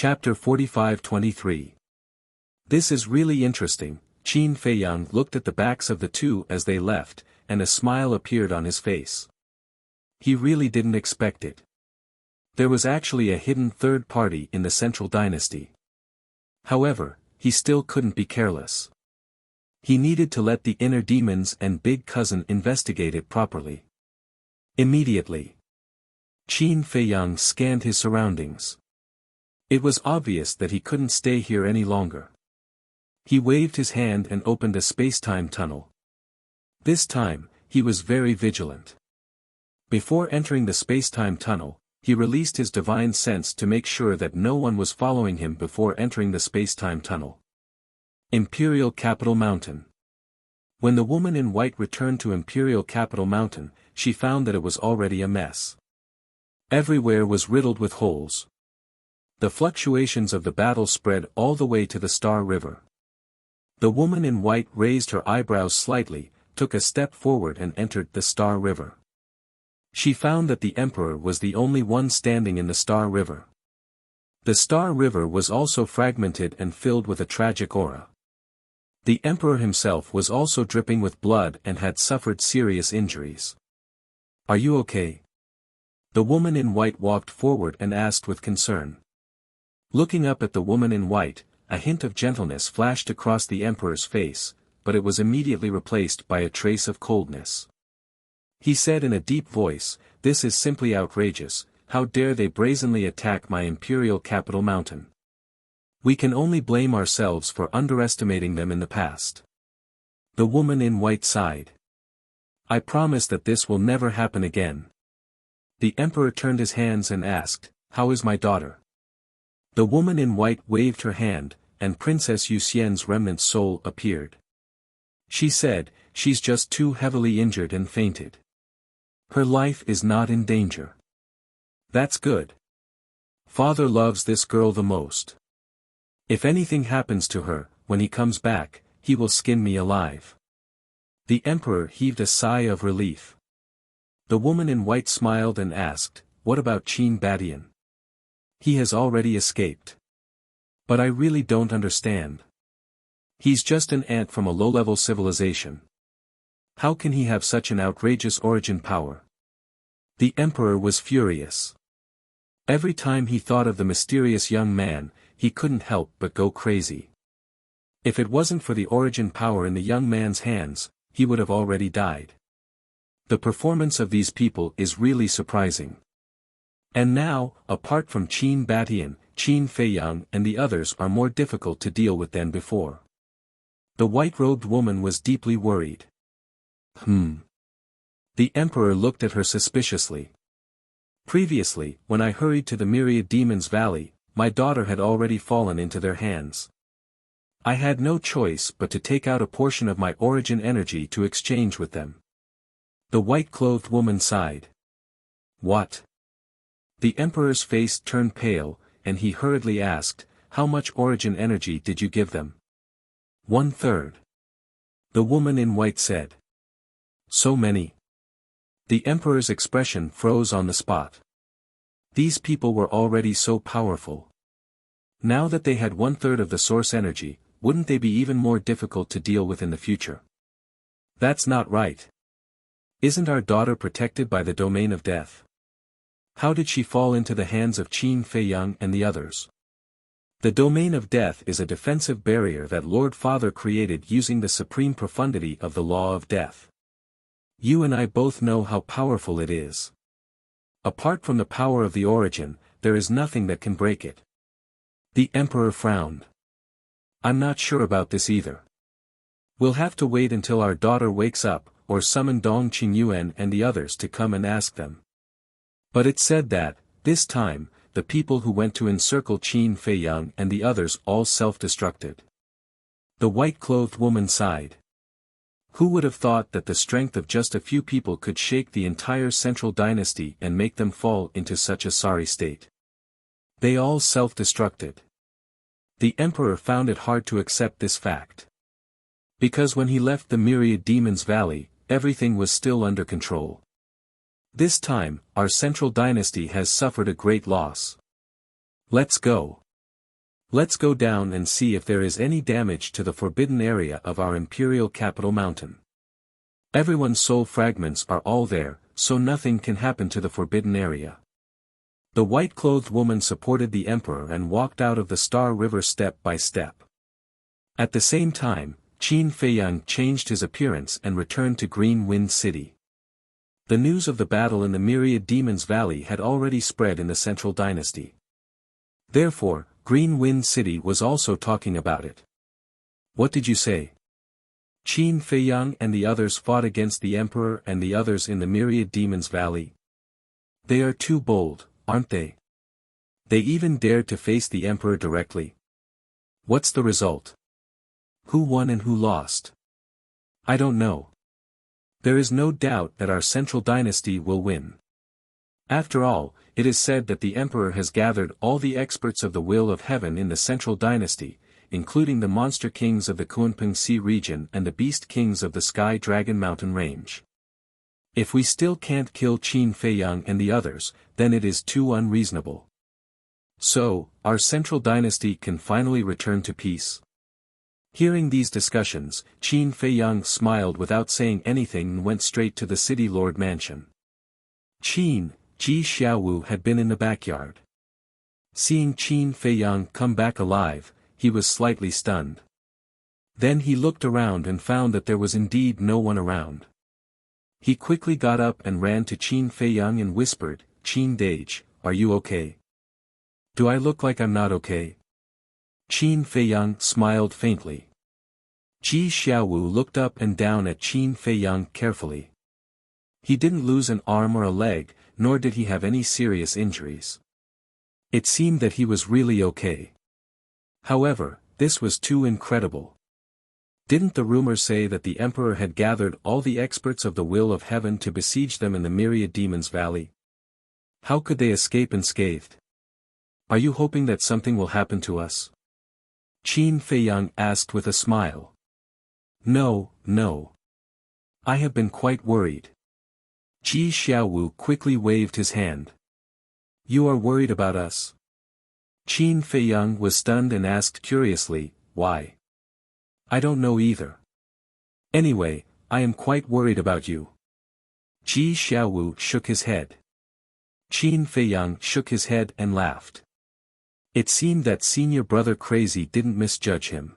Chapter 45-23. This is really interesting. Qin Feiyang looked at the backs of the two as they left, and a smile appeared on his face. He really didn't expect it. There was actually a hidden third party in the central dynasty. However, he still couldn't be careless. He needed to let the inner demons and big cousin investigate it properly. Immediately, Qin Feiyang scanned his surroundings. It was obvious that he couldn't stay here any longer. He waved his hand and opened a space-time tunnel. This time, he was very vigilant. Before entering the space-time tunnel, he released his divine sense to make sure that no one was following him before entering the space-time tunnel. Imperial Capital Mountain. When the woman in white returned to Imperial Capital Mountain, she found that it was already a mess. Everywhere was riddled with holes. The fluctuations of the battle spread all the way to the Star River. The woman in white raised her eyebrows slightly, took a step forward and entered the Star River. She found that the Emperor was the only one standing in the Star River. The Star River was also fragmented and filled with a tragic aura. The Emperor himself was also dripping with blood and had suffered serious injuries. "Are you okay?" The woman in white walked forward and asked with concern. Looking up at the woman in white, a hint of gentleness flashed across the Emperor's face, but it was immediately replaced by a trace of coldness. He said in a deep voice, "This is simply outrageous. How dare they brazenly attack my Imperial Capital Mountain? We can only blame ourselves for underestimating them in the past." The woman in white sighed. "I promise that this will never happen again." The Emperor turned his hands and asked, "How is my daughter?" The woman in white waved her hand, and Princess Yuxian's remnant soul appeared. She said, "She's just too heavily injured and fainted. Her life is not in danger." "That's good. Father loves this girl the most. If anything happens to her, when he comes back, he will skin me alive." The Emperor heaved a sigh of relief. The woman in white smiled and asked, "What about Qin Badian? He has already escaped. But I really don't understand. He's just an ant from a low-level civilization. How can he have such an outrageous origin power?" The Emperor was furious. Every time he thought of the mysterious young man, he couldn't help but go crazy. If it wasn't for the origin power in the young man's hands, he would have already died. The performance of these people is really surprising. And now, apart from Qin Badian, Qin Feiyang and the others are more difficult to deal with than before. The white-robed woman was deeply worried. The Emperor looked at her suspiciously. "Previously, when I hurried to the Myriad Demons Valley, my daughter had already fallen into their hands. I had no choice but to take out a portion of my origin energy to exchange with them." The white-clothed woman sighed. "What?" The Emperor's face turned pale, and he hurriedly asked, "How much origin energy did you give them?" "1/3. The woman in white said. "So many?" The Emperor's expression froze on the spot. These people were already so powerful. Now that they had 1/3 of the source energy, wouldn't they be even more difficult to deal with in the future? "That's not right. Isn't our daughter protected by the domain of death? How did she fall into the hands of Qin Feiyang and the others?" "The domain of death is a defensive barrier that Lord Father created using the supreme profundity of the law of death. You and I both know how powerful it is. Apart from the power of the origin, there is nothing that can break it." The Emperor frowned. "I'm not sure about this either. We'll have to wait until our daughter wakes up, or summon Dong Qingyuan and the others to come and ask them." But it said that, this time, the people who went to encircle Qin Feiyang and the others all self-destructed. The white-clothed woman sighed. Who would have thought that the strength of just a few people could shake the entire central dynasty and make them fall into such a sorry state? They all self-destructed. The Emperor found it hard to accept this fact. Because when he left the Myriad Demons Valley, everything was still under control. This time, our central dynasty has suffered a great loss. Let's go. Let's go down and see if there is any damage to the forbidden area of our imperial capital mountain. Everyone's soul fragments are all there, so nothing can happen to the forbidden area. The white-clothed woman supported the emperor and walked out of the Star River step by step. At the same time, Qin Feiyang changed his appearance and returned to Green Wind City. The news of the battle in the Myriad Demons Valley had already spread in the Central Dynasty. Therefore, Green Wind City was also talking about it. What did you say? Qin Feiyang and the others fought against the emperor and the others in the Myriad Demons Valley. They are too bold, aren't they? They even dared to face the emperor directly. What's the result? Who won and who lost? I don't know. There is no doubt that our Central Dynasty will win. After all, it is said that the emperor has gathered all the experts of the will of heaven in the Central Dynasty, including the monster kings of the Kunpeng Sea region and the beast kings of the Sky Dragon Mountain range. If we still can't kill Qin Feiyang and the others, then it is too unreasonable. So, our Central Dynasty can finally return to peace. Hearing these discussions, Qin Feiyang smiled without saying anything and went straight to the city lord mansion. Ji Xiaowu had been in the backyard. Seeing Qin Feiyang come back alive, he was slightly stunned. Then he looked around and found that there was indeed no one around. He quickly got up and ran to Qin Feiyang and whispered, "Qin Dage, are you okay? Do I look like I'm not okay?" Qin Feiyang smiled faintly. Ji Xiaowu looked up and down at Qin Feiyang carefully. He didn't lose an arm or a leg, nor did he have any serious injuries. It seemed that he was really okay. However, this was too incredible. Didn't the rumor say that the emperor had gathered all the experts of the will of heaven to besiege them in the Myriad Demons Valley? How could they escape unscathed? Are you hoping that something will happen to us? Qin Feiyang asked with a smile. No, no. I have been quite worried. Ji Xiaowu quickly waved his hand. You are worried about us? Qin Feiyang was stunned and asked curiously, why? I don't know either. Anyway, I am quite worried about you. Ji Xiaowu shook his head. Qin Feiyang shook his head and laughed. It seemed that senior brother Crazy didn't misjudge him.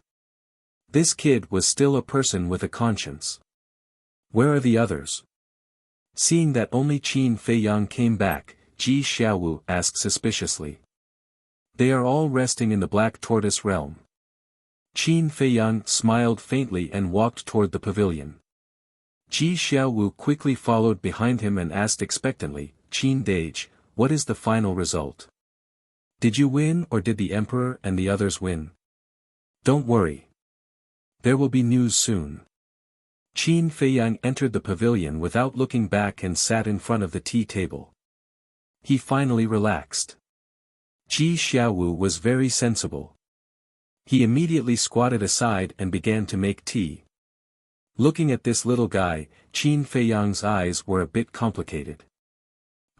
This kid was still a person with a conscience. Where are the others? Seeing that only Qin Feiyang came back, Ji Xiaowu asked suspiciously. They are all resting in the Black Tortoise realm. Qin Feiyang smiled faintly and walked toward the pavilion. Ji Xiaowu quickly followed behind him and asked expectantly, Qin Dage, what is the final result? Did you win or did the emperor and the others win? Don't worry. There will be news soon. Qin Feiyang entered the pavilion without looking back and sat in front of the tea table. He finally relaxed. Ji Xiaowu was very sensible. He immediately squatted aside and began to make tea. Looking at this little guy, Qin Feiyang's eyes were a bit complicated.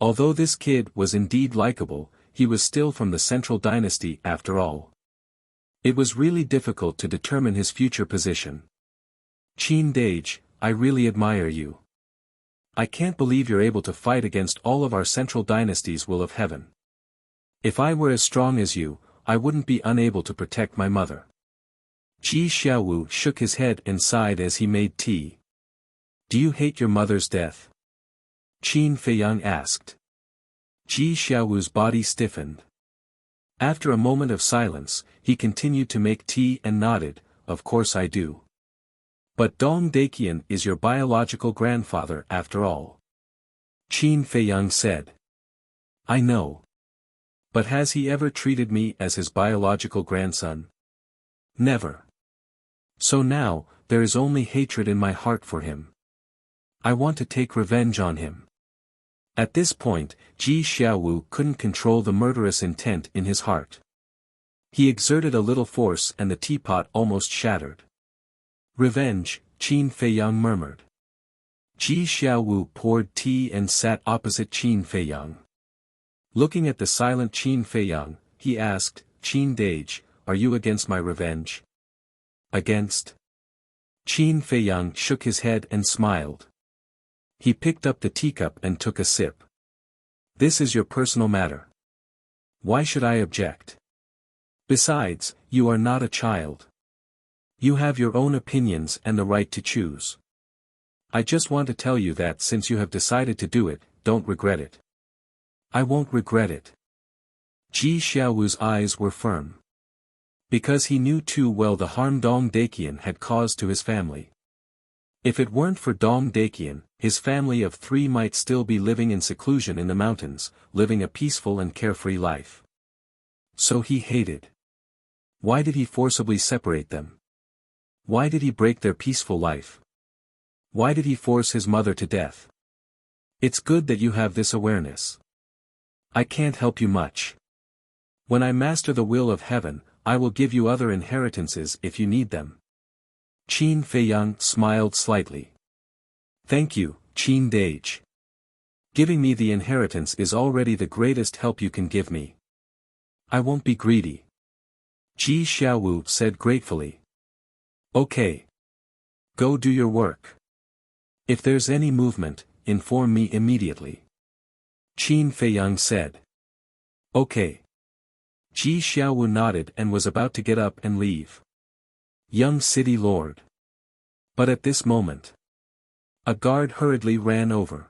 Although this kid was indeed likable, he was still from the Central Dynasty after all. It was really difficult to determine his future position. Qin Dage, I really admire you. I can't believe you're able to fight against all of our Central Dynasty's will of heaven. If I were as strong as you, I wouldn't be unable to protect my mother. Ji Xiaowu shook his head and sighed as he made tea. Do you hate your mother's death? Qin Feiyang asked. Ji Xiaowu's body stiffened. After a moment of silence, he continued to make tea and nodded, of course I do. But Dong Daqian is your biological grandfather after all. Qin Feiyang said. I know. But has he ever treated me as his biological grandson? Never. So now, there is only hatred in my heart for him. I want to take revenge on him. At this point, Ji Xiaowu couldn't control the murderous intent in his heart. He exerted a little force and the teapot almost shattered. Revenge, Qin Feiyang murmured. Ji Xiaowu poured tea and sat opposite Qin Feiyang. Looking at the silent Qin Feiyang, he asked, Qin Dage, are you against my revenge? Against? Qin Feiyang shook his head and smiled. He picked up the teacup and took a sip. This is your personal matter. Why should I object? Besides, you are not a child. You have your own opinions and the right to choose. I just want to tell you that since you have decided to do it, don't regret it. I won't regret it. Ji Xiaowu's eyes were firm. Because he knew too well the harm Dong Daqian had caused to his family. If it weren't for Dong Daqian, his family of 3 might still be living in seclusion in the mountains, living a peaceful and carefree life. So he hated. Why did he forcibly separate them? Why did he break their peaceful life? Why did he force his mother to death? It's good that you have this awareness. I can't help you much. When I master the will of heaven, I will give you other inheritances if you need them. Qin Feiyang smiled slightly. Thank you, Qin Dage. Giving me the inheritance is already the greatest help you can give me. I won't be greedy. Ji Xiaowu said gratefully. Okay. Go do your work. If there's any movement, inform me immediately. Qin Feiyang said. Okay. Ji Xiaowu nodded and was about to get up and leave. Young city lord. But at this moment, a guard hurriedly ran over.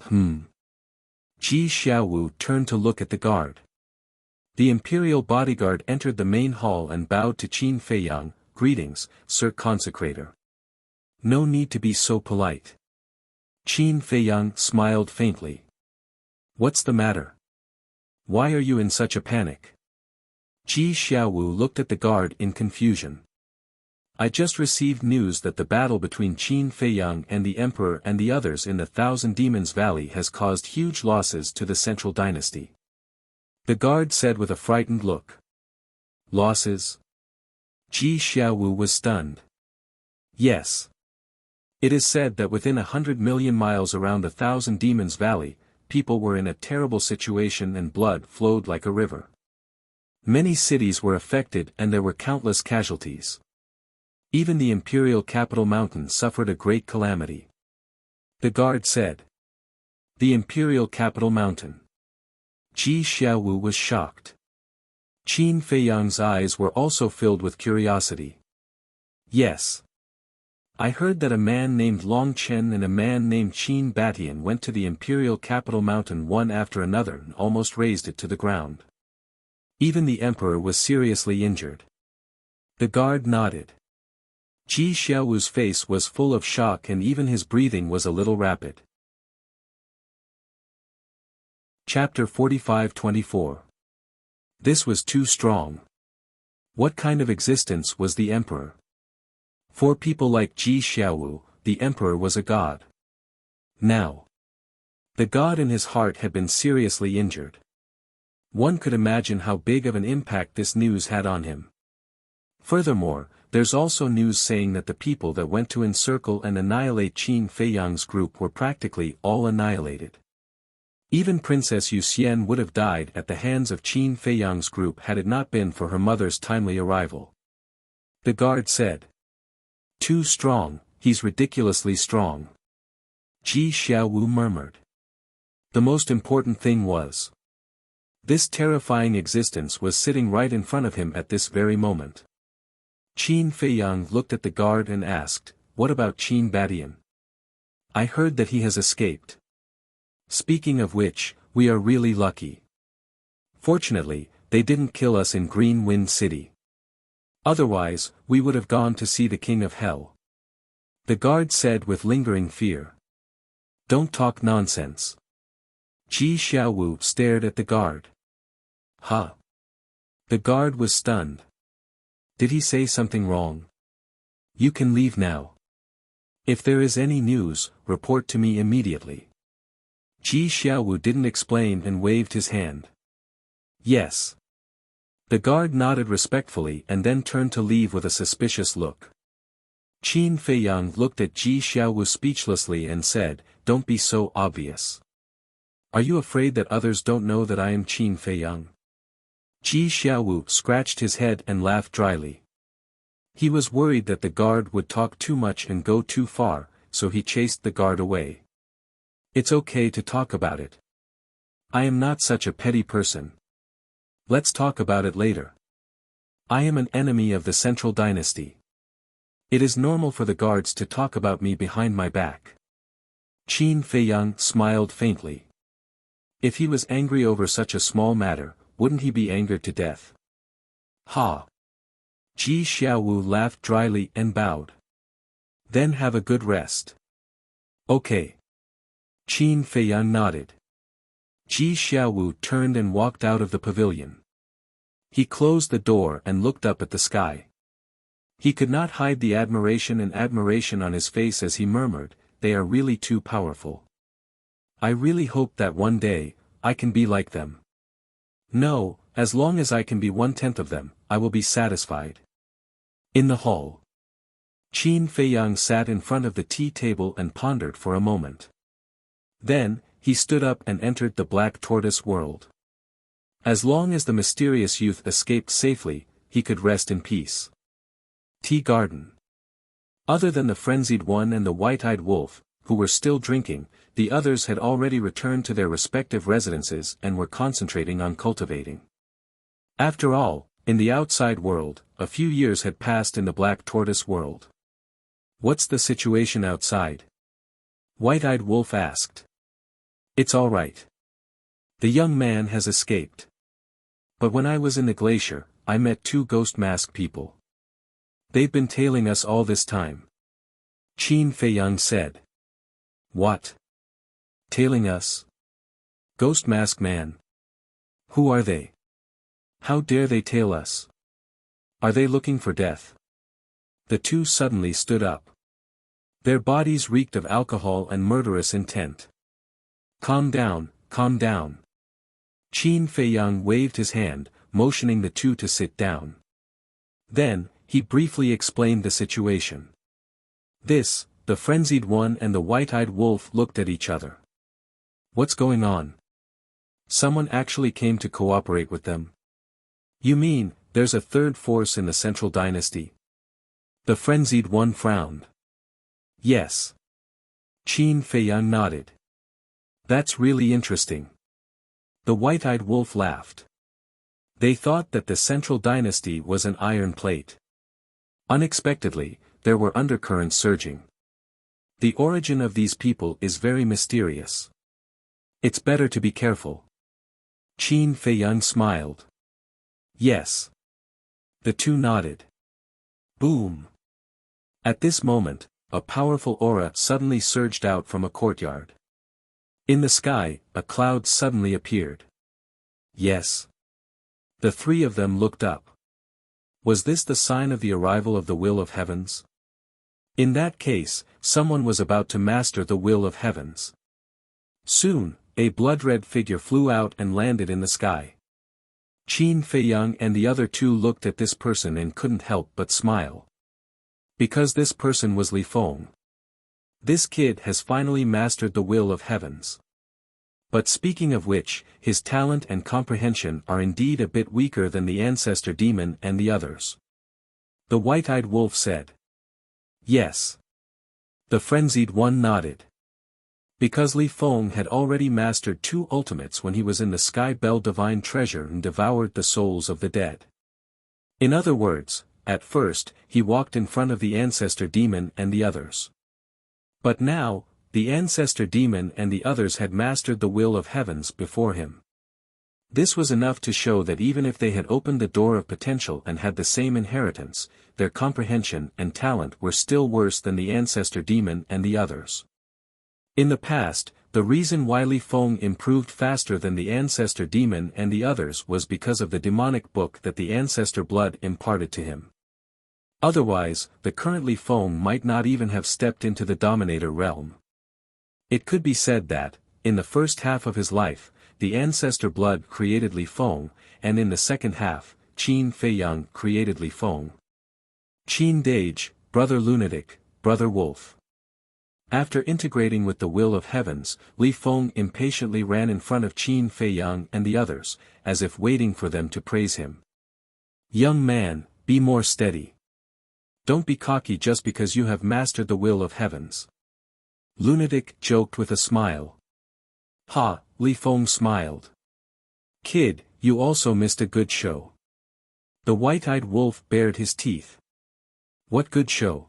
Ji Xiaowu turned to look at the guard. The imperial bodyguard entered the main hall and bowed to Qin Feiyang. Greetings, Sir Consecrator. No need to be so polite. Qin Feiyang smiled faintly. What's the matter? Why are you in such a panic? Ji Xiaowu looked at the guard in confusion. I just received news that the battle between Qin Feiyang and the Emperor and the others in the Thousand Demons Valley has caused huge losses to the Central Dynasty. The guard said with a frightened look. Losses? Ji Xiaowu was stunned. Yes. It is said that within 100 million miles around the Thousand Demons Valley, people were in a terrible situation and blood flowed like a river. Many cities were affected and there were countless casualties. Even the imperial capital mountain suffered a great calamity. The guard said. The imperial capital mountain. Ji Xiaowu was shocked. Qin Feiyang's eyes were also filled with curiosity. Yes. I heard that a man named Long Chen and a man named Qin Batian went to the imperial capital mountain one after another and almost razed it to the ground. Even the emperor was seriously injured. The guard nodded. Ji Xiaowu's face was full of shock and even his breathing was a little rapid. Chapter 45-24. This was too strong. What kind of existence was the emperor? For people like Ji Xiaowu, the emperor was a god. Now, the god in his heart had been seriously injured. One could imagine how big of an impact this news had on him. Furthermore, there's also news saying that the people that went to encircle and annihilate Qin Feiyang's group were practically all annihilated. Even Princess Yuxian would have died at the hands of Qin Feiyang's group had it not been for her mother's timely arrival. The guard said. Too strong, he's ridiculously strong. Ji Xiaowu murmured. The most important thing was. This terrifying existence was sitting right in front of him at this very moment. Qin Feiyang looked at the guard and asked, what about Qin Batian? I heard that he has escaped. Speaking of which, we are really lucky. Fortunately, they didn't kill us in Green Wind City. Otherwise, we would have gone to see the King of Hell. The guard said with lingering fear. Don't talk nonsense. Ji Xiaowu stared at the guard. Huh? The guard was stunned. Did he say something wrong? You can leave now. If there is any news, report to me immediately. Ji Xiaowu didn't explain and waved his hand. Yes. The guard nodded respectfully and then turned to leave with a suspicious look. Qin Feiyang looked at Ji Xiaowu speechlessly and said, don't be so obvious. Are you afraid that others don't know that I am Qin Feiyang? Ji Xiaowu scratched his head and laughed dryly. He was worried that the guard would talk too much and go too far, so he chased the guard away. It's okay to talk about it. I am not such a petty person. Let's talk about it later. I am an enemy of the Central Dynasty. It is normal for the guards to talk about me behind my back. Qin Feiyang smiled faintly. If he was angry over such a small matter, wouldn't he be angered to death? Ha! Ji Xiaowu laughed dryly and bowed. Then have a good rest. Okay. Qin Feiyang nodded. Ji Xiaowu turned and walked out of the pavilion. He closed the door and looked up at the sky. He could not hide the admiration on his face as he murmured, "They are really too powerful. I really hope that one day, I can be like them. No, as long as I can be 1/10 of them, I will be satisfied." In the hall, Qin Feiyang sat in front of the tea table and pondered for a moment. Then, he stood up and entered the Black Tortoise world. As long as the mysterious youth escaped safely, he could rest in peace. Tea garden. Other than the frenzied one and the white-eyed wolf, who were still drinking, the others had already returned to their respective residences and were concentrating on cultivating. After all, in the outside world, a few years had passed in the Black Tortoise world. What's the situation outside? White-eyed Wolf asked. It's all right. The young man has escaped. But when I was in the glacier, I met 2 ghost mask people. They've been tailing us all this time. Qin Feiyang said. What? Tailing us? Ghost mask man. Who are they? How dare they tail us? Are they looking for death? The 2 suddenly stood up. Their bodies reeked of alcohol and murderous intent. Calm down, calm down. Qin Feiyang waved his hand, motioning the 2 to sit down. Then, he briefly explained the situation. The frenzied one and the white-eyed wolf looked at each other. What's going on? Someone actually came to cooperate with them? You mean, there's a third force in the Central Dynasty? The frenzied one frowned. Yes. Qin Feiyang nodded. That's really interesting. The white-eyed wolf laughed. They thought that the Central Dynasty was an iron plate. Unexpectedly, there were undercurrents surging. The origin of these people is very mysterious. It's better to be careful. Qin Feiyang smiled. Yes. The 2 nodded. Boom. At this moment, a powerful aura suddenly surged out from a courtyard. In the sky, a cloud suddenly appeared. Yes. The 3 of them looked up. Was this the sign of the arrival of the will of heavens? In that case, someone was about to master the will of heavens. Soon, a blood-red figure flew out and landed in the sky. Qin Feiyang and the other 2 looked at this person and couldn't help but smile. Because this person was Li Feng. This kid has finally mastered the will of heavens. But speaking of which, his talent and comprehension are indeed a bit weaker than the ancestor demon and the others. The white-eyed wolf said. Yes. The frenzied one nodded. Because Li Feng had already mastered 2 ultimates when he was in the Sky Bell Divine Treasure and devoured the souls of the dead. In other words, at first, he walked in front of the ancestor demon and the others. But now, the ancestor demon and the others had mastered the will of heavens before him. This was enough to show that even if they had opened the door of potential and had the same inheritance, their comprehension and talent were still worse than the ancestor demon and the others. In the past, the reason why Li Feng improved faster than the ancestor demon and the others was because of the demonic book that the ancestor blood imparted to him. Otherwise, the current Li Feng might not even have stepped into the Dominator realm. It could be said that, in the first half of his life, the ancestor blood created Li Feng, and in the second half, Qin Feiyang created Li Feng. Qin Dage, Brother Lunatic, Brother Wolf. After integrating with the will of heavens, Li Feng impatiently ran in front of Qin Feiyang and the others, as if waiting for them to praise him. Young man, be more steady. Don't be cocky just because you have mastered the will of heavens. Lunatic joked with a smile. Ha, Li Feng smiled. Kid, you also missed a good show. The white-eyed wolf bared his teeth. What good show?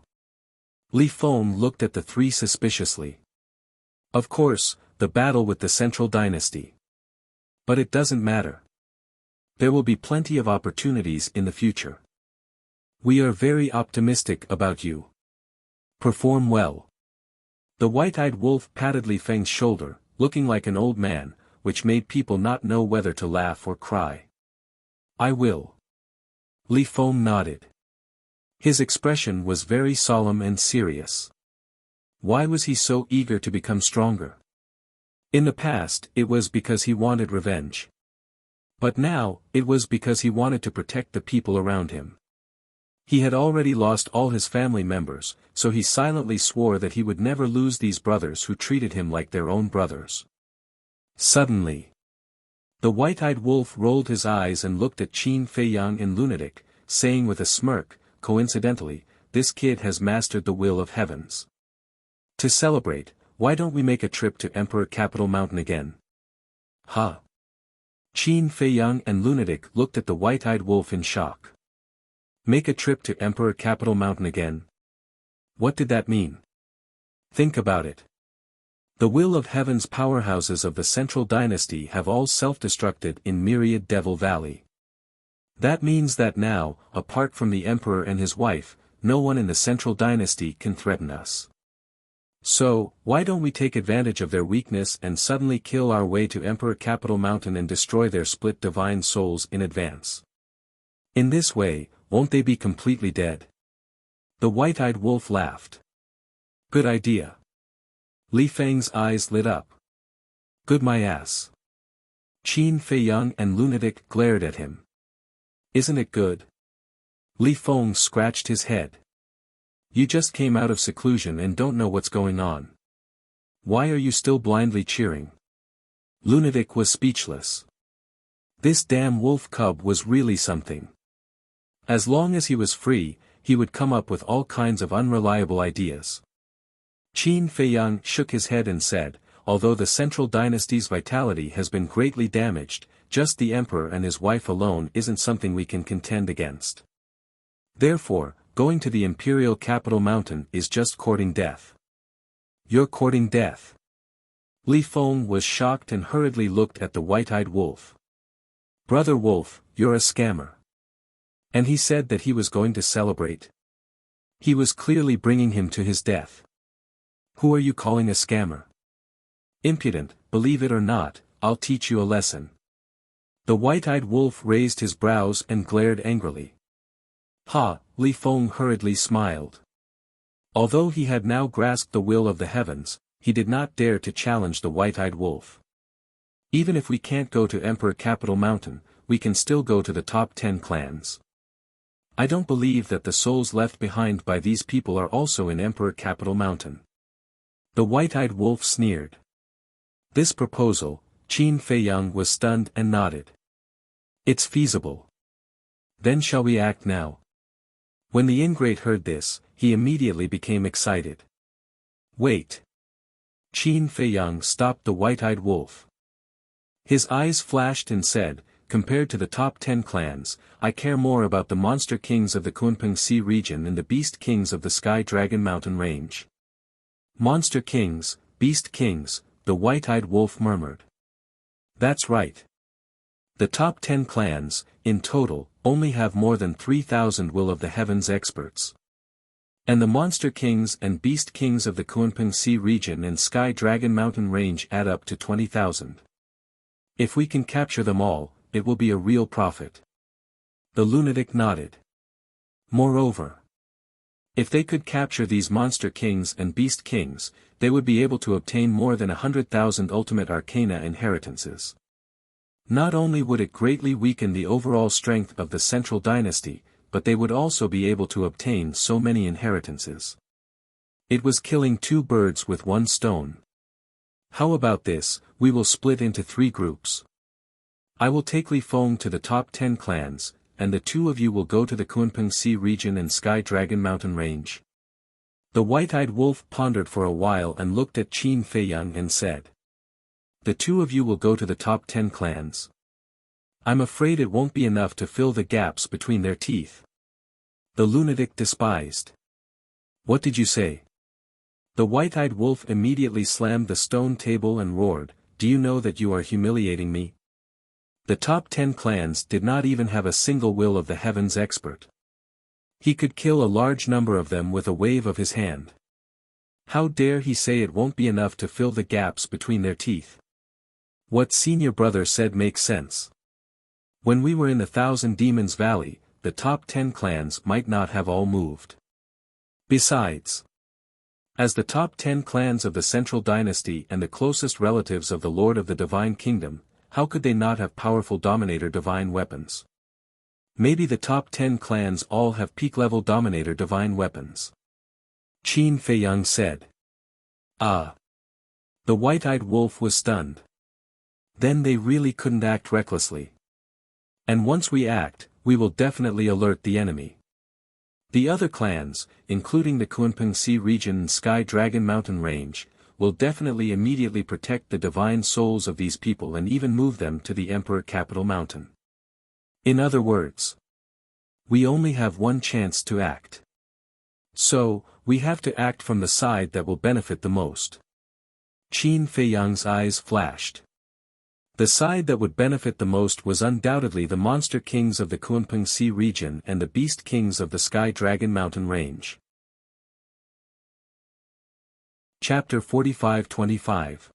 Li Feng looked at the three suspiciously. Of course, the battle with the Central Dynasty. But it doesn't matter. There will be plenty of opportunities in the future. We are very optimistic about you. Perform well. The white-eyed wolf patted Li Feng's shoulder, looking like an old man, which made people not know whether to laugh or cry. I will. Li Feng nodded. His expression was very solemn and serious. Why was he so eager to become stronger? In the past, it was because he wanted revenge. But now, it was because he wanted to protect the people around him. He had already lost all his family members, so he silently swore that he would never lose these brothers who treated him like their own brothers. Suddenly, the white-eyed wolf rolled his eyes and looked at Qin Feiyang and Lunatic, saying with a smirk, coincidentally, this kid has mastered the will of heavens. To celebrate, why don't we make a trip to Emperor Capital Mountain again? Ha! Qin Feiyang and Lunatic looked at the white-eyed wolf in shock. Make a trip to Emperor Capital Mountain again? What did that mean? Think about it. The will of heaven's powerhouses of the Central Dynasty have all self-destructed in Myriad Devil Valley. That means that now, apart from the Emperor and his wife, no one in the Central Dynasty can threaten us. So, why don't we take advantage of their weakness and suddenly kill our way to Emperor Capital Mountain and destroy their split divine souls in advance? In this way, won't they be completely dead? The white-eyed wolf laughed. Good idea. Li Feng's eyes lit up. Good my ass. Qin Feiyang and Lunatic glared at him. Isn't it good? Li Feng scratched his head. You just came out of seclusion and don't know what's going on. Why are you still blindly cheering? Lunatic was speechless. This damn wolf cub was really something. As long as he was free, he would come up with all kinds of unreliable ideas. Qin Feiyang shook his head and said, although the Central Dynasty's vitality has been greatly damaged, just the Emperor and his wife alone isn't something we can contend against. Therefore, going to the Imperial Capital Mountain is just courting death. You're courting death. Li Feng was shocked and hurriedly looked at the white-eyed wolf. Brother Wolf, you're a scammer. And he said that he was going to celebrate. He was clearly bringing him to his death. Who are you calling a scammer? Impudent, believe it or not, I'll teach you a lesson. The white-eyed wolf raised his brows and glared angrily. Ha, Li Feng hurriedly smiled. Although he had now grasped the will of the heavens, he did not dare to challenge the white-eyed wolf. Even if we can't go to Emperor Capital Mountain, we can still go to the top 10 clans. I don't believe that the souls left behind by these people are also in Emperor Capital Mountain. The white-eyed wolf sneered. This proposal, Qin Feiyang was stunned and nodded. It's feasible. Then shall we act now? When the ingrate heard this, he immediately became excited. Wait. Qin Feiyang stopped the white-eyed wolf. His eyes flashed and said, compared to the top 10 clans, I care more about the monster kings of the Kunpeng Sea region and the beast kings of the Sky Dragon Mountain range. Monster kings, beast kings, the white-eyed wolf murmured. That's right. The top 10 clans, in total, only have more than 3,000 will of the heavens experts. And the monster kings and beast kings of the Kunpeng Sea region and Sky Dragon Mountain range add up to 20,000. If we can capture them all, it will be a real profit. The lunatic nodded. Moreover, if they could capture these monster kings and beast kings, they would be able to obtain more than 100,000 ultimate arcana inheritances. Not only would it greatly weaken the overall strength of the Central Dynasty, but they would also be able to obtain so many inheritances. It was killing two birds with one stone. How about this, we will split into 3 groups. I will take Li Feng to the top 10 clans, and the 2 of you will go to the Kunpeng Sea region and Sky Dragon Mountain range. The white-eyed wolf pondered for a while and looked at Qin Feiyang and said. The 2 of you will go to the top 10 clans. I'm afraid it won't be enough to fill the gaps between their teeth. The lunatic despised. What did you say? The white-eyed wolf immediately slammed the stone table and roared, do you know that you are humiliating me? The top 10 clans did not even have a single will of the heavens expert. He could kill a large number of them with a wave of his hand. How dare he say it won't be enough to fill the gaps between their teeth? What senior brother said makes sense. When we were in the Thousand Demons Valley, the top 10 clans might not have all moved. Besides, as the top 10 clans of the Central Dynasty and the closest relatives of the Lord of the Divine Kingdom, how could they not have powerful Dominator Divine weapons? Maybe the top 10 clans all have peak-level Dominator Divine weapons. Qin Feiyang said. Ah. The white-eyed wolf was stunned. Then they really couldn't act recklessly. And once we act, we will definitely alert the enemy. The other clans, including the Kunpeng Sea region and Sky Dragon Mountain range, will definitely immediately protect the divine souls of these people and even move them to the Emperor Capital Mountain. In other words, we only have one chance to act. So, we have to act from the side that will benefit the most. Qin Feiyang's eyes flashed. The side that would benefit the most was undoubtedly the monster kings of the Kunpeng Sea region and the beast kings of the Sky Dragon Mountain range. Chapter 45-25.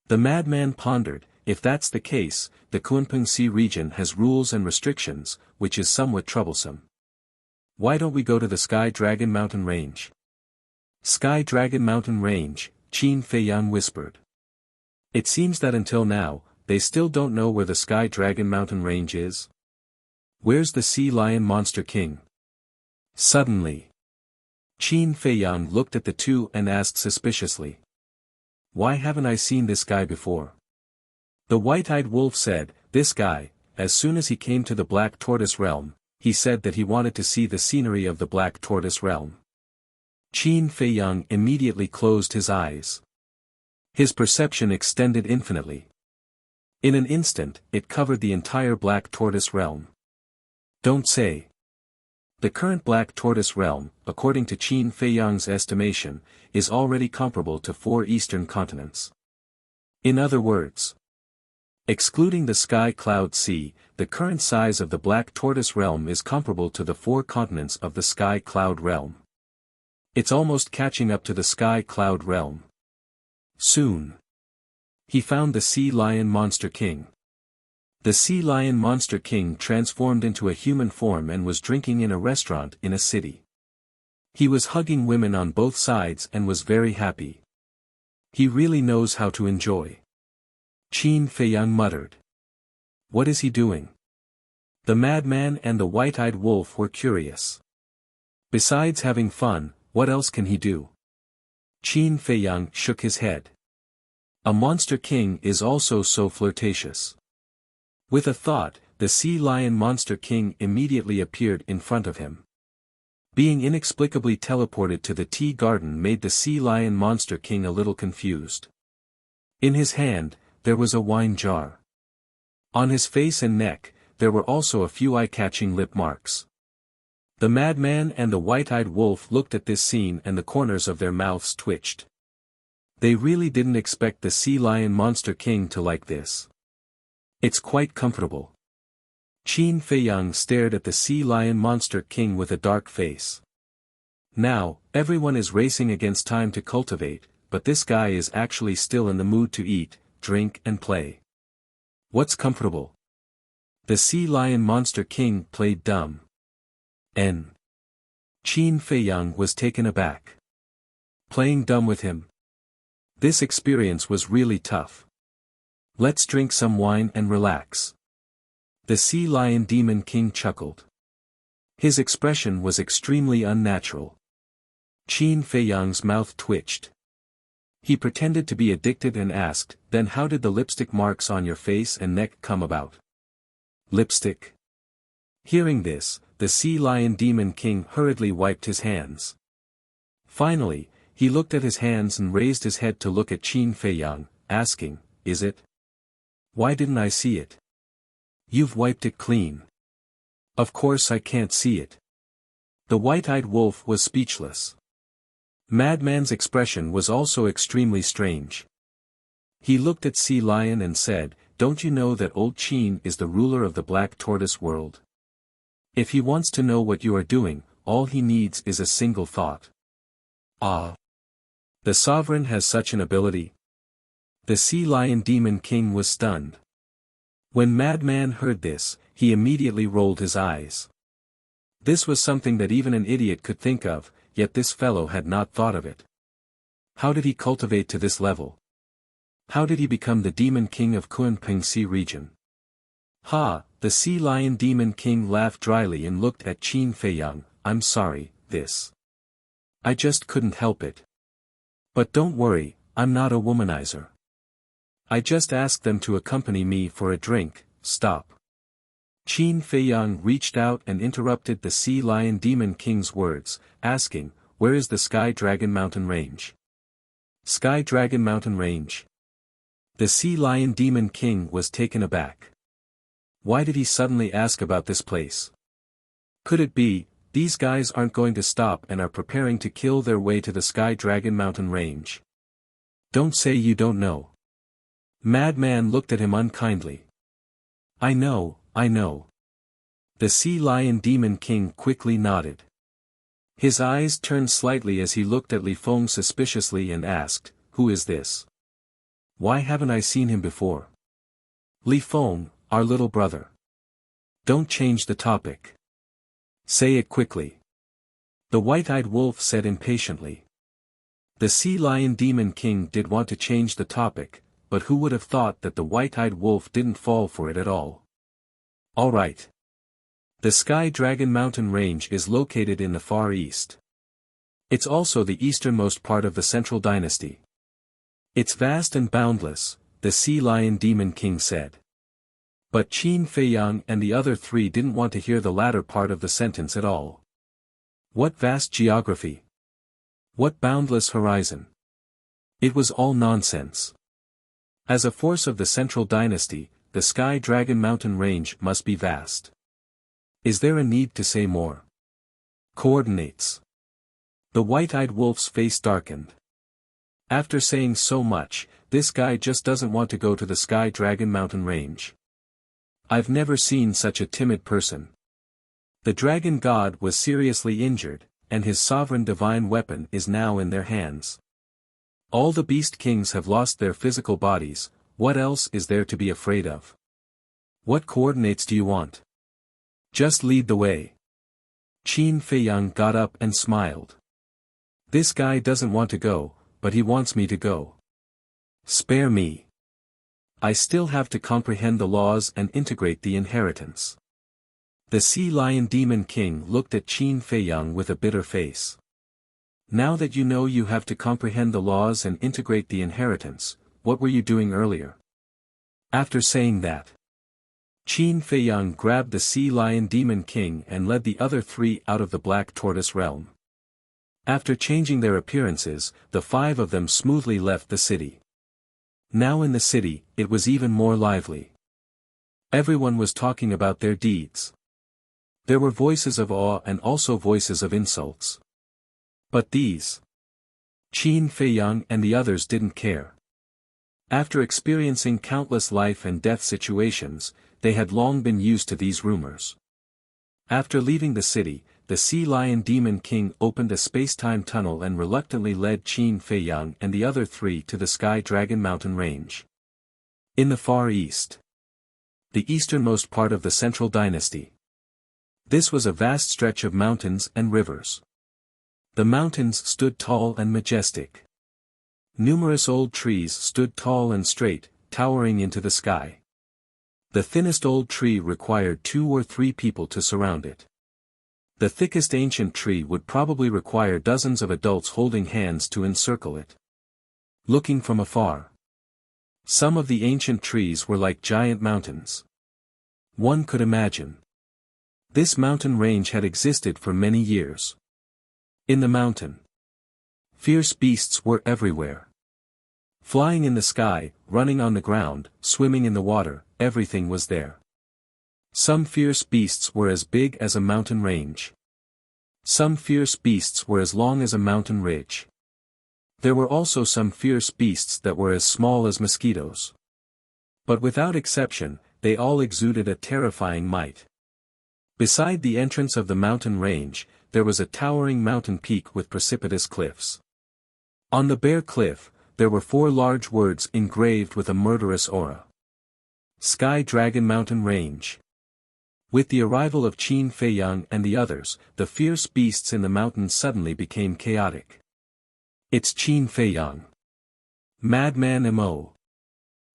The madman pondered, if that's the case, the Kunpeng Sea region has rules and restrictions, which is somewhat troublesome. Why don't we go to the Sky Dragon Mountain range? Sky Dragon Mountain range, Qin Feiyang whispered. It seems that until now, they still don't know where the Sky Dragon Mountain range is. Where's the Sea Lion Monster King? Suddenly, Qin Feiyang looked at the 2 and asked suspiciously. Why haven't I seen this guy before? The white-eyed wolf said, this guy, as soon as he came to the Black Tortoise realm, he said that he wanted to see the scenery of the Black Tortoise realm. Qin Feiyang immediately closed his eyes. His perception extended infinitely. In an instant, it covered the entire Black Tortoise realm. Don't say. The current Black Tortoise realm, according to Qin Feiyang's estimation, is already comparable to 4 eastern continents. In other words, excluding the Sky Cloud Sea, the current size of the Black Tortoise realm is comparable to the 4 continents of the Sky Cloud realm. It's almost catching up to the Sky Cloud realm. Soon, he found the Sea Lion Monster King. The Sea Lion Monster King transformed into a human form and was drinking in a restaurant in a city. He was hugging women on both sides and was very happy. He really knows how to enjoy. Qin Feiyang muttered. What is he doing? The madman and the white-eyed wolf were curious. Besides having fun, what else can he do? Qin Feiyang shook his head. A monster king is also so flirtatious. With a thought, the Sea Lion Monster King immediately appeared in front of him. Being inexplicably teleported to the tea garden made the Sea Lion Monster King a little confused. In his hand, there was a wine jar. On his face and neck, there were also a few eye-catching lip marks. The madman and the white-eyed wolf looked at this scene and the corners of their mouths twitched. They really didn't expect the Sea Lion Monster King to like this. It's quite comfortable. Qin Feiyang stared at the Sea Lion Monster King with a dark face. Now, everyone is racing against time to cultivate, but this guy is actually still in the mood to eat, drink and play. What's comfortable? The Sea Lion Monster King played dumb. Qin Feiyang was taken aback. Playing dumb with him? This experience was really tough. Let's drink some wine and relax. The Sea Lion Demon King chuckled. His expression was extremely unnatural. Qin Feiyang's mouth twitched. He pretended to be addicted and asked, "Then how did the lipstick marks on your face and neck come about?" Lipstick? Hearing this, the Sea Lion Demon King hurriedly wiped his hands. Finally, he looked at his hands and raised his head to look at Qin Feiyang, asking, "Is it? Why didn't I see it? You've wiped it clean." "Of course I can't see it." The white-eyed wolf was speechless. Madman's expression was also extremely strange. He looked at Sea Lion and said, "Don't you know that old Qin is the ruler of the Black Tortoise world? If he wants to know what you are doing, all he needs is a single thought." "Ah! The sovereign has such an ability?" The Sea Lion Demon King was stunned. When Madman heard this, he immediately rolled his eyes. This was something that even an idiot could think of, yet this fellow had not thought of it. How did he cultivate to this level? How did he become the Demon King of Kunpingxi region? "Ha!" The Sea Lion Demon King laughed dryly and looked at Qin Feiyang. "I'm sorry, this. I just couldn't help it. But don't worry, I'm not a womanizer. I just asked them to accompany me for a drink." "Stop." Qin Feiyang reached out and interrupted the Sea Lion Demon King's words, asking, "Where is the Sky Dragon Mountain Range?" Sky Dragon Mountain Range? The Sea Lion Demon King was taken aback. Why did he suddenly ask about this place? Could it be, these guys aren't going to stop and are preparing to kill their way to the Sky Dragon Mountain Range? Don't say you don't know. Madman looked at him unkindly. I know. The Sea Lion Demon King quickly nodded. His eyes turned slightly as he looked at Li Feng suspiciously and asked, "Who is this? Why haven't I seen him before?" "Li Feng, our little brother." "Don't change the topic. Say it quickly." The white-eyed wolf said impatiently. The Sea Lion Demon King did want to change the topic, but who would have thought that the white-eyed wolf didn't fall for it at all? "All right. The Sky Dragon Mountain Range is located in the Far East. It's also the easternmost part of the Central Dynasty. It's vast and boundless," the Sea Lion Demon King said. But Qin Feiyang and the other three didn't want to hear the latter part of the sentence at all. What vast geography? What boundless horizon? It was all nonsense. As a force of the Central Dynasty, the Sky Dragon Mountain Range must be vast. Is there a need to say more? Coordinates. The white-eyed wolf's face darkened. After saying so much, this guy just doesn't want to go to the Sky Dragon Mountain Range. I've never seen such a timid person. The dragon god was seriously injured, and his sovereign divine weapon is now in their hands. All the beast kings have lost their physical bodies. What else is there to be afraid of? What coordinates do you want? Just lead the way. Qin Feiyang got up and smiled. This guy doesn't want to go, but he wants me to go. Spare me. I still have to comprehend the laws and integrate the inheritance. The Sea Lion Demon King looked at Qin Feiyang with a bitter face. Now that you know you have to comprehend the laws and integrate the inheritance, what were you doing earlier? After saying that, Qin Feiyang grabbed the Sea Lion Demon King and led the other three out of the Black Tortoise realm. After changing their appearances, the five of them smoothly left the city. Now in the city, it was even more lively. Everyone was talking about their deeds. There were voices of awe and also voices of insults. But these, Qin Feiyang and the others didn't care. After experiencing countless life and death situations, they had long been used to these rumors. After leaving the city, the Sea Lion Demon King opened a space-time tunnel and reluctantly led Qin Feiyang and the other three to the Sky Dragon Mountain Range. In the Far East, the easternmost part of the Central Dynasty. This was a vast stretch of mountains and rivers. The mountains stood tall and majestic. Numerous old trees stood tall and straight, towering into the sky. The thinnest old tree required 2 or 3 people to surround it. The thickest ancient tree would probably require dozens of adults holding hands to encircle it. Looking from afar, some of the ancient trees were like giant mountains. One could imagine. This mountain range had existed for many years. In the mountain, fierce beasts were everywhere. Flying in the sky, running on the ground, swimming in the water, everything was there. Some fierce beasts were as big as a mountain range. Some fierce beasts were as long as a mountain ridge. There were also some fierce beasts that were as small as mosquitoes. But without exception, they all exuded a terrifying might. Beside the entrance of the mountain range, there was a towering mountain peak with precipitous cliffs. On the bare cliff, there were 4 large words engraved with a murderous aura. Sky Dragon Mountain Range. With the arrival of Qin Feiyang and the others, the fierce beasts in the mountains suddenly became chaotic. It's Qin Feiyang. Madman Mo.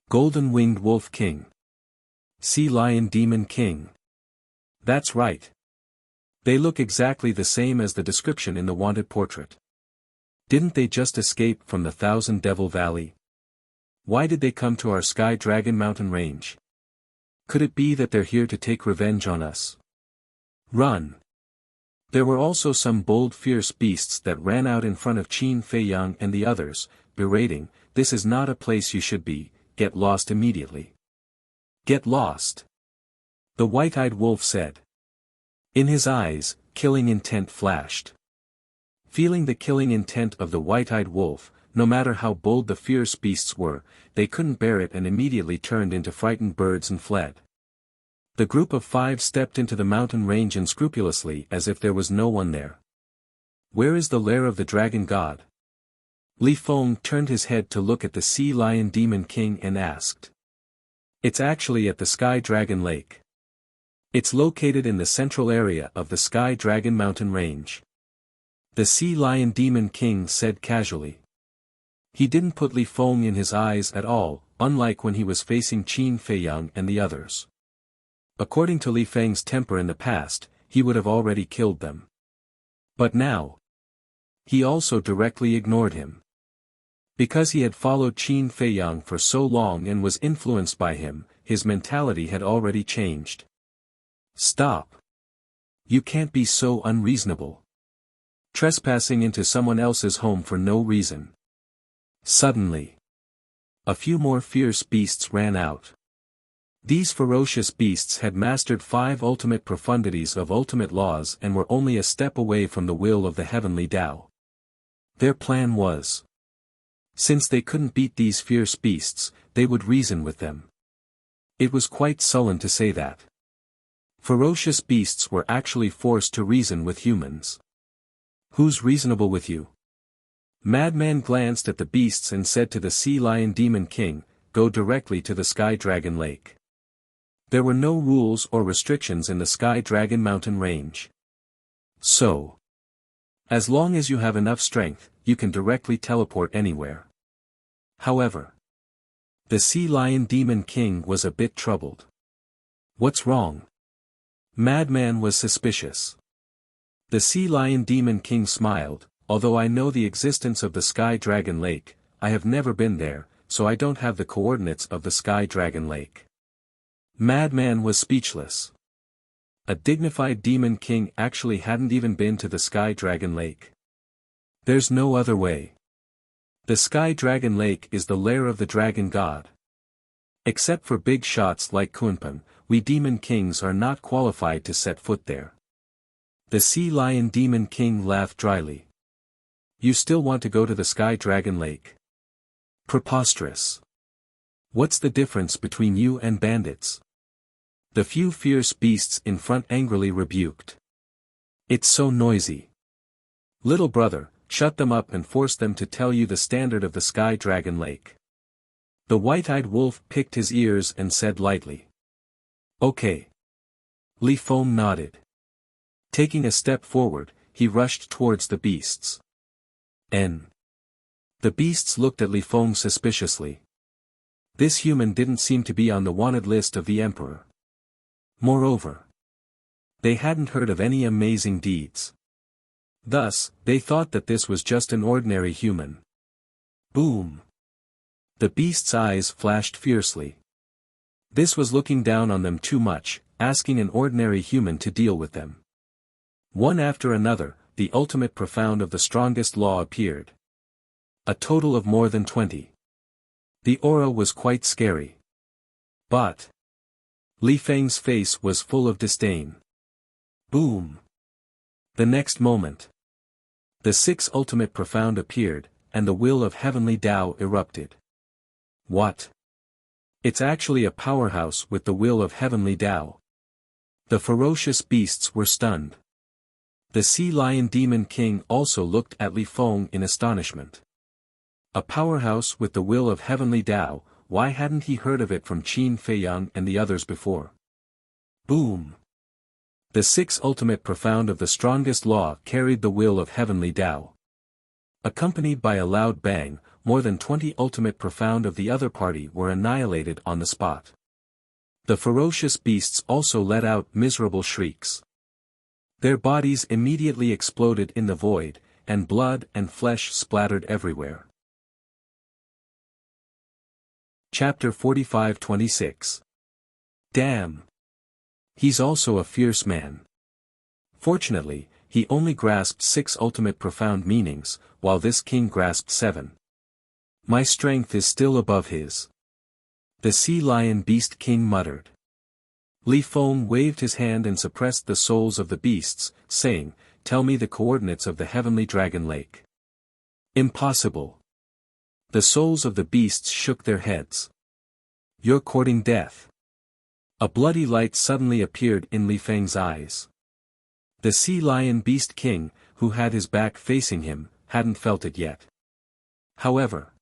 Golden-winged Wolf King. Sea Lion Demon King. That's right. They look exactly the same as the description in the wanted portrait. Didn't they just escape from the Thousand Devil Valley? Why did they come to our Sky Dragon Mountain Range? Could it be that they're here to take revenge on us? Run! There were also some bold fierce beasts that ran out in front of Qin Feiyang and the others, berating, "This is not a place you should be, get lost immediately." Get lost? The white-eyed wolf said. In his eyes, killing intent flashed. Feeling the killing intent of the white-eyed wolf, no matter how bold the fierce beasts were, they couldn't bear it and immediately turned into frightened birds and fled. The group of 5 stepped into the mountain range unscrupulously as if there was no one there. Where is the lair of the dragon god? Li Feng turned his head to look at the Sea Lion Demon King and asked. It's actually at the Sky Dragon Lake. It's located in the central area of the Sky Dragon Mountain Range. The Sea Lion Demon King said casually. He didn't put Li Feng in his eyes at all, unlike when he was facing Qin Feiyang and the others. According to Li Feng's temper in the past, he would have already killed them. But now, he also directly ignored him. Because he had followed Qin Feiyang for so long and was influenced by him, his mentality had already changed. Stop. You can't be so unreasonable. Trespassing into someone else's home for no reason. Suddenly, a few more fierce beasts ran out. These ferocious beasts had mastered 5 ultimate profundities of ultimate laws and were only a step away from the will of the heavenly Tao. Their plan was, since they couldn't beat these fierce beasts, they would reason with them. It was quite sullen to say that. Ferocious beasts were actually forced to reason with humans. Who's reasonable with you? Madman glanced at the beasts and said to the Sea Lion Demon King, go directly to the Sky Dragon Lake. There were no rules or restrictions in the Sky Dragon Mountain Range. So, as long as you have enough strength, you can directly teleport anywhere. However, the Sea Lion Demon King was a bit troubled. What's wrong? Madman was suspicious. The Sea Lion Demon King smiled, although I know the existence of the Sky Dragon Lake, I have never been there, so I don't have the coordinates of the Sky Dragon Lake. Madman was speechless. A dignified Demon King actually hadn't even been to the Sky Dragon Lake. There's no other way. The Sky Dragon Lake is the lair of the Dragon God. Except for big shots like Kunpeng, we Demon Kings are not qualified to set foot there. The Sea Lion Demon King laughed dryly. You still want to go to the Sky Dragon Lake? Preposterous. What's the difference between you and bandits? The few fierce beasts in front angrily rebuked. It's so noisy. Little brother, shut them up and force them to tell you the standard of the Sky Dragon Lake. The white-eyed wolf picked his ears and said lightly. Okay. Li Feng nodded. Taking a step forward, he rushed towards the beasts. The beasts looked at Li Feng suspiciously. This human didn't seem to be on the wanted list of the emperor. Moreover, They hadn't heard of any amazing deeds. Thus, they thought that this was just an ordinary human. Boom! The beast's eyes flashed fiercely. This was looking down on them too much, asking an ordinary human to deal with them. One after another, the ultimate profound of the strongest law appeared. A total of more than 20. The aura was quite scary. But Li Feng's face was full of disdain. Boom! The next moment, the 6 ultimate profound appeared, and the will of heavenly Tao erupted. What? It's actually a powerhouse with the will of heavenly Tao. The ferocious beasts were stunned. The Sea Lion Demon King also looked at Li Feng in astonishment. A powerhouse with the will of heavenly Tao, why hadn't he heard of it from Qin Feiyang and the others before? Boom! The 6 ultimate profound of the strongest law carried the will of heavenly Tao. Accompanied by a loud bang, more than 20 ultimate profound of the other party were annihilated on the spot. The ferocious beasts also let out miserable shrieks. Their bodies immediately exploded in the void, and blood and flesh splattered everywhere. Chapter 45-26. Damn! He's also a fierce man. Fortunately, he only grasped 6 ultimate profound meanings, while this king grasped 7. My strength is still above his. The Sea Lion Beast King muttered. Li Feng waved his hand and suppressed the souls of the beasts, saying, "Tell me the coordinates of the heavenly dragon lake." Impossible. The souls of the beasts shook their heads. You're courting death. A bloody light suddenly appeared in Li Feng's eyes. The Sea Lion Beast King, who had his back facing him, hadn't felt it yet. However,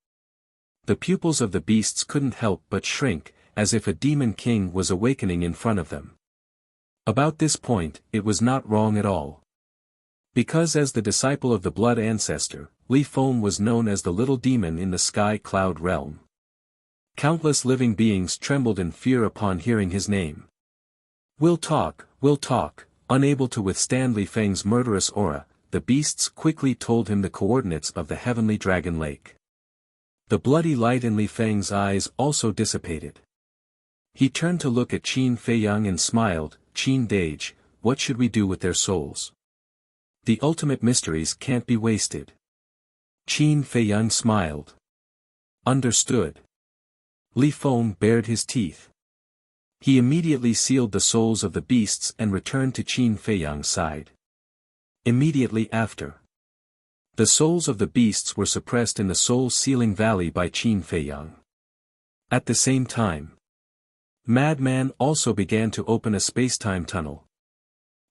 the pupils of the beasts couldn't help but shrink, as if a demon king was awakening in front of them. About this point, it was not wrong at all. Because as the disciple of the blood ancestor, Li Feng was known as the little demon in the sky cloud realm. Countless living beings trembled in fear upon hearing his name. We'll talk. Unable to withstand Li Feng's murderous aura, the beasts quickly told him the coordinates of the heavenly dragon lake. The bloody light in Li Feng's eyes also dissipated. He turned to look at Qin Feiyang and smiled. "Qin Dage, what should we do with their souls? The ultimate mysteries can't be wasted." Qin Feiyang smiled. Understood. Li Feng bared his teeth. He immediately sealed the souls of the beasts and returned to Qin Feiyang's side. Immediately after, the souls of the beasts were suppressed in the soul-sealing valley by Qin Feiyang. At the same time, Madman also began to open a space-time tunnel.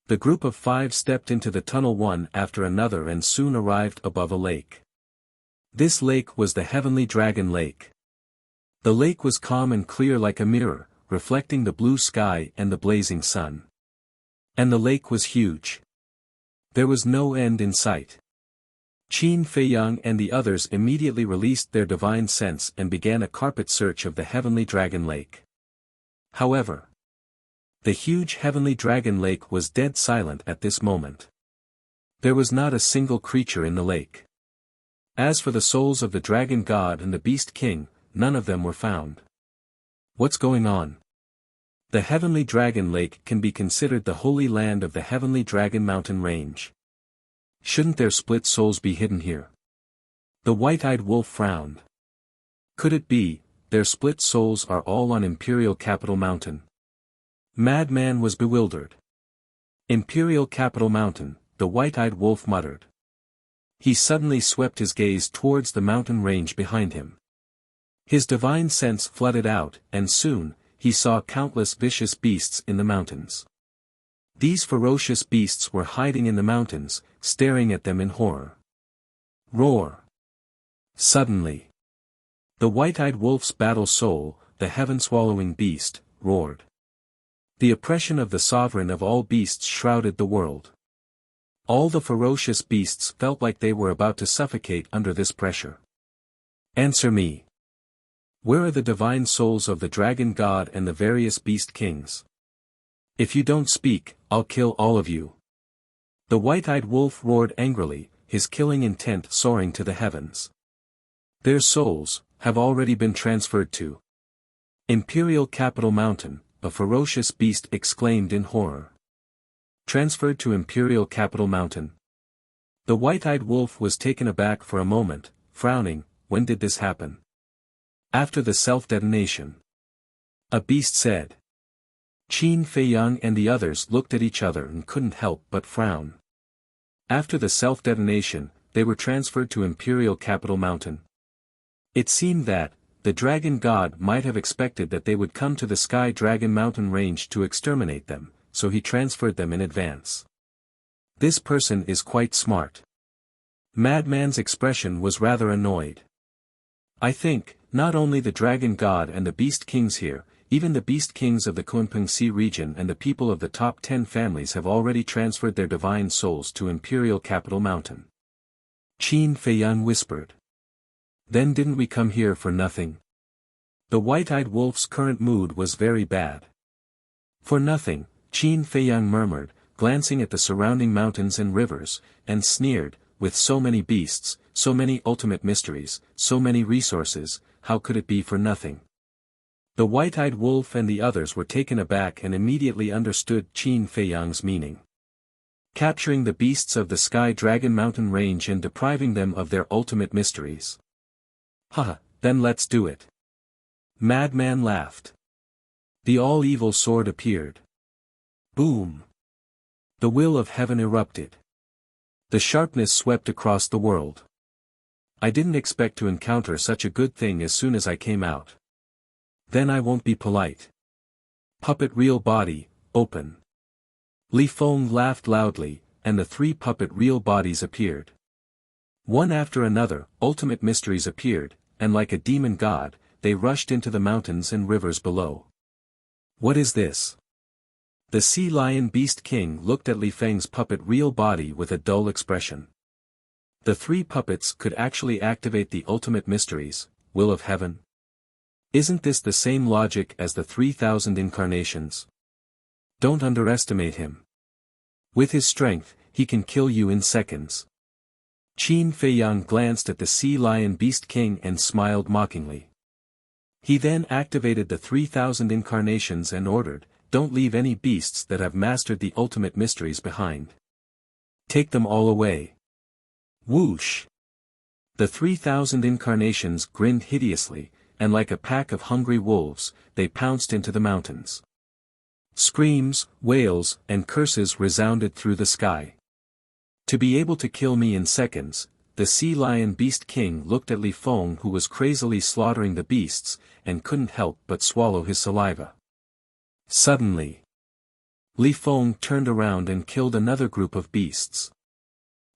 The group of 5 stepped into the tunnel one after another and soon arrived above a lake. This lake was the Heavenly Dragon Lake. The lake was calm and clear like a mirror, reflecting the blue sky and the blazing sun. And the lake was huge. There was no end in sight. Qin Feiyang and the others immediately released their divine sense and began a carpet search of the Heavenly Dragon Lake. However, the huge Heavenly Dragon Lake was dead silent at this moment. There was not a single creature in the lake. As for the souls of the Dragon God and the Beast King, none of them were found. What's going on? The Heavenly Dragon Lake can be considered the holy land of the Heavenly Dragon Mountain Range. Shouldn't their split souls be hidden here? The white-eyed wolf frowned. Could it be, their split souls are all on Imperial Capital Mountain? Madman was bewildered. Imperial Capital Mountain, the white-eyed wolf muttered. He suddenly swept his gaze towards the mountain range behind him. His divine sense flooded out, and soon, he saw countless vicious beasts in the mountains. These ferocious beasts were hiding in the mountains, staring at them in horror. Roar! Suddenly, the white-eyed wolf's battle soul, the heaven-swallowing beast, roared. The oppression of the sovereign of all beasts shrouded the world. All the ferocious beasts felt like they were about to suffocate under this pressure. Answer me. Where are the divine souls of the Dragon God and the various beast kings? If you don't speak, I'll kill all of you. The white-eyed wolf roared angrily, his killing intent soaring to the heavens. Their souls have already been transferred to Imperial Capital Mountain, a ferocious beast exclaimed in horror. Transferred to Imperial Capital Mountain. The white-eyed wolf was taken aback for a moment, frowning. When did this happen? After the self-detonation. A beast said. Qin Feiyang and the others looked at each other and couldn't help but frown. After the self-detonation, they were transferred to Imperial Capital Mountain. It seemed that, the dragon god might have expected that they would come to the Sky Dragon Mountain range to exterminate them, so he transferred them in advance. This person is quite smart. Madman's expression was rather annoyed. I think, not only the dragon god and the beast kings here, even the beast kings of the Kunpeng Sea region and the people of the top 10 families have already transferred their divine souls to Imperial Capital Mountain. Qin Feiyang whispered. Then didn't we come here for nothing? The white-eyed wolf's current mood was very bad. For nothing, Qin Feiyang murmured, glancing at the surrounding mountains and rivers, and sneered, with so many beasts, so many ultimate mysteries, so many resources, how could it be for nothing? The white-eyed wolf and the others were taken aback and immediately understood Qin Feiyang's meaning. Capturing the beasts of the Sky Dragon Mountain range and depriving them of their ultimate mysteries. Haha, then let's do it. Madman laughed. The all-evil sword appeared. Boom! The will of heaven erupted. The sharpness swept across the world. I didn't expect to encounter such a good thing as soon as I came out. Then I won't be polite. Puppet real body, open. Li Feng laughed loudly, and the 3 puppet real bodies appeared. One after another, ultimate mysteries appeared, and like a demon god, they rushed into the mountains and rivers below. What is this? The Sea Lion Beast King looked at Li Feng's puppet real body with a dull expression. The 3 puppets could actually activate the ultimate mysteries, will of heaven. Isn't this the same logic as the 3,000 incarnations? Don't underestimate him. With his strength, he can kill you in seconds. Qin Feiyang glanced at the Sea Lion Beast King and smiled mockingly. He then activated the 3,000 incarnations and ordered, don't leave any beasts that have mastered the ultimate mysteries behind. Take them all away. Whoosh! The 3,000 incarnations grinned hideously, and like a pack of hungry wolves, they pounced into the mountains. Screams, wails, and curses resounded through the sky. To be able to kill me in seconds, the Sea Lion Beast King looked at Li Feng who was crazily slaughtering the beasts, and couldn't help but swallow his saliva. Suddenly, Li Feng turned around and killed another group of beasts.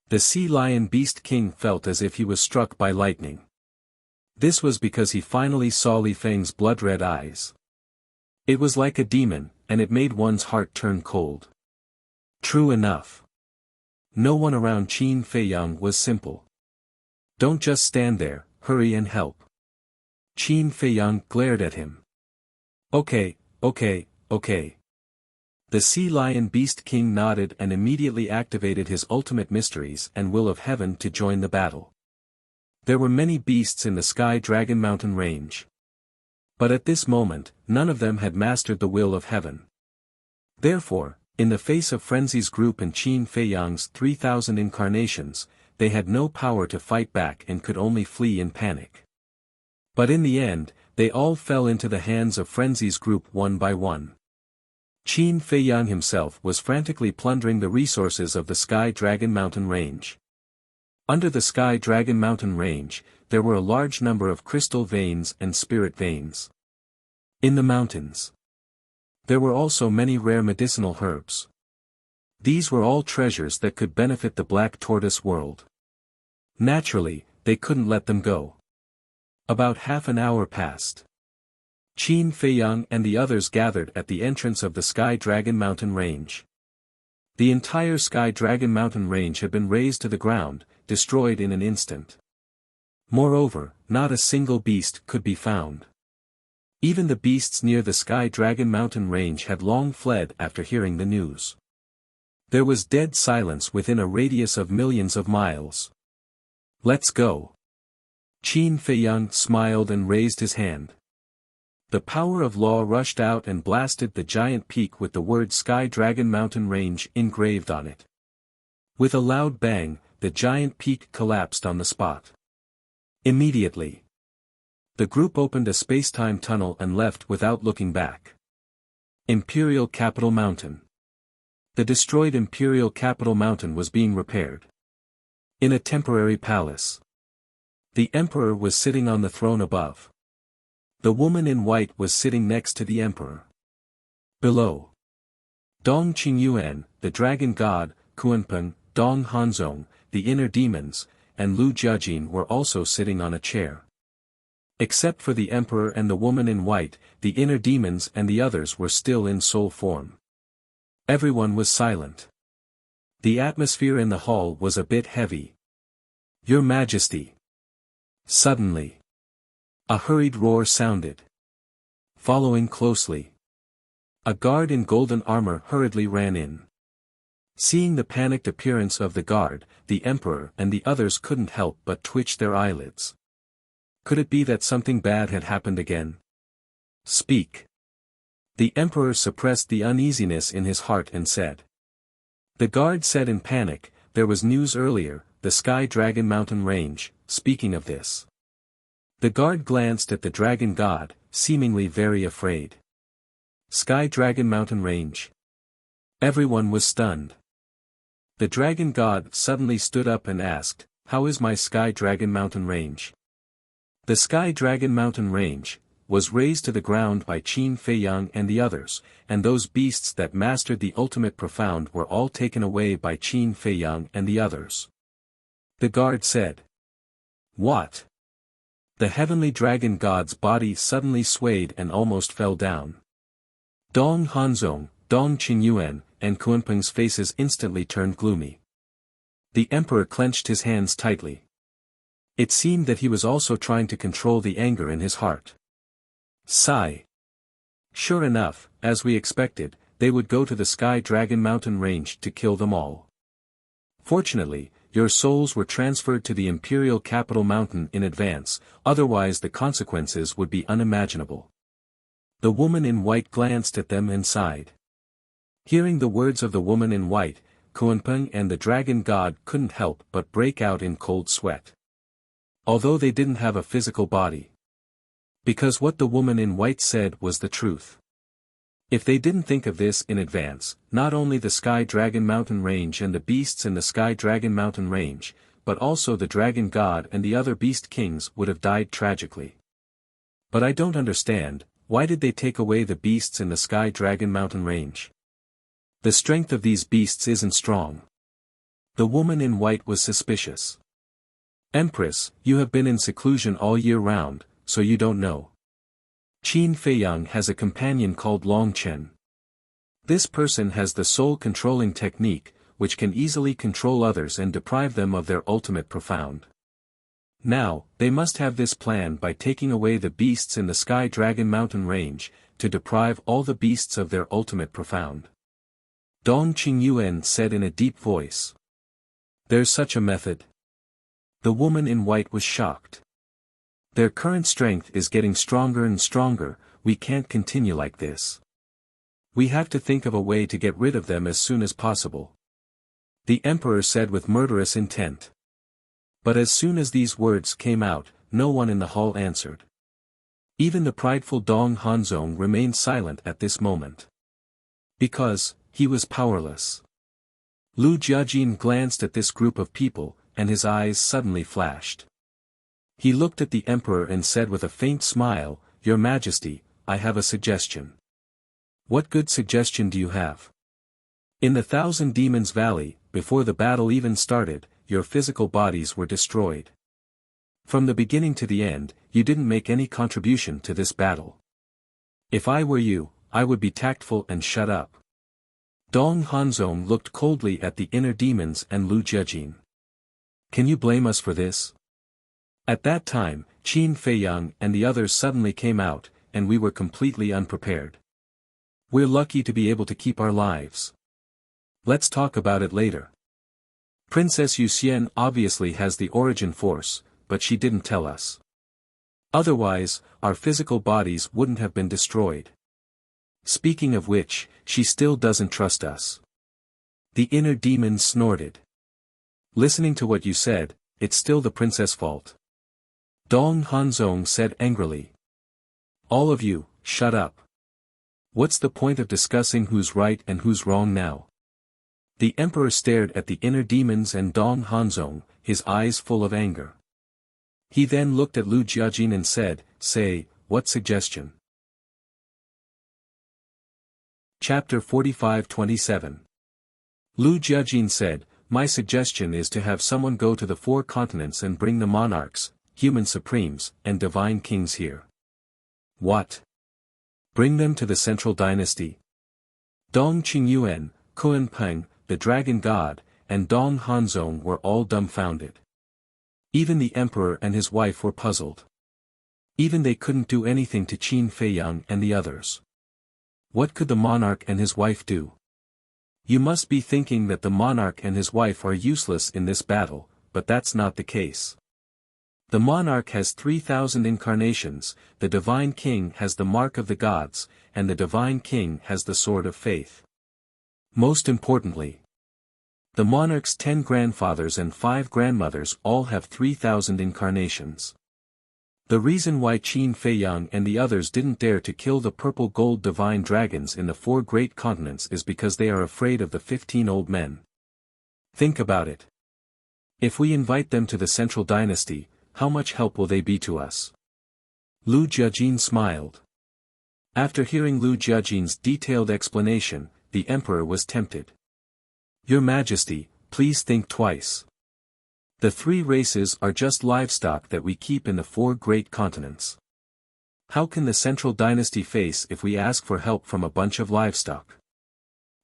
The Sea Lion Beast King felt as if he was struck by lightning. This was because he finally saw Li Feng's blood-red eyes. It was like a demon, and it made one's heart turn cold. True enough. No one around Qin Feiyang was simple. Don't just stand there, hurry and help. Qin Feiyang glared at him. Okay. The Sea Lion Beast King nodded and immediately activated his ultimate mysteries and will of heaven to join the battle. There were many beasts in the Sky Dragon Mountain range. But at this moment, none of them had mastered the will of heaven. Therefore, in the face of Frenzy's group and Qin Feiyang's 3,000 incarnations, they had no power to fight back and could only flee in panic. But in the end, they all fell into the hands of Frenzy's group one by one. Qin Feiyang himself was frantically plundering the resources of the Sky Dragon Mountain range. Under the Sky Dragon Mountain range, there were a large number of crystal veins and spirit veins. In the mountains, there were also many rare medicinal herbs. These were all treasures that could benefit the Black Tortoise world. Naturally, they couldn't let them go. About half an hour passed. Qin Feiyang and the others gathered at the entrance of the Sky Dragon Mountain range. The entire Sky Dragon Mountain range had been razed to the ground, destroyed in an instant. Moreover, not a single beast could be found. Even the beasts near the Sky Dragon Mountain range had long fled after hearing the news. There was dead silence within a radius of millions of miles. "Let's go." Qin Feiyang smiled and raised his hand. The power of law rushed out and blasted the giant peak with the word Sky Dragon Mountain Range engraved on it. With a loud bang, the giant peak collapsed on the spot. Immediately, the group opened a space-time tunnel and left without looking back. Imperial Capital Mountain. The destroyed Imperial Capital Mountain was being repaired. In a temporary palace, the Emperor was sitting on the throne above. The woman in white was sitting next to the Emperor. Below, Dong Qingyuan, the dragon god, Kunpeng, Dong Hanzong, the inner demons, and Lu Jiajin were also sitting on a chair. Except for the Emperor and the woman in white, the inner demons and the others were still in soul form. Everyone was silent. The atmosphere in the hall was a bit heavy. "Your Majesty." Suddenly, a hurried roar sounded. Following closely, a guard in golden armor hurriedly ran in. Seeing the panicked appearance of the guard, the Emperor and the others couldn't help but twitch their eyelids. Could it be that something bad had happened again? "Speak." The Emperor suppressed the uneasiness in his heart and said. The guard said in panic, "There was news earlier, the Sky Dragon Mountain Range, speaking of this." The guard glanced at the dragon god, seemingly very afraid. Sky Dragon Mountain Range. Everyone was stunned. The dragon god suddenly stood up and asked, "How is my Sky Dragon Mountain Range?" The Sky Dragon Mountain Range was razed to the ground by Qin Feiyang and the others, and those beasts that mastered the ultimate profound were all taken away by Qin Feiyang and the others. The guard said. "What?" The heavenly dragon god's body suddenly swayed and almost fell down. Dong Hanzong, Dong Qingyuan, and Kunpeng's faces instantly turned gloomy. The Emperor clenched his hands tightly. It seemed that he was also trying to control the anger in his heart. Sigh. Sure enough, as we expected, they would go to the Sky Dragon Mountain Range to kill them all. Fortunately, your souls were transferred to the Imperial Capital Mountain in advance, otherwise the consequences would be unimaginable. The woman in white glanced at them and sighed. Hearing the words of the woman in white, Kunpeng and the dragon god couldn't help but break out in cold sweat. Although they didn't have a physical body. Because what the woman in white said was the truth. If they didn't think of this in advance, not only the Sky Dragon Mountain Range and the beasts in the Sky Dragon Mountain Range, but also the Dragon God and the other Beast Kings would have died tragically. But I don't understand, why did they take away the beasts in the Sky Dragon Mountain Range? The strength of these beasts isn't strong. The woman in white was suspicious. Empress, you have been in seclusion all year round, so you don't know. Qin Feiyang has a companion called Long Chen. This person has the soul-controlling technique, which can easily control others and deprive them of their ultimate profound. Now, they must have this plan by taking away the beasts in the Sky Dragon Mountain Range, to deprive all the beasts of their ultimate profound. Dong Qingyuan said in a deep voice. There's such a method. The woman in white was shocked. Their current strength is getting stronger and stronger, we can't continue like this. We have to think of a way to get rid of them as soon as possible. The Emperor said with murderous intent. But as soon as these words came out, no one in the hall answered. Even the prideful Dong Hanzong remained silent at this moment. Because, he was powerless. Lu Jiajin glanced at this group of people, and his eyes suddenly flashed. He looked at the Emperor and said with a faint smile, Your Majesty, I have a suggestion. What good suggestion do you have? In the Thousand Demons Valley, before the battle even started, your physical bodies were destroyed. From the beginning to the end, you didn't make any contribution to this battle. If I were you, I would be tactful and shut up. Dong Hanzong looked coldly at the inner demons and Lu Jiajin. Can you blame us for this? At that time, Qin Feiyang and the others suddenly came out, and we were completely unprepared. We're lucky to be able to keep our lives. Let's talk about it later. Princess Yuxian obviously has the origin force, but she didn't tell us. Otherwise, our physical bodies wouldn't have been destroyed. Speaking of which, she still doesn't trust us. The inner demon snorted. Listening to what you said, it's still the princess' fault. Dong Hanzong said angrily. All of you, shut up. What's the point of discussing who's right and who's wrong now? The emperor stared at the inner demons and Dong Hanzong, his eyes full of anger. He then looked at Lu Jiajin and said, "Say, what suggestion?" Chapter 45-27. Lu Jiajin said, "My suggestion is to have someone go to the 4 continents and bring the monarchs, human supremes, and divine kings here." What? Bring them to the central dynasty? Dong Qingyuan, Kuan Peng, the dragon god, and Dong Hanzong were all dumbfounded. Even the emperor and his wife were puzzled. Even they couldn't do anything to Qin Feiyang and the others. What could the monarch and his wife do? You must be thinking that the monarch and his wife are useless in this battle, but that's not the case. The monarch has 3,000 incarnations, the divine king has the mark of the gods, and the divine king has the sword of faith. Most importantly, the monarch's 10 grandfathers and 5 grandmothers all have 3,000 incarnations. The reason why Qin Feiyang and the others didn't dare to kill the purple gold divine dragons in the 4 great continents is because they are afraid of the 15 old men. Think about it. If we invite them to the central dynasty, how much help will they be to us? Lu Jiajin smiled. After hearing Lu Jiajin's detailed explanation, the emperor was tempted. Your Majesty, please think twice. The 3 races are just livestock that we keep in the 4 great continents. How can the central dynasty face if we ask for help from a bunch of livestock?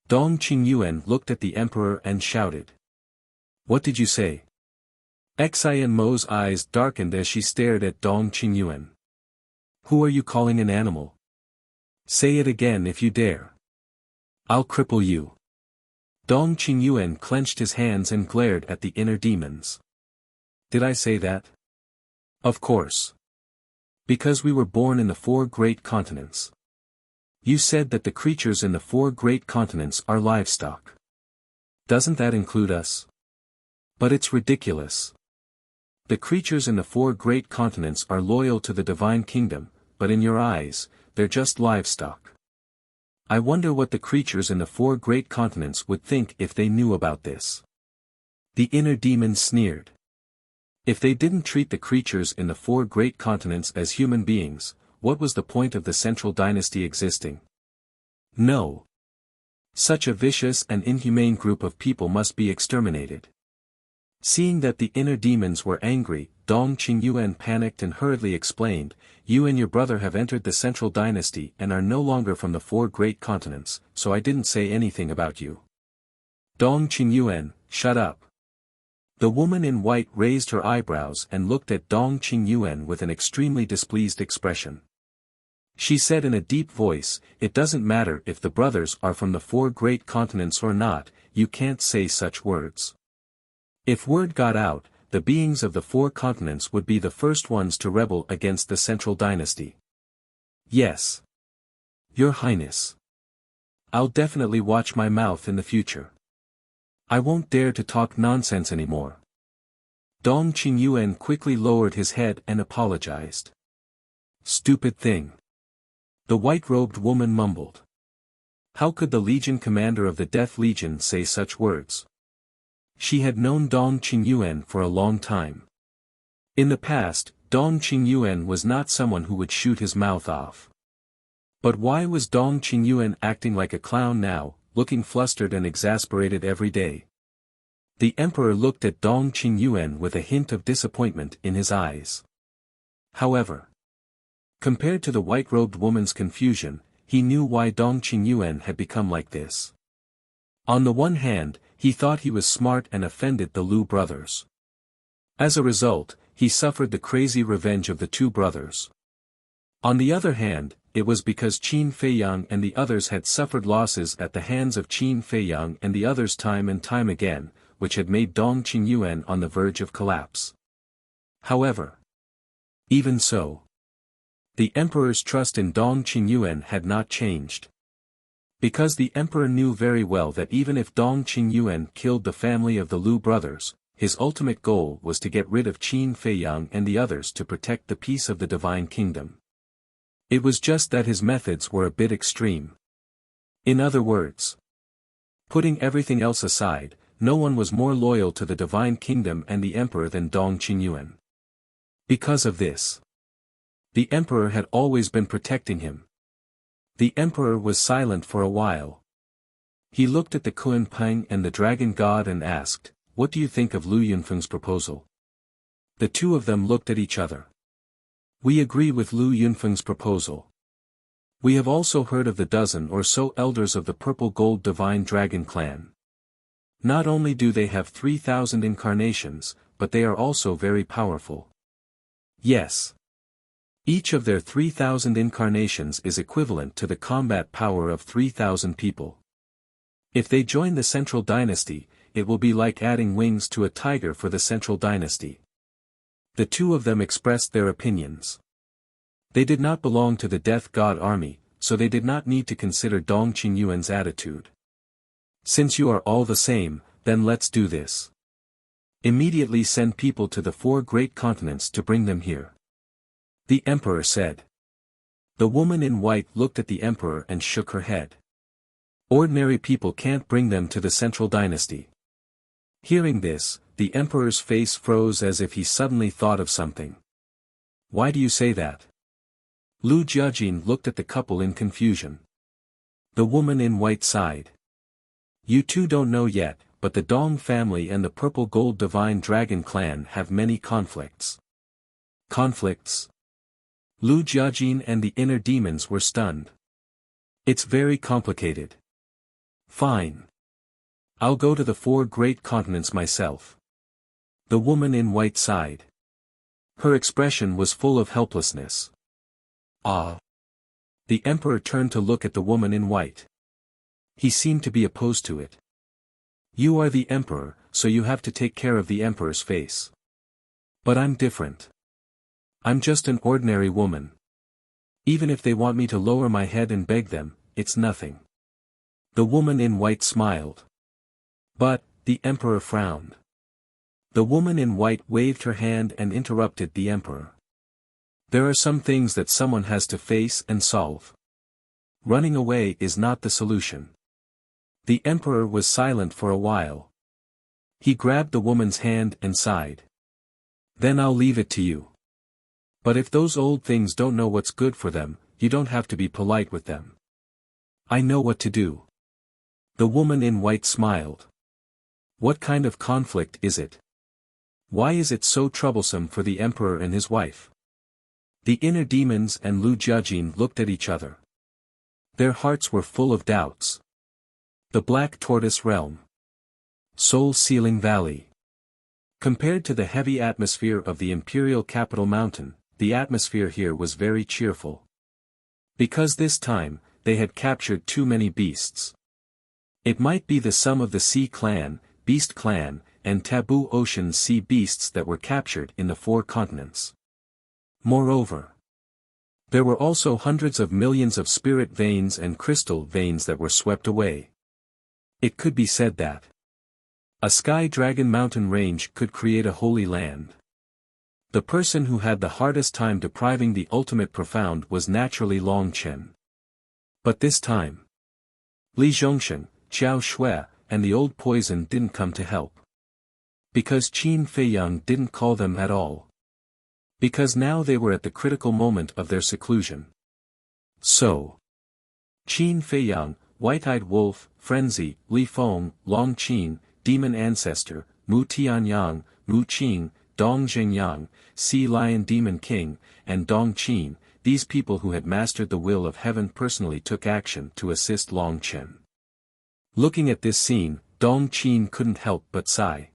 Dong Qingyuan looked at the emperor and shouted. What did you say? Xian Mo's eyes darkened as she stared at Dong Qingyuan. Who are you calling an animal? Say it again if you dare. I'll cripple you. Dong Qingyuan clenched his hands and glared at the inner demons. Did I say that? Of course. Because we were born in the 4 great continents. You said that the creatures in the 4 great continents are livestock. Doesn't that include us? But it's ridiculous. The creatures in the 4 great continents are loyal to the divine kingdom, but in your eyes, they're just livestock. I wonder what the creatures in the 4 great continents would think if they knew about this. The inner demon sneered. If they didn't treat the creatures in the 4 great continents as human beings, what was the point of the central dynasty existing? No. Such a vicious and inhumane group of people must be exterminated. Seeing that the inner demons were angry, Dong Qingyuan panicked and hurriedly explained, "You and your brother have entered the central dynasty and are no longer from the 4 great continents, so I didn't say anything about you." Dong Qingyuan, shut up. The woman in white raised her eyebrows and looked at Dong Qingyuan with an extremely displeased expression. She said in a deep voice, "It doesn't matter if the brothers are from the 4 great continents or not, you can't say such words. If word got out, the beings of the 4 continents would be the first ones to rebel against the central dynasty." Yes. Your Highness. I'll definitely watch my mouth in the future. I won't dare to talk nonsense anymore. Dong Qingyuan quickly lowered his head and apologized. Stupid thing. The white-robed woman mumbled. How could the Legion commander of the Death Legion say such words? She had known Dong Qingyuan for a long time. In the past, Dong Qingyuan was not someone who would shoot his mouth off. But why was Dong Qingyuan acting like a clown now, looking flustered and exasperated every day? The emperor looked at Dong Qingyuan with a hint of disappointment in his eyes. However, compared to the white-robed woman's confusion, he knew why Dong Qingyuan had become like this. On the one hand, he thought he was smart and offended the Lu brothers. As a result, he suffered the crazy revenge of the 2 brothers. On the other hand, it was because Qin Feiyang and the others had suffered losses at the hands of Qin Feiyang and the others time and time again, which had made Dong Qingyuan on the verge of collapse. However, even so, the emperor's trust in Dong Qingyuan had not changed. Because the emperor knew very well that even if Dong Qingyuan killed the family of the Lu brothers, his ultimate goal was to get rid of Qin Feiyang and the others to protect the peace of the divine kingdom. It was just that his methods were a bit extreme. In other words, putting everything else aside, no one was more loyal to the divine kingdom and the emperor than Dong Qingyuan. Because of this, the emperor had always been protecting him. The emperor was silent for a while. He looked at the Kun Peng and the dragon god and asked, "What do you think of Lu Yunfeng's proposal?" The two of them looked at each other. "We agree with Lu Yunfeng's proposal. We have also heard of the dozen or so elders of the Purple Gold Divine Dragon clan. Not only do they have 3,000 incarnations, but they are also very powerful. Yes. Each of their 3,000 incarnations is equivalent to the combat power of 3,000 people. If they join the Central Dynasty, it will be like adding wings to a tiger for the Central Dynasty." The two of them expressed their opinions. They did not belong to the Death God army, so they did not need to consider Dong Qingyuan's attitude. "Since you are all the same, then let's do this. Immediately send people to the 4 great continents to bring them here," the emperor said. The woman in white looked at the emperor and shook her head. "Ordinary people can't bring them to the Central Dynasty." Hearing this, the emperor's face froze as if he suddenly thought of something. "Why do you say that?" Lu Jiajin looked at the couple in confusion. The woman in white sighed. "You two don't know yet, but the Dong family and the Purple Gold Divine Dragon clan have many conflicts." "Conflicts?" Lu Jiajin and the inner demons were stunned. "It's very complicated." "Fine. I'll go to the 4 great continents myself." The woman in white sighed. Her expression was full of helplessness. "Ah." The emperor turned to look at the woman in white. He seemed to be opposed to it. "You are the emperor, so you have to take care of the emperor's face. But I'm different. I'm just an ordinary woman. Even if they want me to lower my head and beg them, it's nothing." The woman in white smiled. "But," the emperor frowned. The woman in white waved her hand and interrupted the emperor. "There are some things that someone has to face and solve. Running away is not the solution." The emperor was silent for a while. He grabbed the woman's hand and sighed. "Then I'll leave it to you. But if those old things don't know what's good for them, you don't have to be polite with them. I know what to do." The woman in white smiled. "What kind of conflict is it? Why is it so troublesome for the emperor and his wife?" The inner demons and Lu Jiajin looked at each other. Their hearts were full of doubts. The Black Tortoise Realm. Soul Sealing Valley. Compared to the heavy atmosphere of the imperial capital mountain, the atmosphere here was very cheerful. Because this time, they had captured too many beasts. It might be the sum of the Sea Clan, Beast Clan, and Taboo Ocean sea beasts that were captured in the 4 continents. Moreover, there were also hundreds of millions of spirit veins and crystal veins that were swept away. It could be said that a Sky Dragon mountain range could create a holy land. The person who had the hardest time depriving the ultimate profound was naturally Long Chen. But this time, Li Zhongshan, Xiao Shui, and the old poison didn't come to help. Because Qin Feiyang didn't call them at all. Because now they were at the critical moment of their seclusion. So, Qin Feiyang, White-Eyed Wolf, Frenzy, Li Feng, Long Qin, Demon Ancestor, Mu Tianyang, Mu Qing, Dong Zhengyang, Sea Lion Demon King, and Dong Qin, these people who had mastered the will of heaven personally took action to assist Long Chen. Looking at this scene, Dong Qin couldn't help but sigh.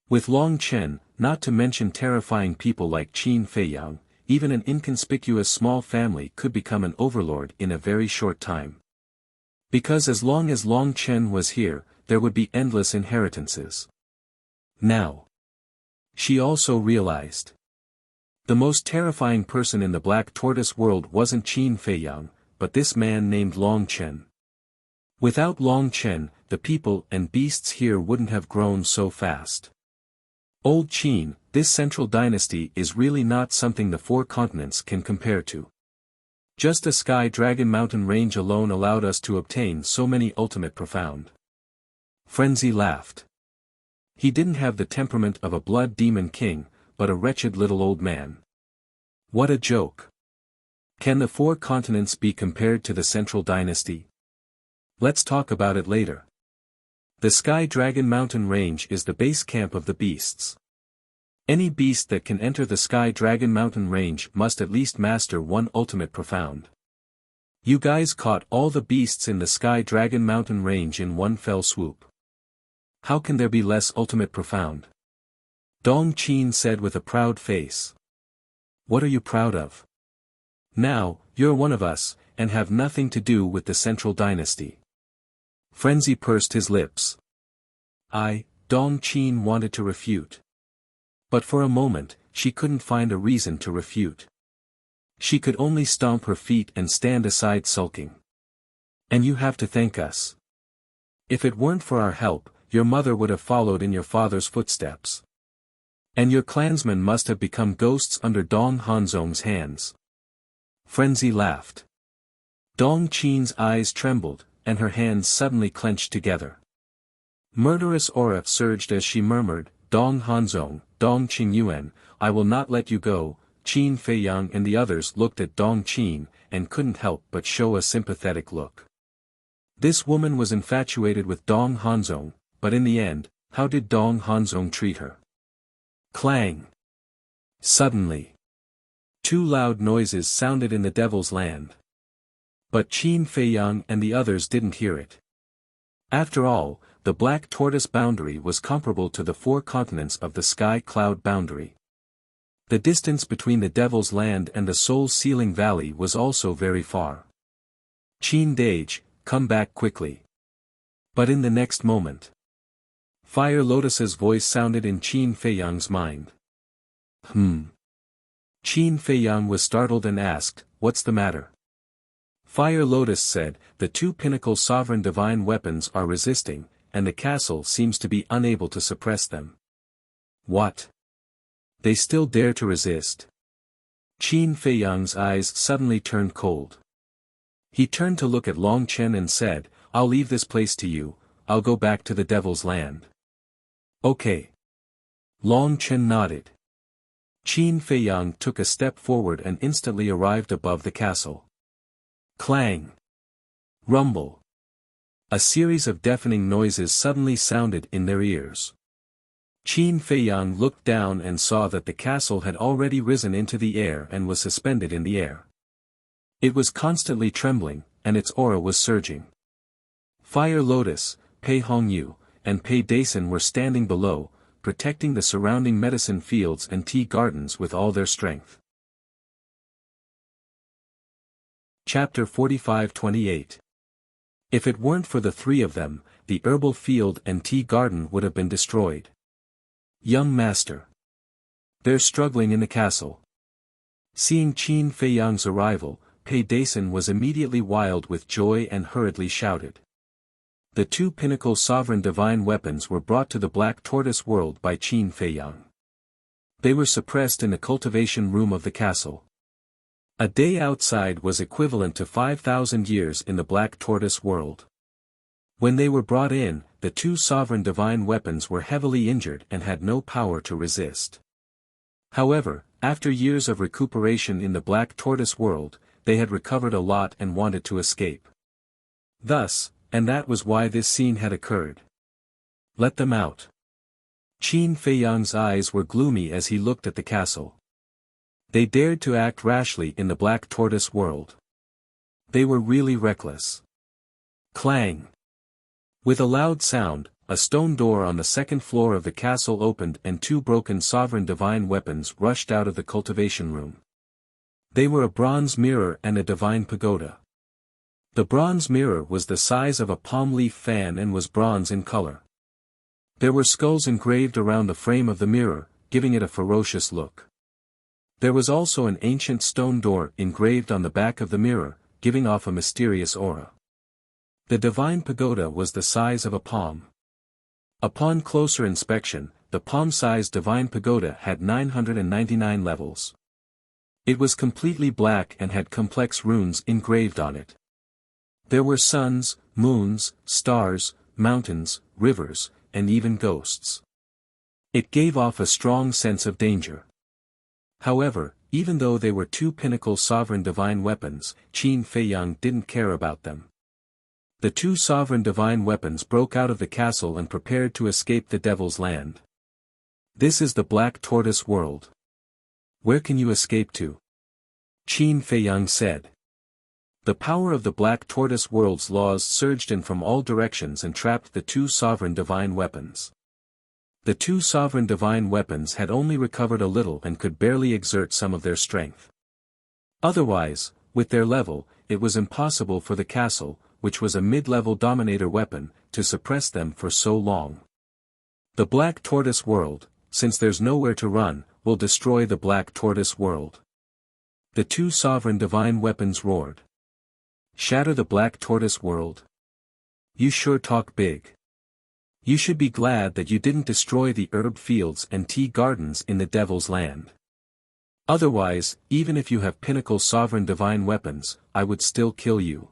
With Long Chen, not to mention terrifying people like Qin Feiyang, even an inconspicuous small family could become an overlord in a very short time. Because as long as Long Chen was here, there would be endless inheritances. Now, she also realized. The most terrifying person in the Black Tortoise world wasn't Qin Feiyang, but this man named Long Chen. Without Long Chen, the people and beasts here wouldn't have grown so fast. Old Qin, this central dynasty is really not something the four continents can compare to. Just a Sky Dragon mountain range alone allowed us to obtain so many ultimate profound. Frenzy laughed. He didn't have the temperament of a blood demon king, but a wretched little old man. What a joke. Can the four continents be compared to the central dynasty? Let's talk about it later. The Sky Dragon mountain range is the base camp of the beasts. Any beast that can enter the Sky Dragon mountain range must at least master one ultimate profound. You guys caught all the beasts in the Sky Dragon mountain range in one fell swoop. How can there be less ultimate profound? Dong Qin said with a proud face. What are you proud of? Now, you're one of us, and have nothing to do with the central dynasty. Frenzy pursed his lips. Dong Qin wanted to refute. But for a moment, she couldn't find a reason to refute. She could only stomp her feet and stand aside sulking. And you have to thank us. If it weren't for our help, your mother would have followed in your father's footsteps. And your clansmen must have become ghosts under Dong Hanzong's hands. Frenzy laughed. Dong Qin's eyes trembled, and her hands suddenly clenched together. Murderous aura surged as she murmured, Dong Hanzong, Dong Qingyuan, I will not let you go. Qin Feiyang and the others looked at Dong Qin, and couldn't help but show a sympathetic look. This woman was infatuated with Dong Hanzong, but in the end, how did Dong Hanzong treat her? Clang! Suddenly, two loud noises sounded in the Devil's Land. But Qin Feiyang and the others didn't hear it. After all, the Black Tortoise boundary was comparable to the four continents of the Sky Cloud boundary. The distance between the Devil's Land and the Soul Sealing Valley was also very far. Qin Dage, come back quickly. But in the next moment, Fire Lotus's voice sounded in Qin Feiyang's mind. Qin Feiyang was startled and asked, what's the matter? Fire Lotus said, the two pinnacle sovereign divine weapons are resisting, and the castle seems to be unable to suppress them. What? They still dare to resist? Qin Feiyang's eyes suddenly turned cold. He turned to look at Long Chen and said, I'll leave this place to you, I'll go back to the Devil's Land. Okay. Long Chen nodded. Qin Feiyang took a step forward and instantly arrived above the castle. Clang! Rumble! A series of deafening noises suddenly sounded in their ears. Qin Feiyang looked down and saw that the castle had already risen into the air and was suspended in the air. It was constantly trembling, and its aura was surging. Fire Lotus, Pei Hongyu, and Pei Dason were standing below, protecting the surrounding medicine fields and tea gardens with all their strength. Chapter 45-28. If it weren't for the three of them, the herbal field and tea garden would have been destroyed. Young master. They're struggling in the castle. Seeing Qin Feiyang's arrival, Pei Dason was immediately wild with joy and hurriedly shouted. The two pinnacle sovereign divine weapons were brought to the Black Tortoise world by Qin Feiyang. They were suppressed in the cultivation room of the castle. A day outside was equivalent to 5,000 years in the Black Tortoise world. When they were brought in, the two sovereign divine weapons were heavily injured and had no power to resist. However, after years of recuperation in the Black Tortoise world, they had recovered a lot and wanted to escape. Thus, and that was why this scene had occurred. Let them out. Qin Feiyang's eyes were gloomy as he looked at the castle. They dared to act rashly in the Black Tortoise world. They were really reckless. Clang! With a loud sound, a stone door on the second floor of the castle opened and two broken sovereign divine weapons rushed out of the cultivation room. They were a bronze mirror and a divine pagoda. The bronze mirror was the size of a palm leaf fan and was bronze in color. There were skulls engraved around the frame of the mirror, giving it a ferocious look. There was also an ancient stone door engraved on the back of the mirror, giving off a mysterious aura. The divine pagoda was the size of a palm. Upon closer inspection, the palm-sized divine pagoda had 999 levels. It was completely black and had complex runes engraved on it. There were suns, moons, stars, mountains, rivers, and even ghosts. It gave off a strong sense of danger. However, even though they were two pinnacle sovereign divine weapons, Qin Feiyang didn't care about them. The two sovereign divine weapons broke out of the castle and prepared to escape the Devil's Land. This is the Black Tortoise world. Where can you escape to? Qin Feiyang said. The power of the Black Tortoise world's laws surged in from all directions and trapped the two sovereign divine weapons. The two sovereign divine weapons had only recovered a little and could barely exert some of their strength. Otherwise, with their level, it was impossible for the castle, which was a mid-level dominator weapon, to suppress them for so long. The Black Tortoise world, since there's nowhere to run, will destroy the Black Tortoise world. The two sovereign divine weapons roared. Shatter the Black Tortoise world? You sure talk big. You should be glad that you didn't destroy the herb fields and tea gardens in the Devil's Land. Otherwise, even if you have pinnacle sovereign divine weapons, I would still kill you.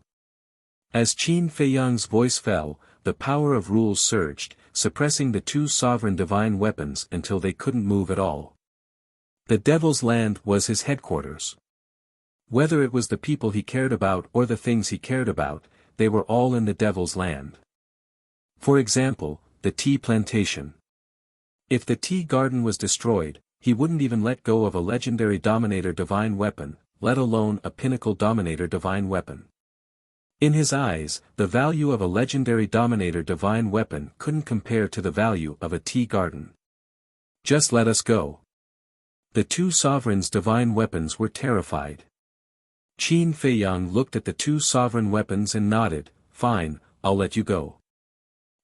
As Qin Feiyang's voice fell, the power of rules surged, suppressing the two sovereign divine weapons until they couldn't move at all. The Devil's Land was his headquarters. Whether it was the people he cared about or the things he cared about, they were all in the Devil's Land. For example, the tea plantation. If the tea garden was destroyed, he wouldn't even let go of a legendary dominator divine weapon, let alone a pinnacle dominator divine weapon. In his eyes, the value of a legendary dominator divine weapon couldn't compare to the value of a tea garden. Just let us go. The two sovereigns' divine weapons were terrified. Qin Feiyang looked at the two sovereign weapons and nodded, "Fine, I'll let you go.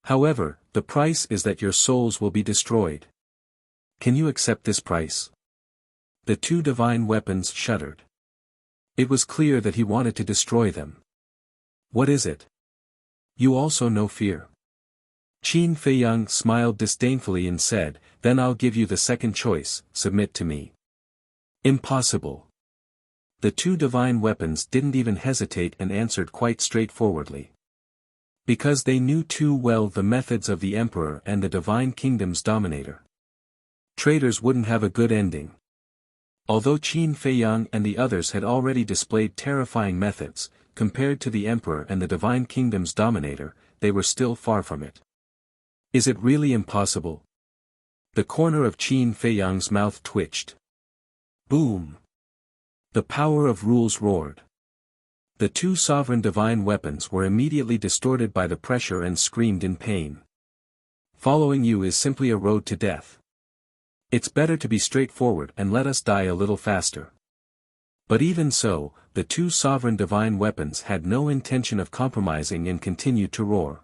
However, the price is that your souls will be destroyed. Can you accept this price?" The two divine weapons shuddered. It was clear that he wanted to destroy them. "What is it? You also know fear." Qin Feiyang smiled disdainfully and said, "Then I'll give you the second choice, submit to me." "Impossible." The two divine weapons didn't even hesitate and answered quite straightforwardly. Because they knew too well the methods of the Emperor and the Divine Kingdom's dominator. Traitors wouldn't have a good ending. Although Qin Feiyang and the others had already displayed terrifying methods, compared to the Emperor and the Divine Kingdom's dominator, they were still far from it. Is it really impossible? The corner of Qin Feiyang's mouth twitched. Boom! The power of rules roared. The two sovereign divine weapons were immediately distorted by the pressure and screamed in pain. Following you is simply a road to death. It's better to be straightforward and let us die a little faster. But even so, the two sovereign divine weapons had no intention of compromising and continued to roar.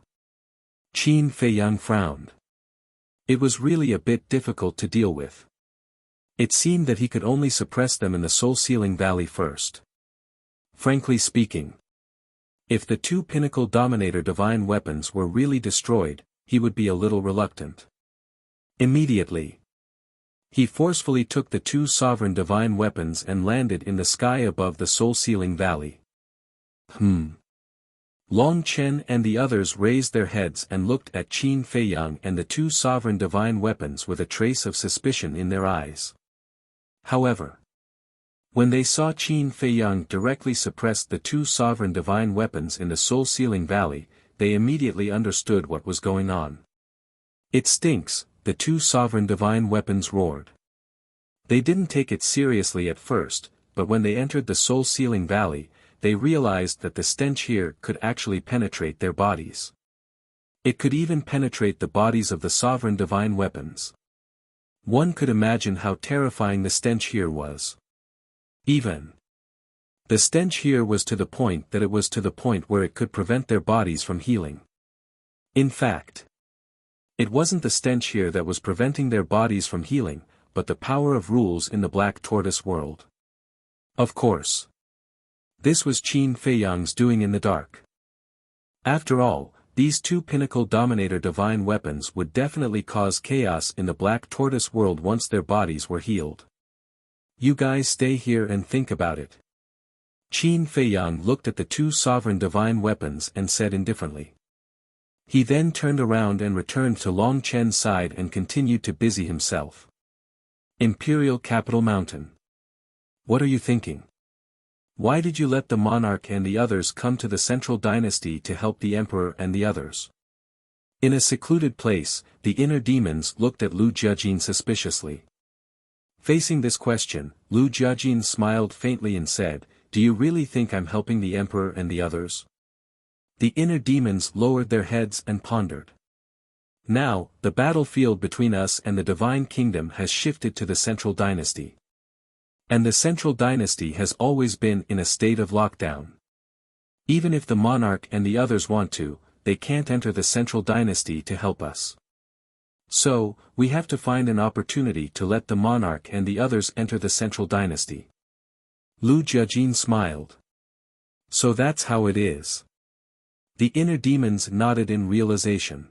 Qin Feiyang frowned. It was really a bit difficult to deal with. It seemed that he could only suppress them in the Soul-Sealing Valley first. Frankly speaking, if the two pinnacle dominator divine weapons were really destroyed, he would be a little reluctant. Immediately, he forcefully took the two sovereign divine weapons and landed in the sky above the Soul-Sealing Valley. Long Chen and the others raised their heads and looked at Qin Feiyang and the two sovereign divine weapons with a trace of suspicion in their eyes. However, when they saw Qin Feiyang directly suppress the two sovereign divine weapons in the Soul-Sealing Valley, they immediately understood what was going on. "It stinks," the two sovereign divine weapons roared. They didn't take it seriously at first, but when they entered the Soul-Sealing Valley, they realized that the stench here could actually penetrate their bodies. It could even penetrate the bodies of the sovereign divine weapons. One could imagine how terrifying the stench here was. Even The stench here was to the point that it was to the point where it could prevent their bodies from healing. In fact, it wasn't the stench here that was preventing their bodies from healing, but the power of rules in the Black Tortoise world. Of course. This was Qin Feiyang's doing in the dark. After all, these two pinnacle dominator divine weapons would definitely cause chaos in the Black Tortoise world once their bodies were healed. You guys stay here and think about it. Qin Feiyang looked at the two sovereign divine weapons and said indifferently. He then turned around and returned to Long Chen's side and continued to busy himself. Imperial Capital Mountain. What are you thinking? Why did you let the monarch and the others come to the central dynasty to help the emperor and the others? In a secluded place, the inner demons looked at Lu Jiajin suspiciously. Facing this question, Lu Jiajin smiled faintly and said, "Do you really think I'm helping the emperor and the others?" The inner demons lowered their heads and pondered. Now, the battlefield between us and the divine kingdom has shifted to the central dynasty. And the central dynasty has always been in a state of lockdown. Even if the monarch and the others want to, they can't enter the central dynasty to help us. So, we have to find an opportunity to let the monarch and the others enter the central dynasty. Lu Jiajin smiled. So that's how it is. The inner demons nodded in realization.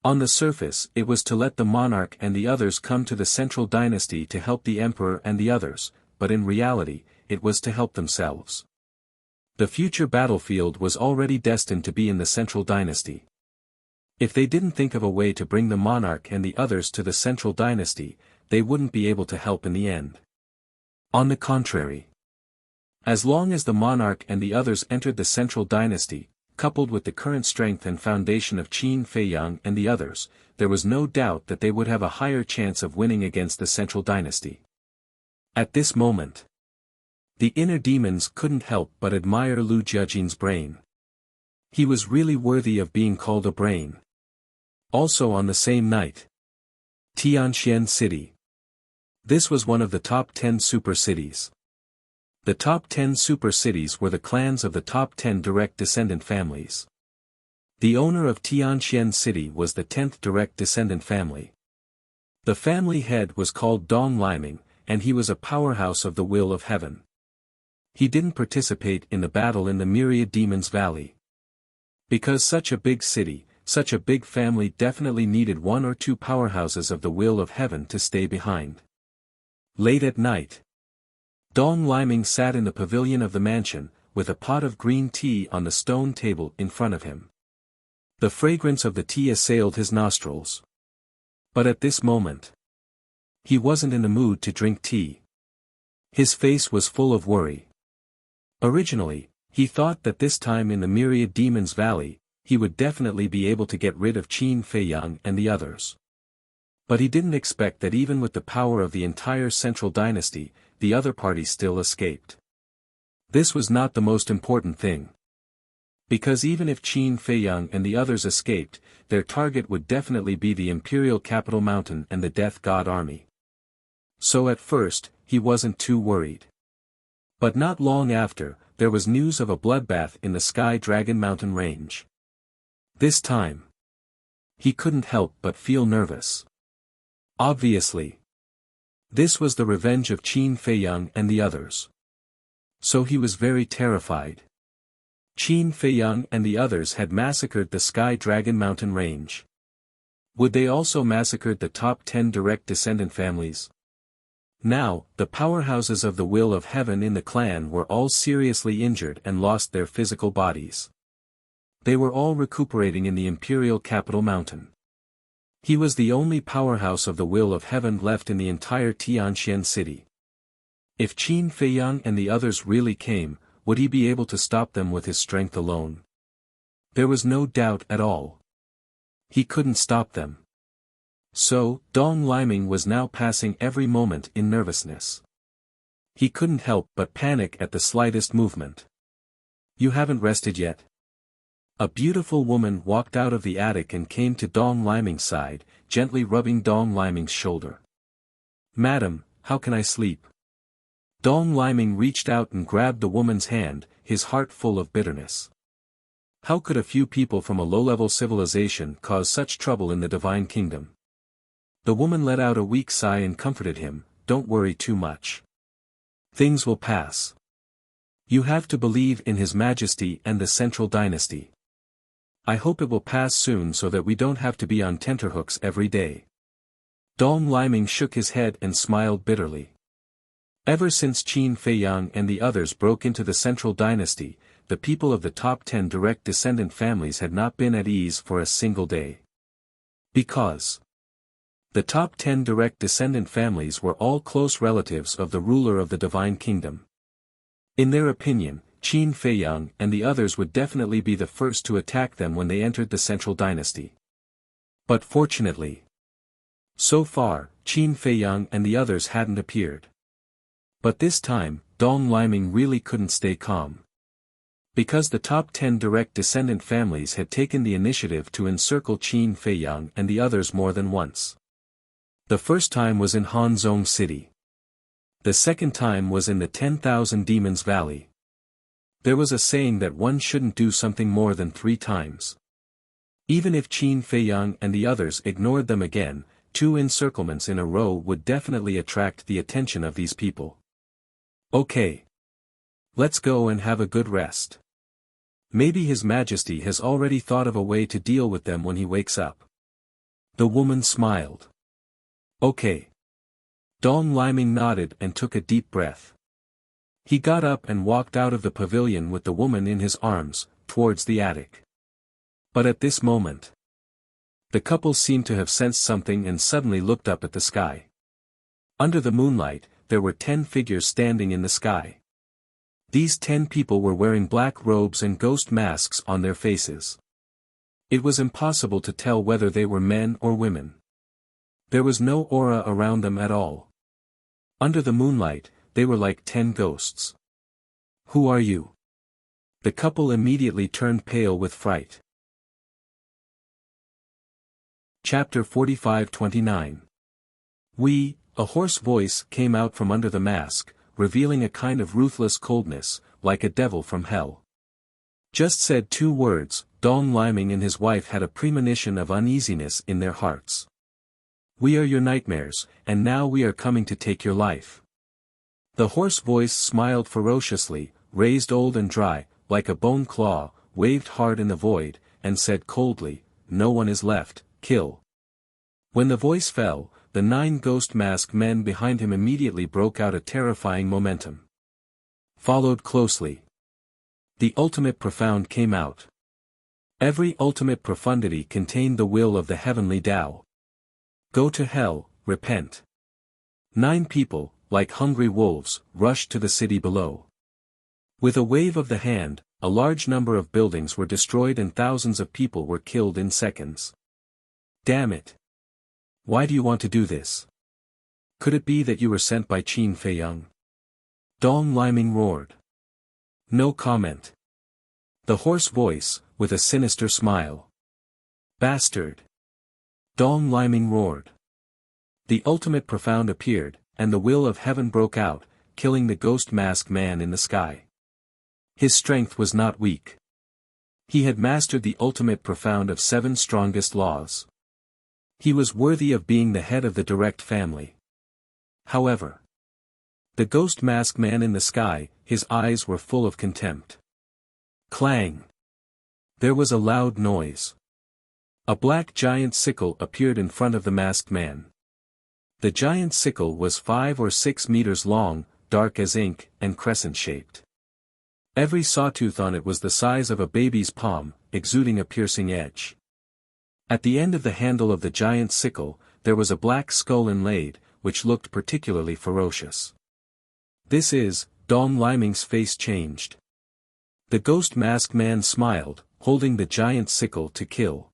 On the surface, it was to let the monarch and the others come to the central dynasty to help the emperor and the others, but in reality, it was to help themselves. The future battlefield was already destined to be in the central dynasty. If they didn't think of a way to bring the monarch and the others to the central dynasty, they wouldn't be able to help in the end. On the contrary, as long as the monarch and the others entered the central dynasty, coupled with the current strength and foundation of Qin Feiyang and the others, there was no doubt that they would have a higher chance of winning against the central dynasty. At this moment, the inner demons couldn't help but admire Lu Jiajin's brain. He was really worthy of being called a brain. Also on the same night, Tianxian City. This was one of the top 10 super cities. The top 10 super cities were the clans of the top 10 direct descendant families. The owner of Tianxian City was the 10th direct descendant family. The family head was called Dong Liming, and he was a powerhouse of the will of heaven. He didn't participate in the battle in the Myriad Demons Valley. Because such a big city, such a big family definitely needed one or two powerhouses of the will of heaven to stay behind. Late at night, Dong Liming sat in the pavilion of the mansion, with a pot of green tea on the stone table in front of him. The fragrance of the tea assailed his nostrils. But at this moment, he wasn't in the mood to drink tea. His face was full of worry. Originally, he thought that this time in the Myriad Demons Valley, he would definitely be able to get rid of Qin Feiyang and the others. But he didn't expect that even with the power of the entire central dynasty, the other party still escaped. This was not the most important thing. Because even if Qin Feiyang and the others escaped, their target would definitely be the Imperial Capital Mountain and the Death God Army. So at first, he wasn't too worried. But not long after, there was news of a bloodbath in the Sky Dragon Mountain range. This time, he couldn't help but feel nervous. Obviously, this was the revenge of Qin Feiyang and the others. So he was very terrified. Qin Feiyang and the others had massacred the Sky Dragon Mountain range. Would they also massacre the top 10 direct descendant families? Now, the powerhouses of the will of heaven in the clan were all seriously injured and lost their physical bodies. They were all recuperating in the Imperial Capital Mountain. He was the only powerhouse of the will of heaven left in the entire Tianxian city. If Qin Feiyang and the others really came, would he be able to stop them with his strength alone? There was no doubt at all. He couldn't stop them. So, Dong Liming was now passing every moment in nervousness. He couldn't help but panic at the slightest movement. "You haven't rested yet?" A beautiful woman walked out of the attic and came to Dong Liming's side, gently rubbing Dong Liming's shoulder. "Madam, how can I sleep? Dong Liming reached out and grabbed the woman's hand, his heart full of bitterness. How could a few people from a low-level civilization cause such trouble in the divine kingdom? The woman let out a weak sigh and comforted him, "Don't worry too much. Things will pass. You have to believe in His Majesty and the Central Dynasty. I hope it will pass soon so that we don't have to be on tenterhooks every day." Dong Liming shook his head and smiled bitterly. Ever since Qin Feiyang and the others broke into the Central Dynasty, the people of the top 10 direct descendant families had not been at ease for a single day. Because the top 10 direct descendant families were all close relatives of the ruler of the Divine Kingdom. In their opinion, Qin Feiyang and the others would definitely be the first to attack them when they entered the Central Dynasty. But fortunately, so far, Qin Feiyang and the others hadn't appeared. But this time, Dong Liming really couldn't stay calm. Because the top 10 direct descendant families had taken the initiative to encircle Qin Feiyang and the others more than once. The first time was in Hanzhong City. The second time was in the 10,000 Demons Valley. There was a saying that one shouldn't do something more than 3 times. Even if Qin Feiyang and the others ignored them again, 2 encirclements in a row would definitely attract the attention of these people. Okay. Let's go and have a good rest. Maybe His Majesty has already thought of a way to deal with them when he wakes up. The woman smiled. Okay. Dong Liming nodded and took a deep breath. He got up and walked out of the pavilion with the woman in his arms, towards the attic. But at this moment, the couple seemed to have sensed something and suddenly looked up at the sky. Under the moonlight, there were 10 figures standing in the sky. These 10 people were wearing black robes and ghost masks on their faces. It was impossible to tell whether they were men or women. There was no aura around them at all. Under the moonlight, they were like 10 ghosts. "Who are you?" The couple immediately turned pale with fright. Chapter 45-29. A hoarse voice came out from under the mask, revealing a kind of ruthless coldness, like a devil from hell. Just said 2 words, Dong Liming and his wife had a premonition of uneasiness in their hearts. "We are your nightmares, and now we are coming to take your life." The hoarse voice smiled ferociously, raised old and dry, like a bone claw, waved hard in the void, and said coldly, "No one is left, kill." When the voice fell, the 9 ghost mask men behind him immediately broke out a terrifying momentum. Followed closely. The ultimate profound came out. Every ultimate profundity contained the will of the heavenly Tao. Go to hell, repent. 9 people, like hungry wolves, rushed to the city below. With a wave of the hand, a large number of buildings were destroyed and thousands of people were killed in seconds. Damn it. Why do you want to do this? Could it be that you were sent by Qin Feiyang? Dong Liming roared. No comment. The hoarse voice, with a sinister smile. Bastard. Dong Liming roared. The ultimate profound appeared, and the will of heaven broke out, killing the ghost mask man in the sky. His strength was not weak. He had mastered the ultimate profound of 7 strongest laws. He was worthy of being the head of the direct family. However, the ghost mask man in the sky, his eyes were full of contempt. Clang! There was a loud noise. A black giant sickle appeared in front of the masked man. The giant sickle was 5 or 6 meters long, dark as ink, and crescent-shaped. Every sawtooth on it was the size of a baby's palm, exuding a piercing edge. At the end of the handle of the giant sickle, there was a black skull inlaid, which looked particularly ferocious. "This is," Dong Liming's face changed. The ghost masked man smiled, holding the giant sickle to kill.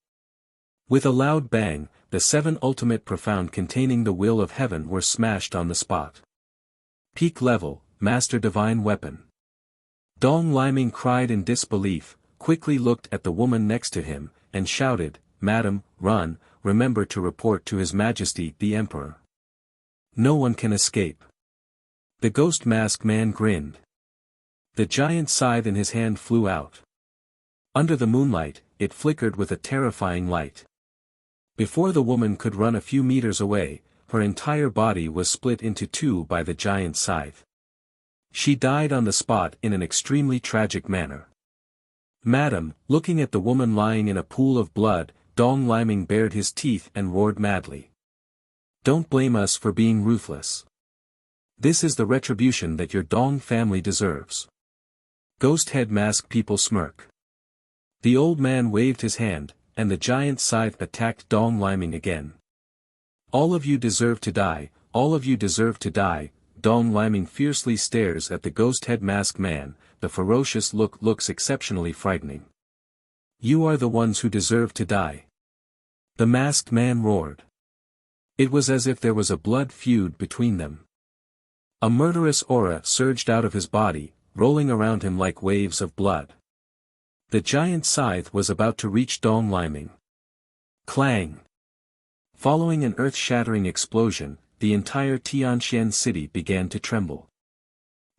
With a loud bang, the 7 ultimate profound containing the will of heaven were smashed on the spot. Peak level, master divine weapon. Dong Liming cried in disbelief, quickly looked at the woman next to him, and shouted, "Madam, run, remember to report to His Majesty the Emperor. No one can escape." The ghost masked man grinned. The giant scythe in his hand flew out. Under the moonlight, it flickered with a terrifying light. Before the woman could run a few meters away, her entire body was split into two by the giant scythe. She died on the spot in an extremely tragic manner. Madam, looking at the woman lying in a pool of blood, Dong Liming bared his teeth and roared madly. Don't blame us for being ruthless. This is the retribution that your Dong family deserves. Ghost head mask people smirk. The old man waved his hand, and the giant scythe attacked Dong Liming again. All of you deserve to die, all of you deserve to die. Dong Liming fiercely stares at the ghost head masked man, the ferocious look looks exceptionally frightening. You are the ones who deserve to die. The masked man roared. It was as if there was a blood feud between them. A murderous aura surged out of his body, rolling around him like waves of blood. The giant scythe was about to reach Dong Liming. Clang! Following an earth-shattering explosion, the entire Tianxian city began to tremble.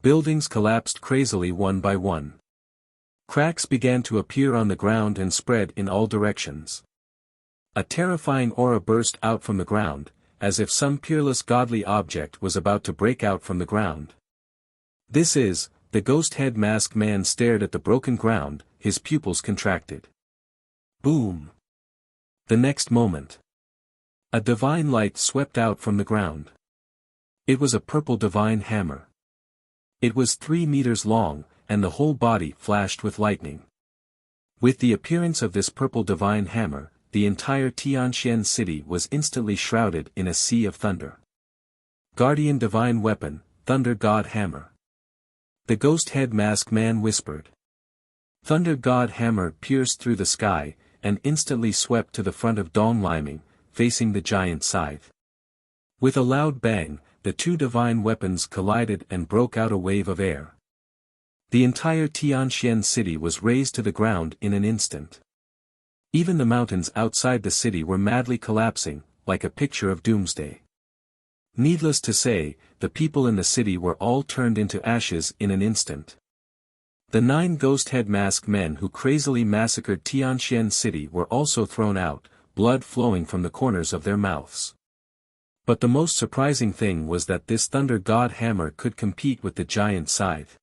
Buildings collapsed crazily one by one. Cracks began to appear on the ground and spread in all directions. A terrifying aura burst out from the ground, as if some peerless godly object was about to break out from the ground. This is, the ghost head masked man stared at the broken ground, his pupils contracted. Boom! The next moment, a divine light swept out from the ground. It was a purple divine hammer. It was 3 meters long, and the whole body flashed with lightning. With the appearance of this purple divine hammer, the entire Tianxian city was instantly shrouded in a sea of thunder. Guardian divine weapon, Thunder God Hammer. The ghost head masked man whispered. Thunder God Hammer pierced through the sky, and instantly swept to the front of Dong Liming, facing the giant scythe. With a loud bang, the two divine weapons collided and broke out a wave of air. The entire Tianxian city was razed to the ground in an instant. Even the mountains outside the city were madly collapsing, like a picture of doomsday. Needless to say, the people in the city were all turned into ashes in an instant. The 9 ghost head masked men who crazily massacred Tianxian city were also thrown out, blood flowing from the corners of their mouths. But the most surprising thing was that this Thunder God Hammer could compete with the giant scythe.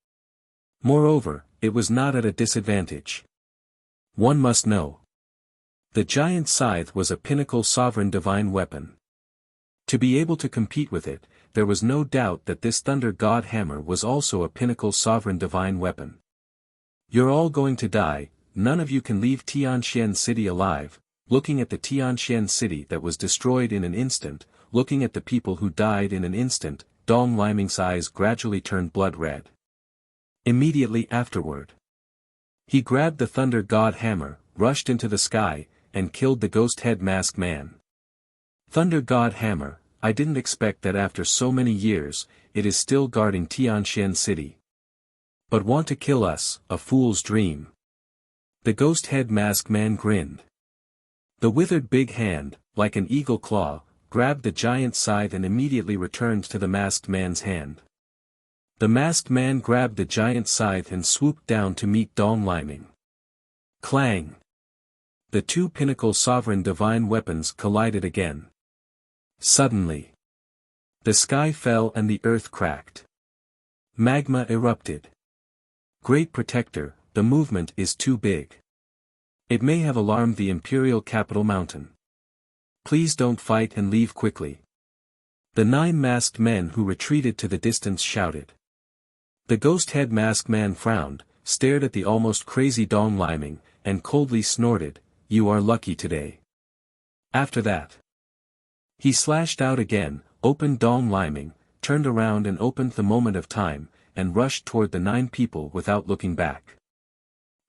Moreover, it was not at a disadvantage. One must know. The giant scythe was a pinnacle sovereign divine weapon. To be able to compete with it, there was no doubt that this Thunder God Hammer was also a pinnacle sovereign divine weapon. You're all going to die, none of you can leave Tianxian city alive. Looking at the Tianxian city that was destroyed in an instant, looking at the people who died in an instant, Dong Liming's eyes gradually turned blood red. Immediately afterward, he grabbed the Thunder God Hammer, rushed into the sky, and killed the ghost head masked man. Thunder God Hammer, I didn't expect that after so many years, it is still guarding Tianxian city. But want to kill us, a fool's dream. The ghost head masked man grinned. The withered big hand, like an eagle claw, grabbed the giant scythe and immediately returned to the masked man's hand. The masked man grabbed the giant scythe and swooped down to meet Dong Liming. Clang! The two pinnacle sovereign divine weapons collided again. Suddenly, the sky fell and the earth cracked. Magma erupted. Great Protector, the movement is too big. It may have alarmed the imperial capital mountain. Please don't fight and leave quickly. The 9 masked men who retreated to the distance shouted. The ghost head masked man frowned, stared at the almost crazy Dong Liming, and coldly snorted, "You are lucky today." After that, he slashed out again, opened Dong Liming, turned around and opened the moment of time, and rushed toward the 9 people without looking back.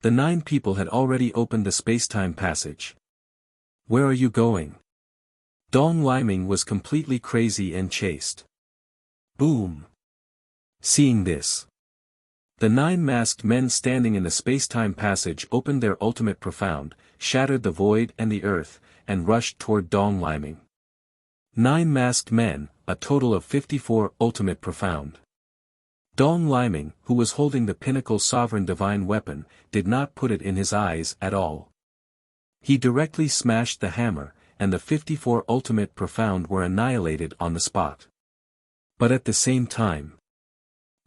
The 9 people had already opened the space-time passage. Where are you going? Dong Liming was completely crazy and chased. Boom! Seeing this, the 9 masked men standing in the space-time passage opened their ultimate profound, shattered the void and the earth, and rushed toward Dong Liming. 9 masked men, a total of 54 ultimate profound. Dong Liming, who was holding the pinnacle sovereign divine weapon, did not put it in his eyes at all. He directly smashed the hammer, and the 54 ultimate profound were annihilated on the spot. But at the same time,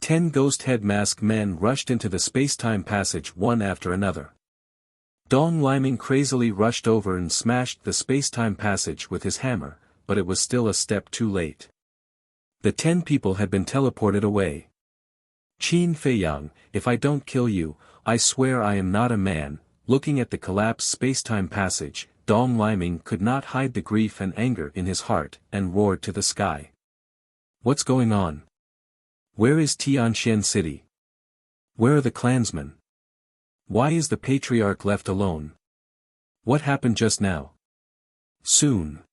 10 ghost head mask men rushed into the space-time passage one after another. Dong Liming crazily rushed over and smashed the space-time passage with his hammer, but it was still a step too late. The 10 people had been teleported away. Qin Feiyang, if I don't kill you, I swear I am not a man. Looking at the collapsed space-time passage, Dong Liming could not hide the grief and anger in his heart, and roared to the sky. What's going on? Where is Tianxian City? Where are the clansmen? Why is the patriarch left alone? What happened just now? Soon.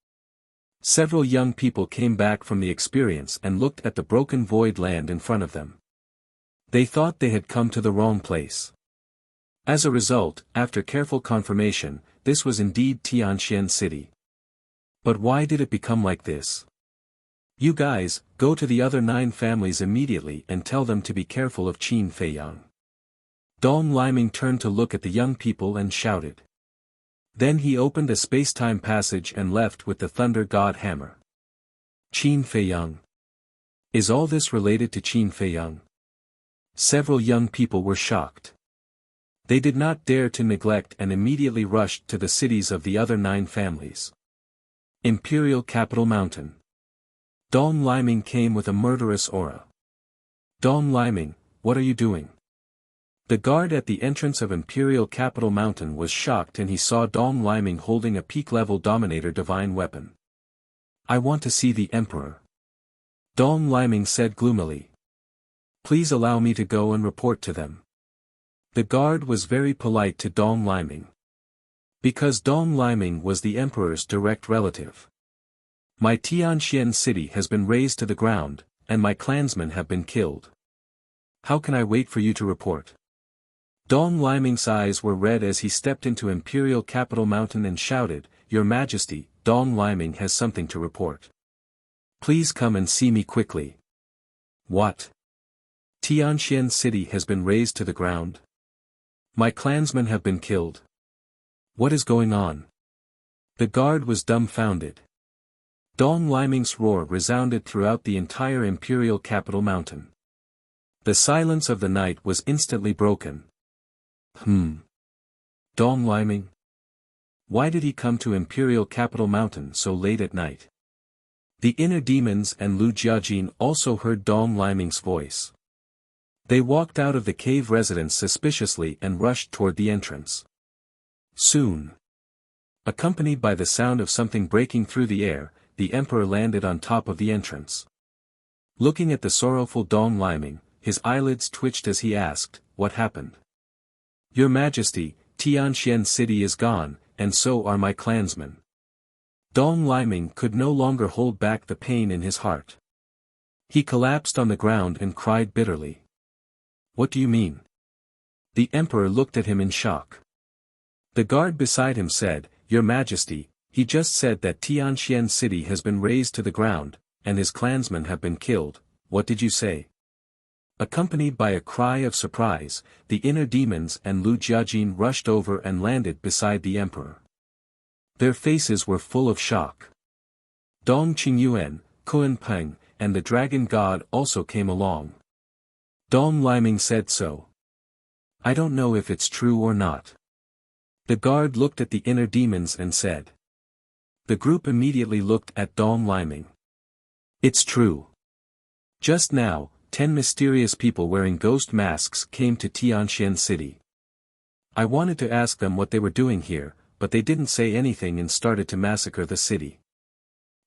Several young people came back from the experience and looked at the broken void land in front of them. They thought they had come to the wrong place. As a result, after careful confirmation, this was indeed Tianxian City. But why did it become like this? You guys, go to the other 9 families immediately and tell them to be careful of Qin Feiyang. Dong Liming turned to look at the young people and shouted. Then he opened a space-time passage and left with the Thunder God Hammer. Qin Feiyang. Is all this related to Qin Feiyang? Several young people were shocked. They did not dare to neglect and immediately rushed to the cities of the other 9 families. Imperial Capital Mountain. Dong Liming came with a murderous aura. Dong Liming, what are you doing? The guard at the entrance of Imperial Capital Mountain was shocked and he saw Dong Liming holding a peak-level Dominator divine weapon. I want to see the Emperor. Dong Liming said gloomily. Please allow me to go and report to them. The guard was very polite to Dong Liming. Because Dong Liming was the Emperor's direct relative. My Tianxian City has been razed to the ground, and my clansmen have been killed. How can I wait for you to report? Dong Liming's eyes were red as he stepped into Imperial Capital Mountain and shouted, Your Majesty, Dong Liming has something to report. Please come and see me quickly. What? Tianxian City has been razed to the ground? My clansmen have been killed. What is going on? The guard was dumbfounded. Dong Liming's roar resounded throughout the entire Imperial Capital Mountain. The silence of the night was instantly broken. Dong Liming? Why did he come to Imperial Capital Mountain so late at night? The inner demons and Lu Jiajin also heard Dong Liming's voice. They walked out of the cave residence suspiciously and rushed toward the entrance. Soon, accompanied by the sound of something breaking through the air, the Emperor landed on top of the entrance. Looking at the sorrowful Dong Liming, his eyelids twitched as he asked, What happened? Your Majesty, Tianxian City is gone, and so are my clansmen. Dong Liming could no longer hold back the pain in his heart. He collapsed on the ground and cried bitterly. What do you mean? The Emperor looked at him in shock. The guard beside him said, Your Majesty, he just said that Tianxian City has been razed to the ground, and his clansmen have been killed. What did you say? Accompanied by a cry of surprise, the inner demons and Lu Jiajin rushed over and landed beside the Emperor. Their faces were full of shock. Dong Qingyuan, Kun Peng, and the Dragon God also came along. Dong Liming said so. I don't know if it's true or not. The guard looked at the inner demons and said. The group immediately looked at Dong Liming. It's true. Just now, 10 mysterious people wearing ghost masks came to Tianxian City. I wanted to ask them what they were doing here, but they didn't say anything and started to massacre the city.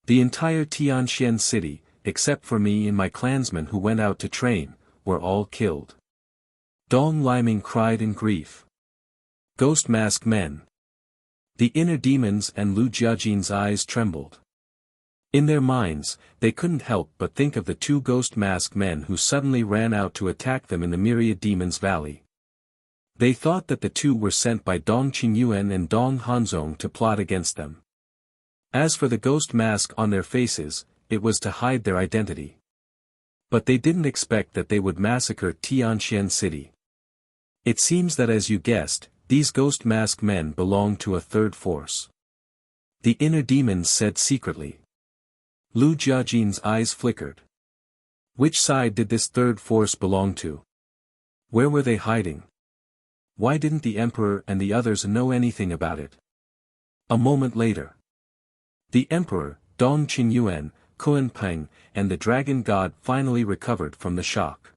The entire Tianxian City, except for me and my clansmen who went out to train, were all killed. Dong Liming cried in grief. Ghost mask men. The inner demons and Lu Jiajin's eyes trembled. In their minds, they couldn't help but think of the 2 ghost mask men who suddenly ran out to attack them in the Myriad Demons Valley. They thought that the 2 were sent by Dong Qingyuan and Dong Hanzong to plot against them. As for the ghost mask on their faces, it was to hide their identity. But they didn't expect that they would massacre Tianxian City. It seems that as you guessed, these ghost masked men belong to a third force. The inner demons said secretly. Lu Jiajin's eyes flickered. Which side did this third force belong to? Where were they hiding? Why didn't the emperor and the others know anything about it? A moment later. The emperor, Dong Qingyuan, Kunpeng, and the dragon god finally recovered from the shock.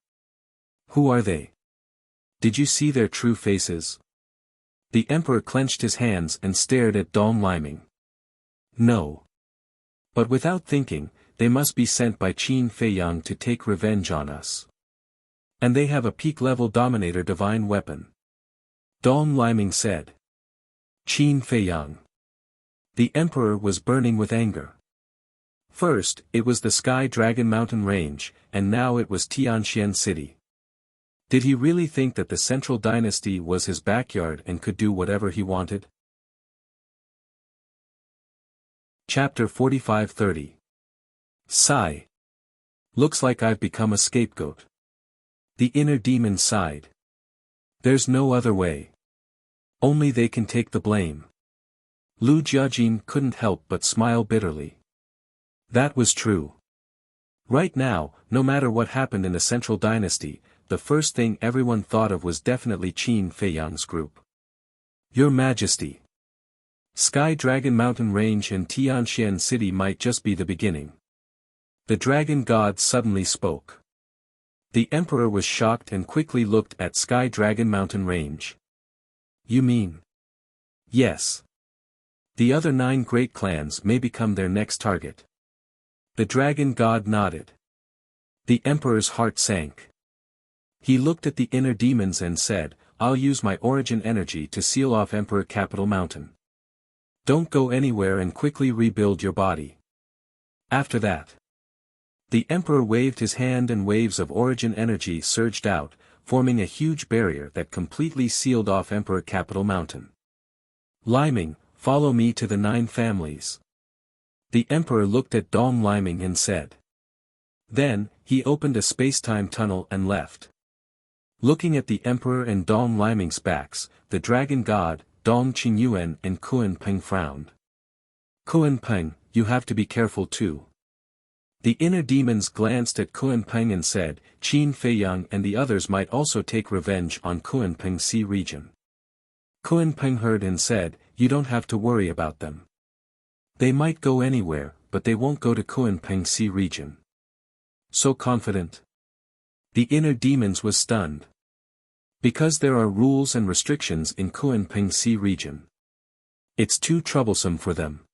Who are they? Did you see their true faces? The emperor clenched his hands and stared at Dong Liming. No. But without thinking, they must be sent by Qin Feiyang to take revenge on us. And they have a peak-level Dominator divine weapon. Dong Liming said. Qin Feiyang. The emperor was burning with anger. First, it was the Sky Dragon Mountain Range, and now it was Tianxian City. Did he really think that the Central Dynasty was his backyard and could do whatever he wanted? Chapter 45-30. Sigh. Looks like I've become a scapegoat. The inner demon sighed. There's no other way. Only they can take the blame. Lu Jiajin couldn't help but smile bitterly. That was true. Right now, no matter what happened in the Central Dynasty, the first thing everyone thought of was definitely Qin Feiyang's group. Your Majesty. Sky Dragon Mountain Range and Tianxian City might just be the beginning. The dragon god suddenly spoke. The emperor was shocked and quickly looked at Sky Dragon Mountain Range. You mean? Yes. The other 9 great clans may become their next target. The dragon god nodded. The emperor's heart sank. He looked at the inner demons and said, I'll use my origin energy to seal off Emperor Capital Mountain. Don't go anywhere and quickly rebuild your body. After that. The emperor waved his hand and waves of origin energy surged out, forming a huge barrier that completely sealed off Emperor Capital Mountain. Liming, follow me to the 9 families. The emperor looked at Dong Liming and said. Then, he opened a space-time tunnel and left. Looking at the emperor and Dong Liming's backs, the dragon god, Dong Qingyuan and Kunpeng frowned. Kunpeng, you have to be careful too. The inner demons glanced at Kunpeng and said, Qin Feiyang and the others might also take revenge on Kunpeng Sea region. Kunpeng heard and said, you don't have to worry about them. They might go anywhere, but they won't go to Kunpeng Sea region. So confident. The inner demons was stunned. Because there are rules and restrictions in Kunpeng Sea region. It's too troublesome for them.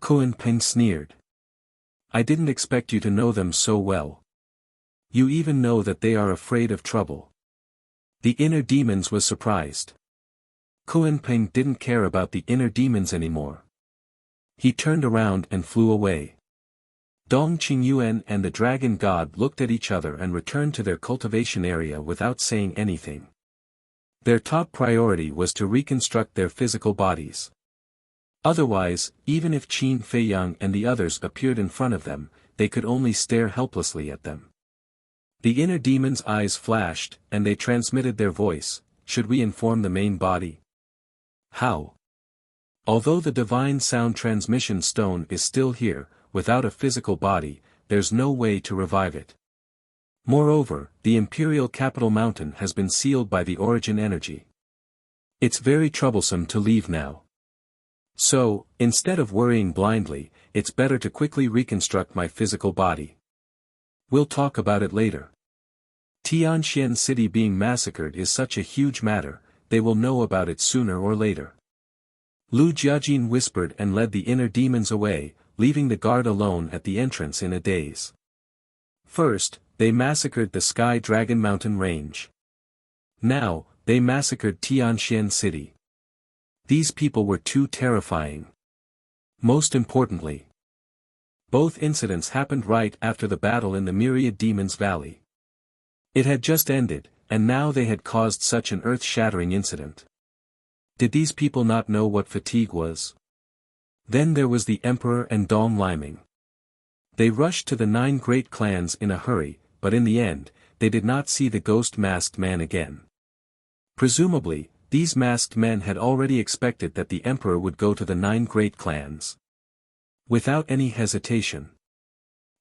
Kunpeng sneered. I didn't expect you to know them so well. You even know that they are afraid of trouble. The inner demons was surprised. Kunpeng didn't care about the inner demons anymore. He turned around and flew away. Dong Qingyuan and the dragon god looked at each other and returned to their cultivation area without saying anything. Their top priority was to reconstruct their physical bodies. Otherwise, even if Qin Feiyang and the others appeared in front of them, they could only stare helplessly at them. The inner demon's eyes flashed, and they transmitted their voice, should we inform the main body? How? Although the divine sound transmission stone is still here, without a physical body, there's no way to revive it. Moreover, the imperial capital mountain has been sealed by the origin energy. It's very troublesome to leave now. So, instead of worrying blindly, it's better to quickly reconstruct my physical body. We'll talk about it later. Tianxian City being massacred is such a huge matter, they will know about it sooner or later. Lu Jiajin whispered and led the inner demons away, leaving the guard alone at the entrance in a daze. First, they massacred the Sky Dragon Mountain Range. Now, they massacred Tianxian City. These people were too terrifying. Most importantly, both incidents happened right after the battle in the Myriad Demons Valley. It had just ended, and now they had caused such an earth-shattering incident. Did these people not know what fatigue was? Then there was the Emperor and Dong Liming. They rushed to the 9 great clans in a hurry, but in the end, they did not see the ghost-masked man again. Presumably, these masked men had already expected that the emperor would go to the 9 great clans. Without any hesitation,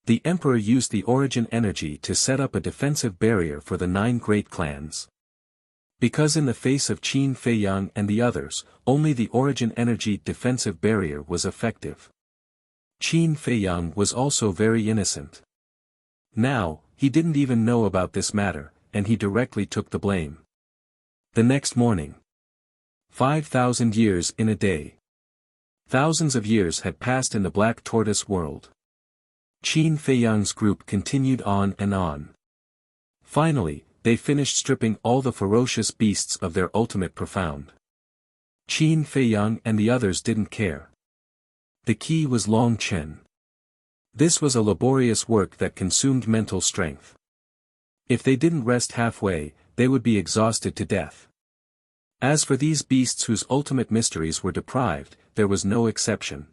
the emperor used the origin energy to set up a defensive barrier for the 9 great clans. Because in the face of Qin Feiyang and the others, only the origin energy defensive barrier was effective. Qin Feiyang was also very innocent. Now, he didn't even know about this matter, and he directly took the blame. The next morning. 5,000 years in a day. Thousands of years had passed in the Black Tortoise world. Qin Feiyang's group continued on and on. Finally, they finished stripping all the ferocious beasts of their ultimate profound. Qin Feiyang and the others didn't care. The key was Long Chen. This was a laborious work that consumed mental strength. If they didn't rest halfway, they would be exhausted to death. As for these beasts whose ultimate mysteries were deprived, there was no exception.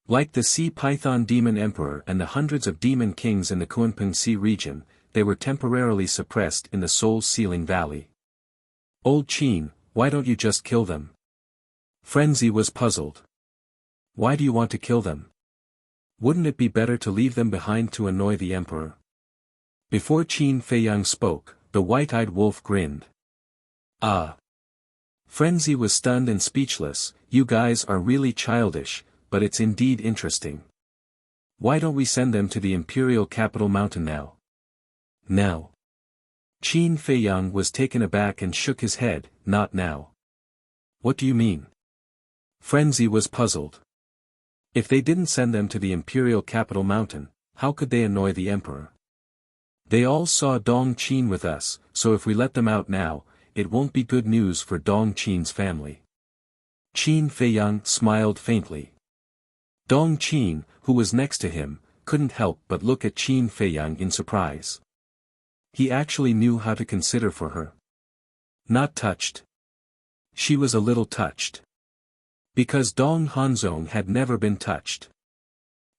Like the sea python demon emperor and the hundreds of demon kings in the Kunpeng Sea region, they were temporarily suppressed in the soul-sealing valley. Old Qin, why don't you just kill them? Frenzy was puzzled. Why do you want to kill them? Wouldn't it be better to leave them behind to annoy the emperor? Before Qin Feiyang spoke, the white-eyed wolf grinned. Ah! Frenzy was stunned and speechless. You guys are really childish, but it's indeed interesting. Why don't we send them to the imperial capital mountain now? Now. Qin Feiyang was taken aback and shook his head. Not now. What do you mean? Frenzy was puzzled. If they didn't send them to the imperial capital mountain, how could they annoy the emperor? They all saw Dong Qin with us, so if we let them out now, it won't be good news for Dong Qin's family. Qin Feiyang smiled faintly. Dong Qin, who was next to him, couldn't help but look at Qin Feiyang in surprise. He actually knew how to consider for her. Not touched. She was a little touched. Because Dong Hanzong had never been touched.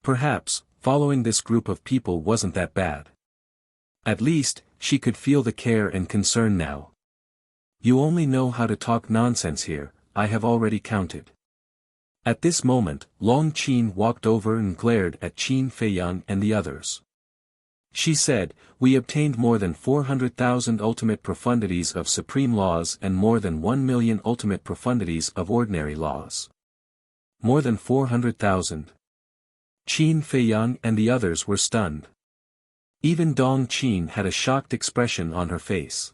Perhaps, following this group of people wasn't that bad. At least, she could feel the care and concern now. You only know how to talk nonsense here, I have already counted. At this moment, Long Qin walked over and glared at Qin Feiyang and the others. She said, we obtained more than 400,000 ultimate profundities of supreme laws and more than 1 million ultimate profundities of ordinary laws. More than 400,000. Qin Feiyang and the others were stunned. Even Dong Qin had a shocked expression on her face.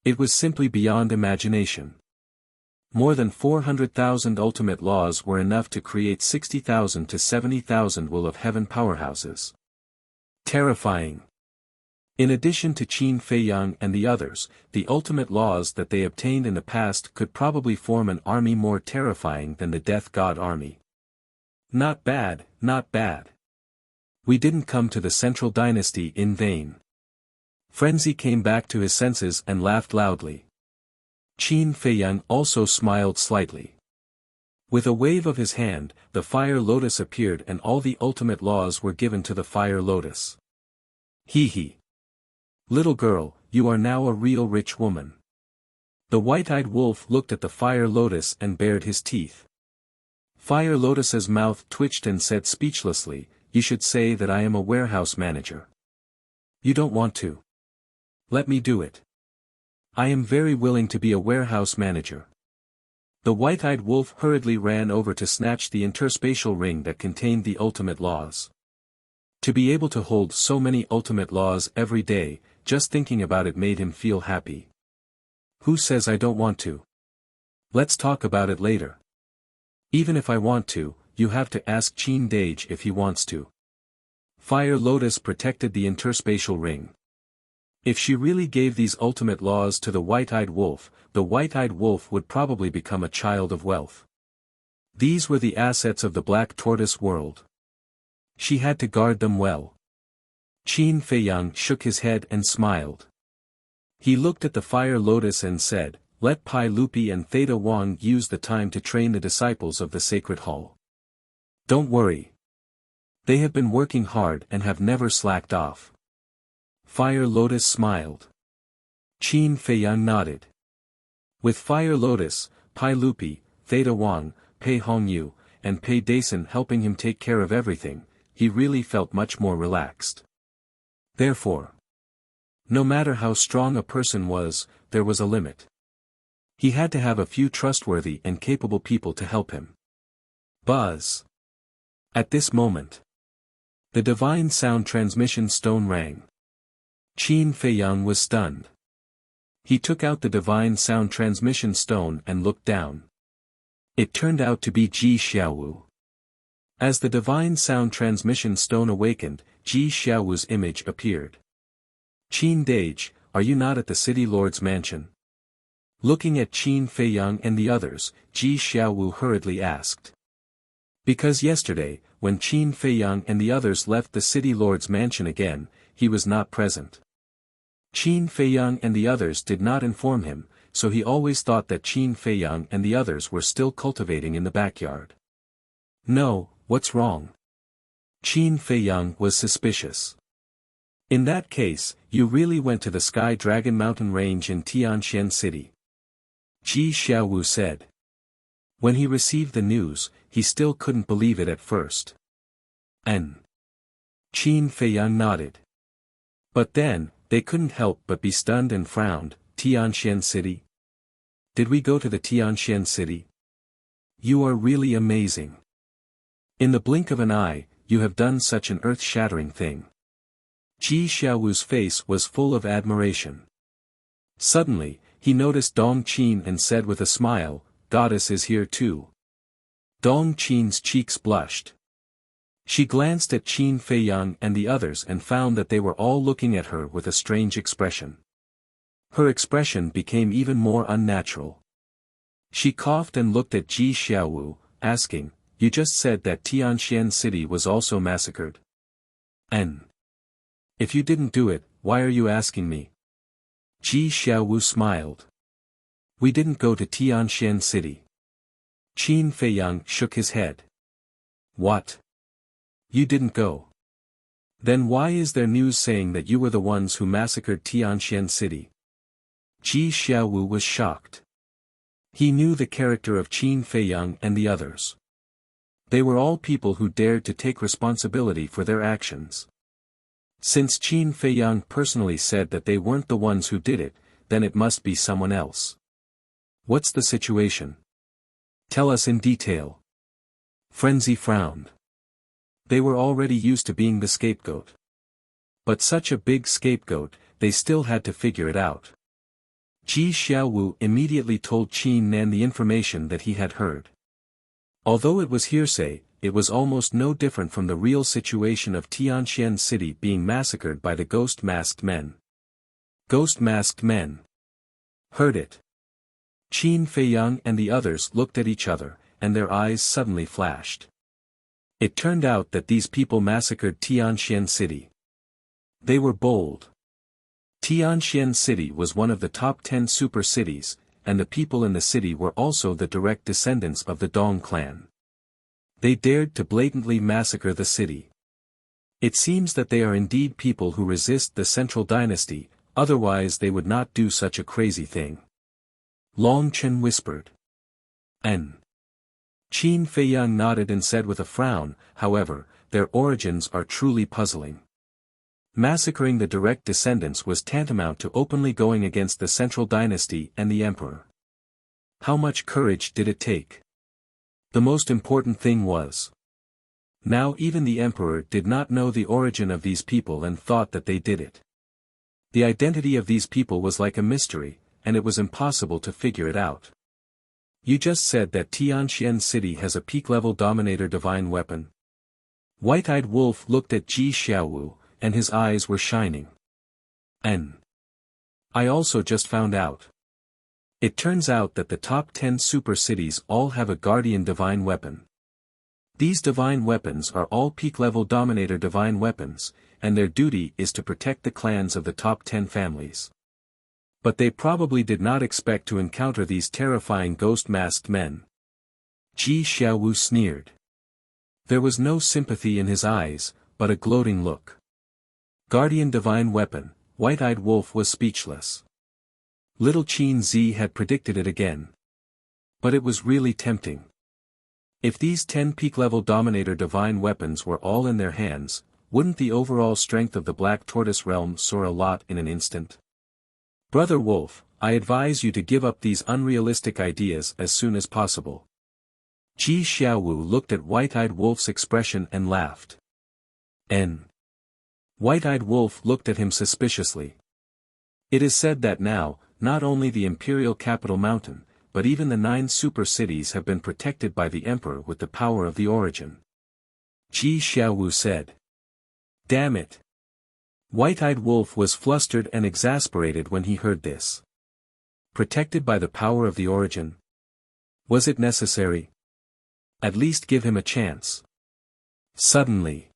It was simply beyond imagination. More than 400,000 ultimate laws were enough to create 60,000 to 70,000 will of heaven powerhouses. Terrifying. In addition to Qin Feiyang and the others, the ultimate laws that they obtained in the past could probably form an army more terrifying than the Death God army. Not bad, not bad. We didn't come to the Central Dynasty in vain. Frenzy came back to his senses and laughed loudly. Qin Feiyang also smiled slightly. With a wave of his hand, the fire lotus appeared and all the ultimate laws were given to the fire lotus. Hee hee. Little girl, you are now a real rich woman. The white-eyed wolf looked at the fire lotus and bared his teeth. Fire lotus's mouth twitched and said speechlessly, you should say that I am a warehouse manager. You don't want to. Let me do it. I am very willing to be a warehouse manager. The white-eyed wolf hurriedly ran over to snatch the interspatial ring that contained the ultimate laws. To be able to hold so many ultimate laws every day, just thinking about it made him feel happy. Who says I don't want to? Let's talk about it later. Even if I want to, you have to ask Qin Dage if he wants to. Fire Lotus protected the interspatial ring. If she really gave these ultimate laws to the white-eyed wolf, the white-eyed wolf would probably become a child of wealth. These were the assets of the Black Tortoise world. She had to guard them well. Qin Feiyang shook his head and smiled. He looked at the fire lotus and said, let Pai Lupi and Theta Wang use the time to train the disciples of the Sacred Hall. Don't worry. They have been working hard and have never slacked off. Fire Lotus smiled. Qin Feiyang nodded. With Fire Lotus, Pai Lupi, Theta Wang, Pei Hongyu, and Pei Dason helping him take care of everything, he really felt much more relaxed. Therefore, no matter how strong a person was, there was a limit. He had to have a few trustworthy and capable people to help him. Buzz. At this moment, the divine sound transmission stone rang. Qin Feiyang was stunned. He took out the divine sound transmission stone and looked down. It turned out to be Ji Xiaowu. As the divine sound transmission stone awakened, Ji Xiaowu's image appeared. Qin Dage, are you not at the city lord's mansion? Looking at Qin Feiyang and the others, Ji Xiaowu hurriedly asked. Because yesterday, when Qin Feiyang and the others left the city lord's mansion again, he was not present. Qin Feiyang and the others did not inform him, so he always thought that Qin Feiyang and the others were still cultivating in the backyard. No, what's wrong? Qin Feiyang was suspicious. In that case, you really went to the Sky Dragon Mountain Range in Tianxian City. Ji Xiaowu said. When he received the news, he still couldn't believe it at first. Qin Feiyang nodded. But then, they couldn't help but be stunned and frowned. Tianxian City? Did we go to the Tianxian City? You are really amazing. In the blink of an eye, you have done such an earth-shattering thing. Ji Xiaowu's face was full of admiration. Suddenly, he noticed Dong Qin and said with a smile, Goddess is here too. Dong Qin's cheeks blushed. She glanced at Qin Feiyang and the others and found that they were all looking at her with a strange expression. Her expression became even more unnatural. She coughed and looked at Ji Xiaowu, asking, You just said that Tianxian City was also massacred. If you didn't do it, why are you asking me? Ji Xiaowu smiled. We didn't go to Tianxian City. Qin Feiyang shook his head. What? You didn't go? Then why is there news saying that you were the ones who massacred Tianxian City? Ji Xiaowu was shocked. He knew the character of Qin Feiyang and the others. They were all people who dared to take responsibility for their actions. Since Qin Feiyang personally said that they weren't the ones who did it, then it must be someone else. What's the situation? Tell us in detail. Frenzy frowned. They were already used to being the scapegoat. But such a big scapegoat, they still had to figure it out. Ji Xiaowu immediately told Qin Nan the information that he had heard. Although it was hearsay, it was almost no different from the real situation of Tianxian City being massacred by the ghost-masked men. Ghost-masked men. Heard it. Qin Feiyang and the others looked at each other, and their eyes suddenly flashed. It turned out that these people massacred Tianxian City. They were bold. Tianxian City was one of the top 10 super cities, and the people in the city were also the direct descendants of the Dong clan. They dared to blatantly massacre the city. It seems that they are indeed people who resist the central dynasty, otherwise they would not do such a crazy thing. Long Chen whispered. Qin Feiyang nodded and said with a frown, however, their origins are truly puzzling. Massacring the direct descendants was tantamount to openly going against the central dynasty and the emperor. How much courage did it take? The most important thing was. Now even the emperor did not know the origin of these people and thought that they did it. The identity of these people was like a mystery, and it was impossible to figure it out. You just said that Tianxian City has a peak-level Dominator divine weapon. White-eyed Wolf looked at Ji Xiaowu, and his eyes were shining. I also just found out. It turns out that the top 10 super cities all have a Guardian divine weapon. These divine weapons are all peak-level Dominator divine weapons, and their duty is to protect the clans of the top 10 families. But they probably did not expect to encounter these terrifying ghost-masked men. Ji Xiaowu sneered. There was no sympathy in his eyes, but a gloating look. Guardian divine weapon, White-Eyed Wolf was speechless. Little Qin Zi had predicted it again. But it was really tempting. If these 10 peak-level Dominator divine weapons were all in their hands, wouldn't the overall strength of the Black Tortoise realm soar a lot in an instant? Brother Wolf, I advise you to give up these unrealistic ideas as soon as possible. Ji Xiaowu looked at White-Eyed Wolf's expression and laughed. White-Eyed Wolf looked at him suspiciously. It is said that now, not only the imperial capital mountain, but even the 9 super cities have been protected by the Emperor with the power of the origin. Ji Xiaowu said. Damn it! White-Eyed Wolf was flustered and exasperated when he heard this. Protected by the power of the origin? Was it necessary? At least give him a chance. Suddenly,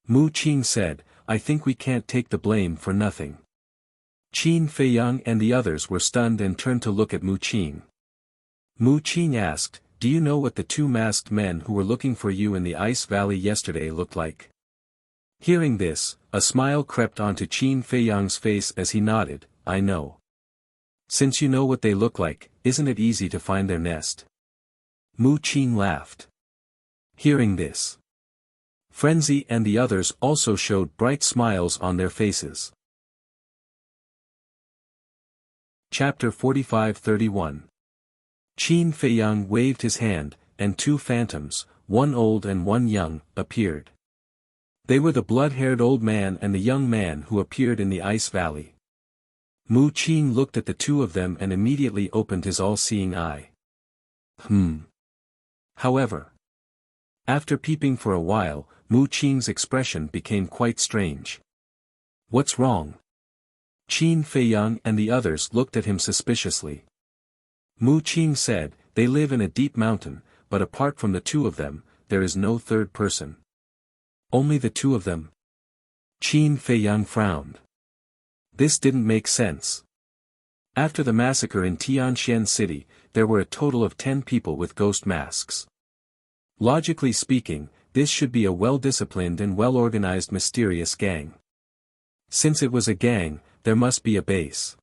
Mu Qing said, I think we can't take the blame for nothing. Qin Feiyang and the others were stunned and turned to look at Mu Qing. Mu Qing asked, do you know what the 2 masked men who were looking for you in the Ice Valley yesterday looked like? Hearing this, a smile crept onto Qin Feiyang's face as he nodded, I know. Since you know what they look like, isn't it easy to find their nest? Mu Qing laughed. Hearing this, Frenzy and the others also showed bright smiles on their faces. Chapter 45-31. Qin Feiyang waved his hand, and 2 phantoms, one old and one young, appeared. They were the blood-haired old man and the young man who appeared in the Ice Valley. Mu Qing looked at the 2 of them and immediately opened his all-seeing eye. However, after peeping for a while, Mu Qing's expression became quite strange. What's wrong? Qin Feiyang and the others looked at him suspiciously. Mu Qing said, they live in a deep mountain, but apart from the 2 of them, there is no third person. Only the 2 of them? Qin Feiyang frowned. This didn't make sense. After the massacre in Tianxian City, there were a total of 10 people with ghost masks. Logically speaking, this should be a well-disciplined and well-organized mysterious gang. Since it was a gang, there must be a base.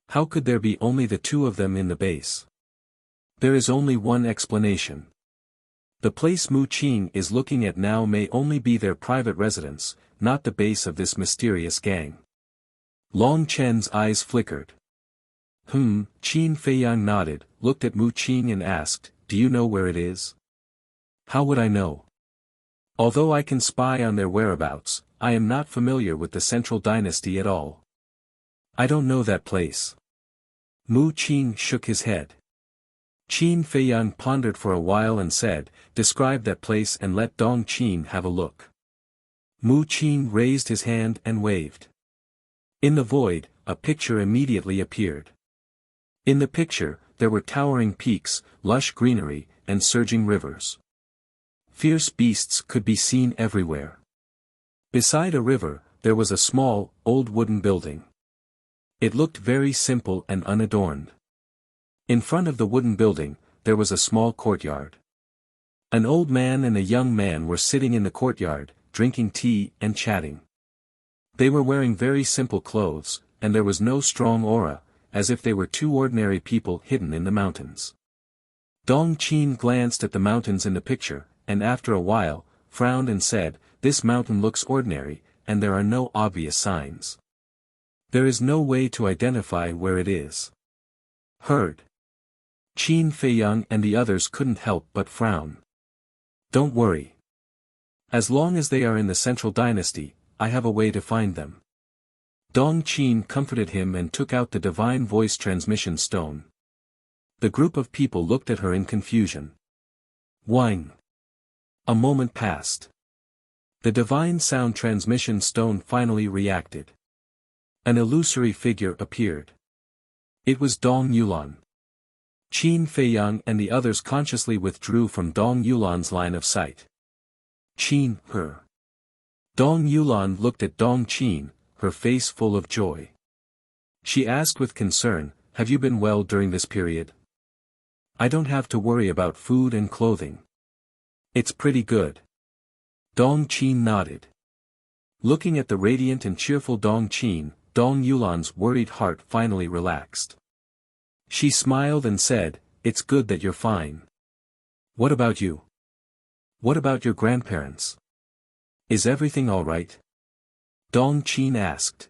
How could there be only the 2 of them in the base? There is only one explanation. The place Mu Qing is looking at now may only be their private residence, not the base of this mysterious gang. Long Chen's eyes flickered. Qin Feiyang nodded, looked at Mu Qing and asked, do you know where it is? How would I know? Although I can spy on their whereabouts, I am not familiar with the Central Dynasty at all. I don't know that place. Mu Qing shook his head. Qin Feiyang pondered for a while and said, describe that place and let Dong Qin have a look. Mu Qing raised his hand and waved. In the void, a picture immediately appeared. In the picture, there were towering peaks, lush greenery, and surging rivers. Fierce beasts could be seen everywhere. Beside a river, there was a small, old wooden building. It looked very simple and unadorned. In front of the wooden building, there was a small courtyard. An old man and a young man were sitting in the courtyard, drinking tea and chatting. They were wearing very simple clothes, and there was no strong aura, as if they were 2 ordinary people hidden in the mountains. Dong Qin glanced at the mountains in the picture, and after a while, frowned and said, this mountain looks ordinary, and there are no obvious signs. There is no way to identify where it is. Heard. Qin Feiyang and the others couldn't help but frown. Don't worry. As long as they are in the Central Dynasty, I have a way to find them. Dong Qin comforted him and took out the divine voice transmission stone. The group of people looked at her in confusion. Whine. A moment passed. The divine sound transmission stone finally reacted. An illusory figure appeared. It was Dong Yulan. Qin Feiyang and the others consciously withdrew from Dong Yulan's line of sight. Qin, her. Dong Yulan looked at Dong Qin, her face full of joy. She asked with concern, have you been well during this period? I don't have to worry about food and clothing. It's pretty good. Dong Qin nodded. Looking at the radiant and cheerful Dong Qin, Dong Yulan's worried heart finally relaxed. She smiled and said, "It's good that you're fine. What about you? What about your grandparents? Is everything all right?" Dong Qin asked.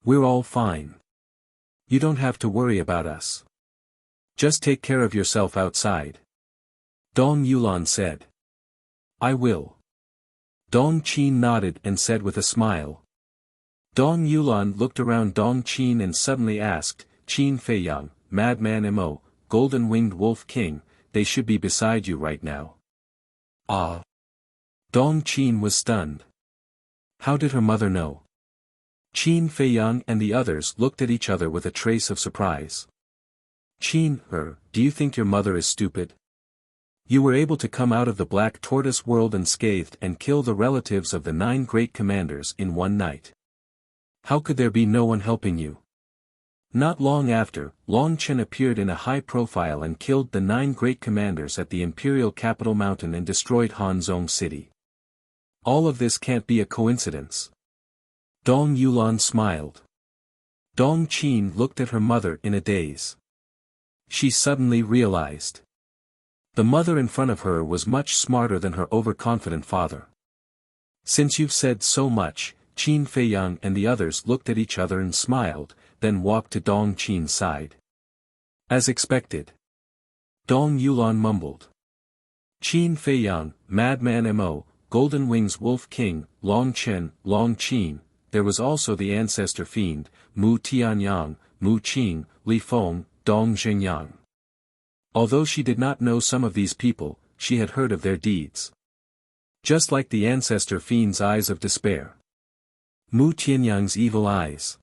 "We're all fine. You don't have to worry about us. Just take care of yourself outside," Dong Yulan said. "I will." Dong Qin nodded and said with a smile. Dong Yulan looked around Dong Qin and suddenly asked, "Qin Feiyang, Madman Mo, Golden-Winged Wolf King, they should be beside you right now." "Ah." Dong Qin was stunned. How did her mother know? Qin Feiyang and the others looked at each other with a trace of surprise. "Qin, do you think your mother is stupid? You were able to come out of the Black Tortoise world unscathed and kill the relatives of the 9 great commanders in one night. How could there be no one helping you?" Not long after, Long Chen appeared in a high profile and killed the 9 great commanders at the imperial capital mountain and destroyed Hanzhong city. All of this can't be a coincidence. Dong Yulan smiled. Dong Qin looked at her mother in a daze. She suddenly realized. The mother in front of her was much smarter than her overconfident father. "Since you've said so much," Qin Feiyang and the others looked at each other and smiled, then walked to Dong Qin's side. As expected. Dong Yulan mumbled. "Qin Feiyang, Madman Mo, Golden Wings Wolf King, Long Chen, Long Qin." There was also the ancestor fiend, Mu Tianyang, Mu Qing, Li Feng, Dong Xingyang. Although she did not know some of these people, she had heard of their deeds. Just like the ancestor fiend's eyes of despair. Mu Tianyang's evil eyes.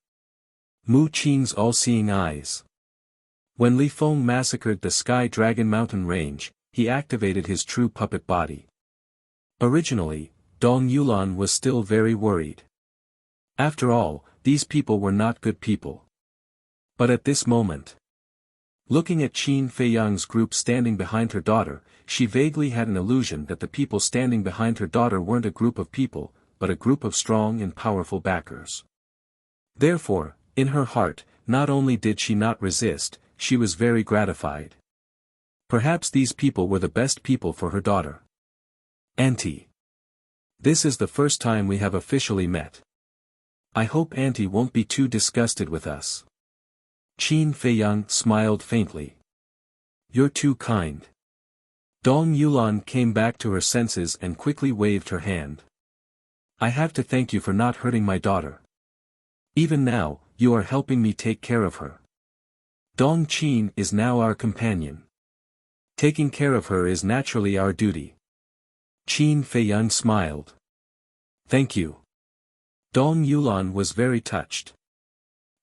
Mu Qing's all-seeing eyes. When Li Feng massacred the Sky Dragon Mountain Range, he activated his true puppet body. Originally, Dong Yulan was still very worried. After all, these people were not good people. But at this moment, looking at Qin Feiyang's group standing behind her daughter, she vaguely had an illusion that the people standing behind her daughter weren't a group of people, but a group of strong and powerful backers. Therefore, in her heart, not only did she not resist, she was very gratified. Perhaps these people were the best people for her daughter. "Auntie. This is the first time we have officially met. I hope Auntie won't be too disgusted with us." Qin Feiyang smiled faintly. "You're too kind." Dong Yulan came back to her senses and quickly waved her hand. "I have to thank you for not hurting my daughter. Even now, you are helping me take care of her. Dong Qin is now our companion. Taking care of her is naturally our duty." Qin Feiyang smiled. "Thank you." Dong Yulan was very touched.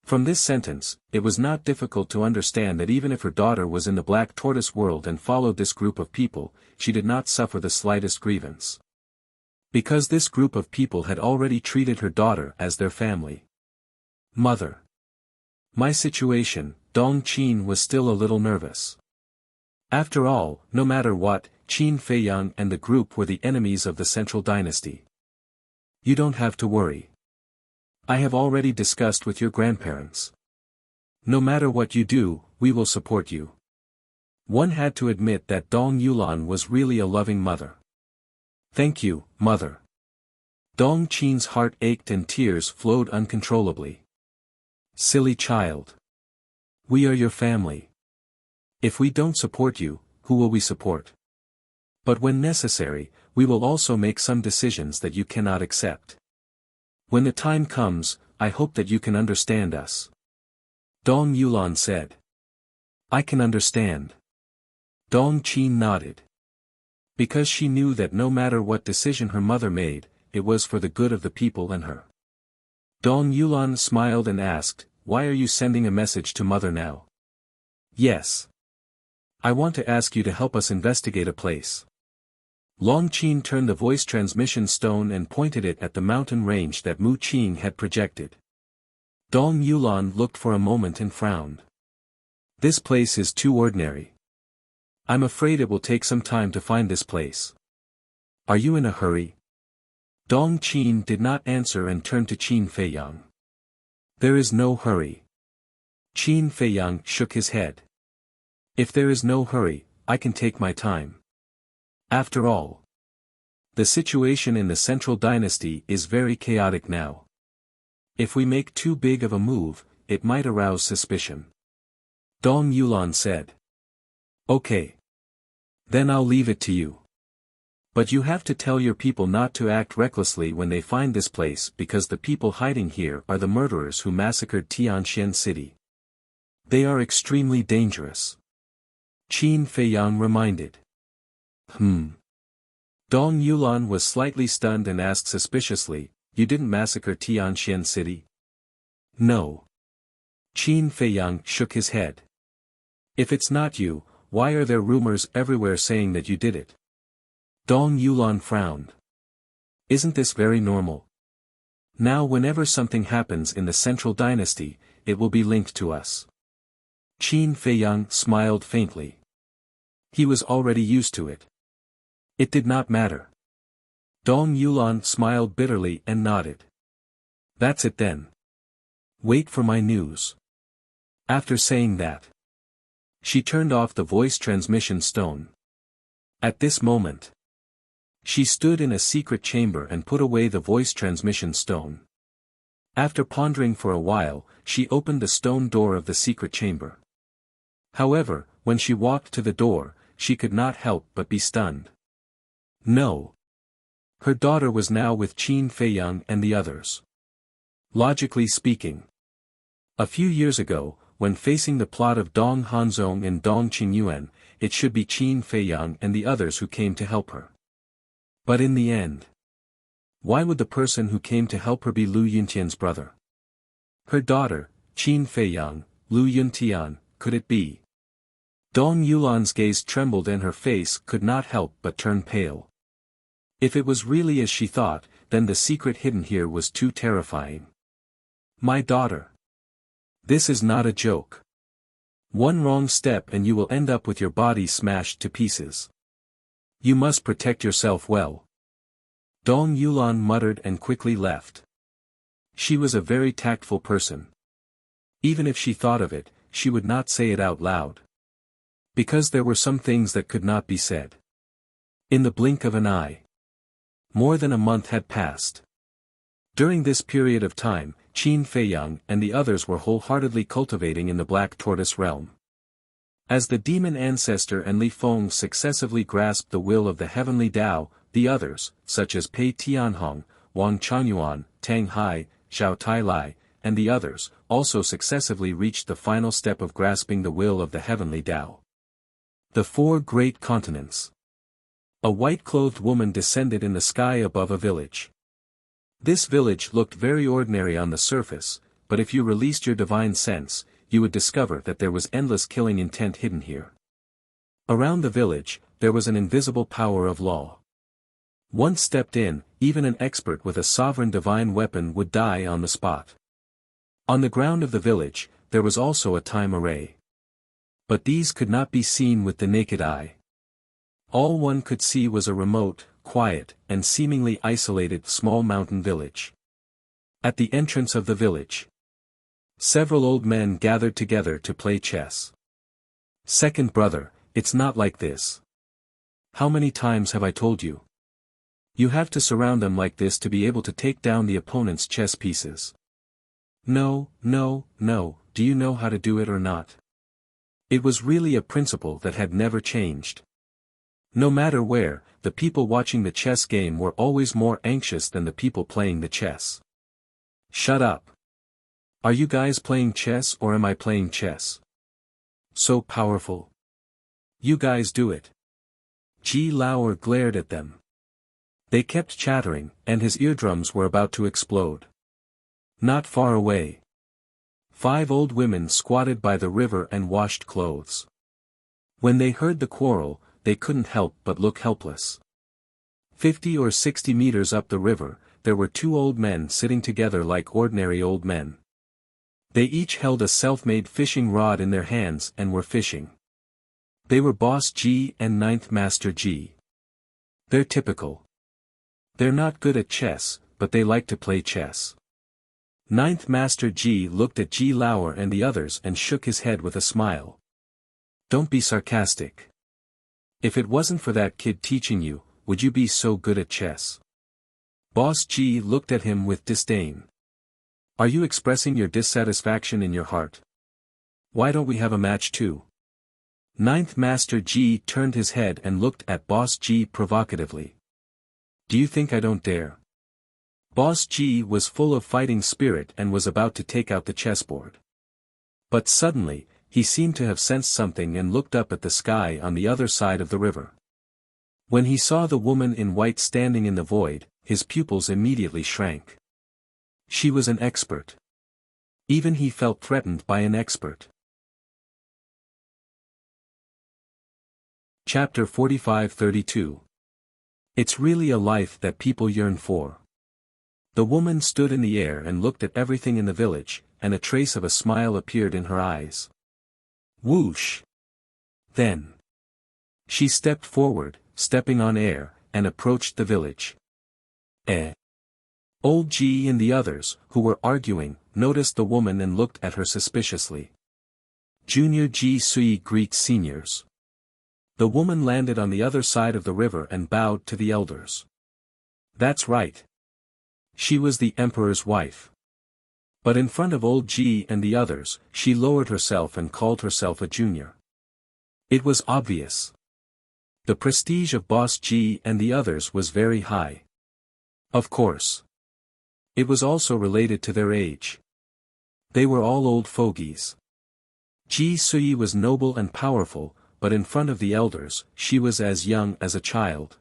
From this sentence, it was not difficult to understand that even if her daughter was in the Black Tortoise world and followed this group of people, she did not suffer the slightest grievance. Because this group of people had already treated her daughter as their family. "Mother. My situation," Dong Qin was still a little nervous. After all, no matter what, Qin Feiyang and the group were the enemies of the Central Dynasty. "You don't have to worry. I have already discussed with your grandparents. No matter what you do, we will support you." One had to admit that Dong Yulan was really a loving mother. "Thank you, mother." Dong Qin's heart ached and tears flowed uncontrollably. "Silly child. We are your family. If we don't support you, who will we support? But when necessary, we will also make some decisions that you cannot accept. When the time comes, I hope that you can understand us." Dong Yulan said. "I can understand." Dong Qin nodded. Because she knew that no matter what decision her mother made, it was for the good of the people and her. Dong Yulan smiled and asked, "Why are you sending a message to mother now?" "Yes. I want to ask you to help us investigate a place." Long Qin turned the voice transmission stone and pointed it at the mountain range that Mu Qing had projected. Dong Yulan looked for a moment and frowned. "This place is too ordinary. I'm afraid it will take some time to find this place. Are you in a hurry?" Dong Qin did not answer and turned to Qin Feiyang. There is no hurry. Qin Feiyang shook his head. If there is no hurry, I can take my time. After all, the situation in the Central Dynasty is very chaotic now. If we make too big of a move, it might arouse suspicion. Dong Yulan said. Okay. Then I'll leave it to you. But you have to tell your people not to act recklessly when they find this place because the people hiding here are the murderers who massacred Tianxian City. They are extremely dangerous. Qin Feiyang reminded. Dong Yulan was slightly stunned and asked suspiciously, you didn't massacre Tianxian City? No. Qin Feiyang shook his head. If it's not you, why are there rumors everywhere saying that you did it? Dong Yulan frowned. Isn't this very normal? Now whenever something happens in the Central Dynasty, it will be linked to us. Qin Feiyang smiled faintly. He was already used to it. It did not matter. Dong Yulan smiled bitterly and nodded. That's it then. Wait for my news. After saying that, she turned off the voice transmission stone. At this moment, she stood in a secret chamber and put away the voice transmission stone. After pondering for a while, she opened the stone door of the secret chamber. However, when she walked to the door, she could not help but be stunned. No. Her daughter was now with Qin Feiyang and the others. Logically speaking, a few years ago, when facing the plot of Dong Hanzong and Dong Qingyuan, it should be Qin Feiyang and the others who came to help her. But in the end, why would the person who came to help her be Lu Yuntian's brother? Her daughter, Qin Feiyang, Lu Yuntian, could it be? Dong Yulan's gaze trembled and her face could not help but turn pale. If it was really as she thought, then the secret hidden here was too terrifying. My daughter. This is not a joke. One wrong step and you will end up with your body smashed to pieces. You must protect yourself well. Dong Yulan muttered and quickly left. She was a very tactful person. Even if she thought of it, she would not say it out loud. Because there were some things that could not be said. In the blink of an eye. More than a month had passed. During this period of time, Qin Feiyang and the others were wholeheartedly cultivating in the Black Tortoise realm. As the demon ancestor and Li Feng successively grasped the will of the heavenly Tao, the others, such as Pei Tianhong, Wang Changyuan, Tang Hai, Xiao Tailai, and the others, also successively reached the final step of grasping the will of the heavenly Tao. The four great continents. A white-clothed woman descended in the sky above a village. This village looked very ordinary on the surface, but if you released your divine sense, you would discover that there was endless killing intent hidden here. Around the village, there was an invisible power of law. Once stepped in, even an expert with a sovereign divine weapon would die on the spot. On the ground of the village, there was also a time array. But these could not be seen with the naked eye. All one could see was a remote, quiet, and seemingly isolated small mountain village. At the entrance of the village, several old men gathered together to play chess. Second brother, it's not like this. How many times have I told you? You have to surround them like this to be able to take down the opponent's chess pieces. No, do you know how to do it or not? It was really a principle that had never changed. No matter where, the people watching the chess game were always more anxious than the people playing the chess. Shut up. Are you guys playing chess or am I playing chess? So powerful. You guys do it. Ji Lauer glared at them. They kept chattering, and his eardrums were about to explode. Not far away. 5 old women squatted by the river and washed clothes. When they heard the quarrel, they couldn't help but look helpless. 50 or 60 meters up the river, there were 2 old men sitting together like ordinary old men. They each held a self-made fishing rod in their hands and were fishing. They were Boss G and Ninth Master G. They're typical. They're not good at chess, but they like to play chess. Ninth Master Ji looked at Ji Lauer and the others and shook his head with a smile. Don't be sarcastic. If it wasn't for that kid teaching you, would you be so good at chess? Boss Ji looked at him with disdain. Are you expressing your dissatisfaction in your heart? Why don't we have a match too? Ninth Master Ji turned his head and looked at Boss Ji provocatively. Do you think I don't dare? Boss Ji was full of fighting spirit and was about to take out the chessboard. But suddenly, he seemed to have sensed something and looked up at the sky on the other side of the river. When he saw the woman in white standing in the void, his pupils immediately shrank. She was an expert. Even he felt threatened by an expert. Chapter 45-32. It's really a life that people yearn for. The woman stood in the air and looked at everything in the village, and a trace of a smile appeared in her eyes. Whoosh! Then she stepped forward, stepping on air, and approached the village. Old Ji and the others, who were arguing, noticed the woman and looked at her suspiciously. Junior Ji Sui greets seniors. The woman landed on the other side of the river and bowed to the elders. That's right. She was the emperor's wife. But in front of old Ji and the others, she lowered herself and called herself a junior. It was obvious. The prestige of Boss Ji and the others was very high. Of course. It was also related to their age. They were all old fogies. Ji Sui was noble and powerful, but in front of the elders, she was as young as a child.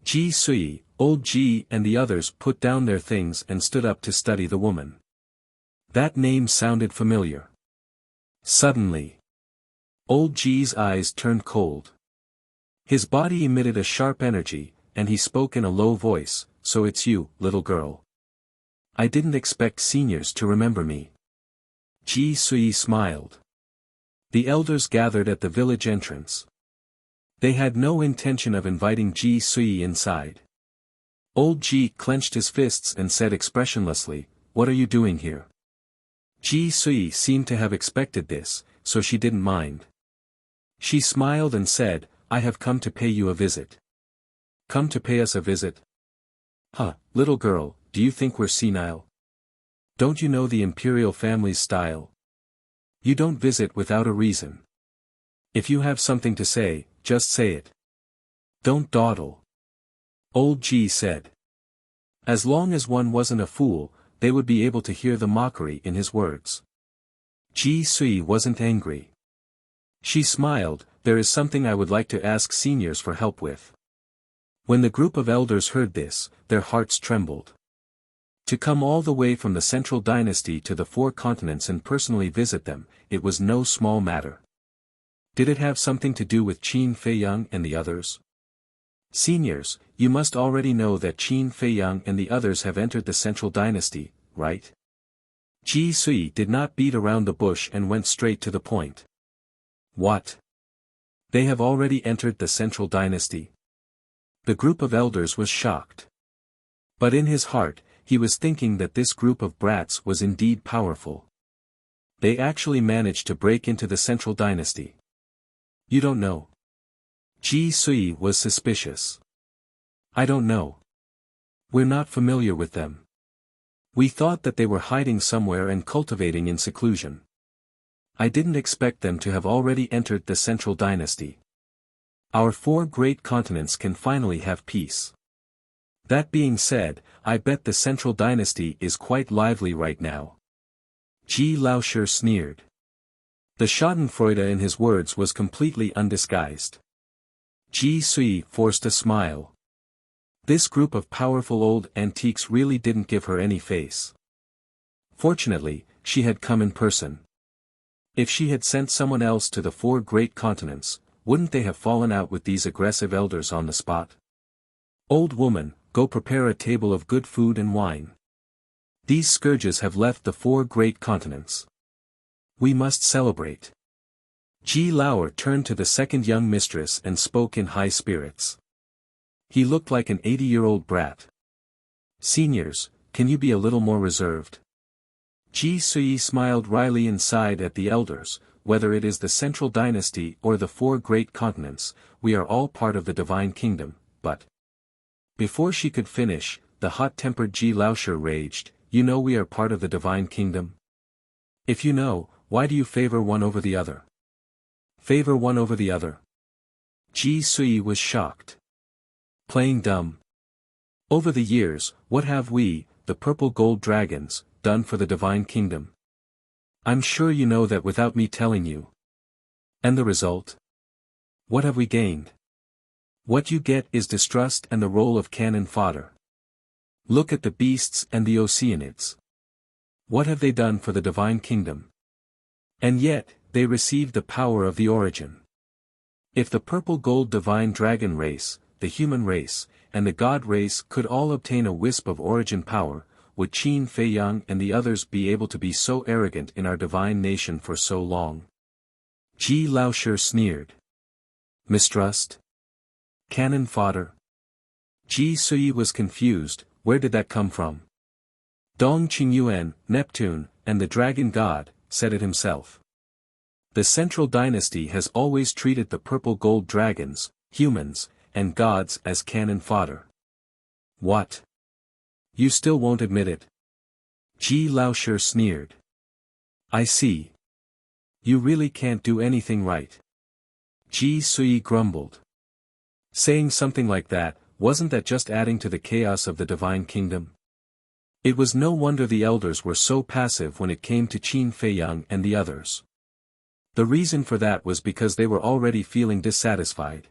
Ji Sui, old Ji and the others put down their things and stood up to study the woman. That name sounded familiar. Suddenly, old Ji's eyes turned cold. His body emitted a sharp energy, and he spoke in a low voice, "So it's you, little girl. I didn't expect seniors to remember me." Ji Sui smiled. The elders gathered at the village entrance. They had no intention of inviting Ji Sui inside. Old Ji clenched his fists and said expressionlessly, "What are you doing here?" Ji Sui seemed to have expected this, so she didn't mind. She smiled and said, "I have come to pay you a visit." "Come to pay us a visit? Huh, little girl, do you think we're senile? Don't you know the imperial family's style? You don't visit without a reason. If you have something to say, just say it. Don't dawdle." Old Ji said. As long as one wasn't a fool, they would be able to hear the mockery in his words. Ji Sui wasn't angry. She smiled, "There is something I would like to ask seniors for help with." When the group of elders heard this, their hearts trembled. To come all the way from the central dynasty to the 4 continents and personally visit them, it was no small matter. Did it have something to do with Qin Feiyang and the others? Seniors, you must already know that Qin Feiyang and the others have entered the central dynasty, right? Ji Sui did not beat around the bush and went straight to the point. What? They have already entered the central dynasty? The group of elders was shocked. But in his heart, he was thinking that this group of brats was indeed powerful. They actually managed to break into the central dynasty. You don't know? Ji Sui was suspicious. I don't know. We're not familiar with them. We thought that they were hiding somewhere and cultivating in seclusion. I didn't expect them to have already entered the central dynasty. Our 4 great continents can finally have peace. That being said, I bet the central dynasty is quite lively right now. Ji Laoshi sneered. The schadenfreude in his words was completely undisguised. Ji Sui forced a smile. This group of powerful old antiques really didn't give her any face. Fortunately, she had come in person. If she had sent someone else to the 4 great continents, wouldn't they have fallen out with these aggressive elders on the spot? Old woman, go prepare a table of good food and wine. These scourges have left the 4 great continents. We must celebrate. Ji Lauer turned to the second young mistress and spoke in high spirits. He looked like an 80-year-old brat. Seniors, can you be a little more reserved? Ji Sui smiled wryly and sighed at the elders. Whether it is the Central Dynasty or the Four Great Continents, we are all part of the Divine Kingdom, but... Before she could finish, the hot-tempered Ji Laoshi raged, you know we are part of the Divine Kingdom? If you know, why do you favor one over the other? Favor one over the other? Ji Sui was shocked. Playing dumb. Over the years, what have we, the purple gold dragons, done for the Divine Kingdom? I'm sure you know that without me telling you. And the result? What have we gained? What you get is distrust and the role of cannon fodder. Look at the beasts and the Oceanids. What have they done for the Divine Kingdom? And yet, they received the power of the origin. If the purple gold divine dragon race, the human race, and the god race could all obtain a wisp of origin power, would Qin Feiyang and the others be able to be so arrogant in our divine nation for so long? Ji Laoshi sneered. Mistrust? Cannon fodder? Ji Sui was confused, where did that come from? Dong Qingyuan, Neptune, and the dragon god, said it himself. The Central Dynasty has always treated the purple gold dragons, humans, and gods as cannon fodder. What? You still won't admit it? Ji Laoshi sneered. I see. You really can't do anything right. Ji Sui grumbled. Saying something like that, wasn't that just adding to the chaos of the Divine Kingdom? It was no wonder the elders were so passive when it came to Qin Feiyang and the others. The reason for that was because they were already feeling dissatisfied.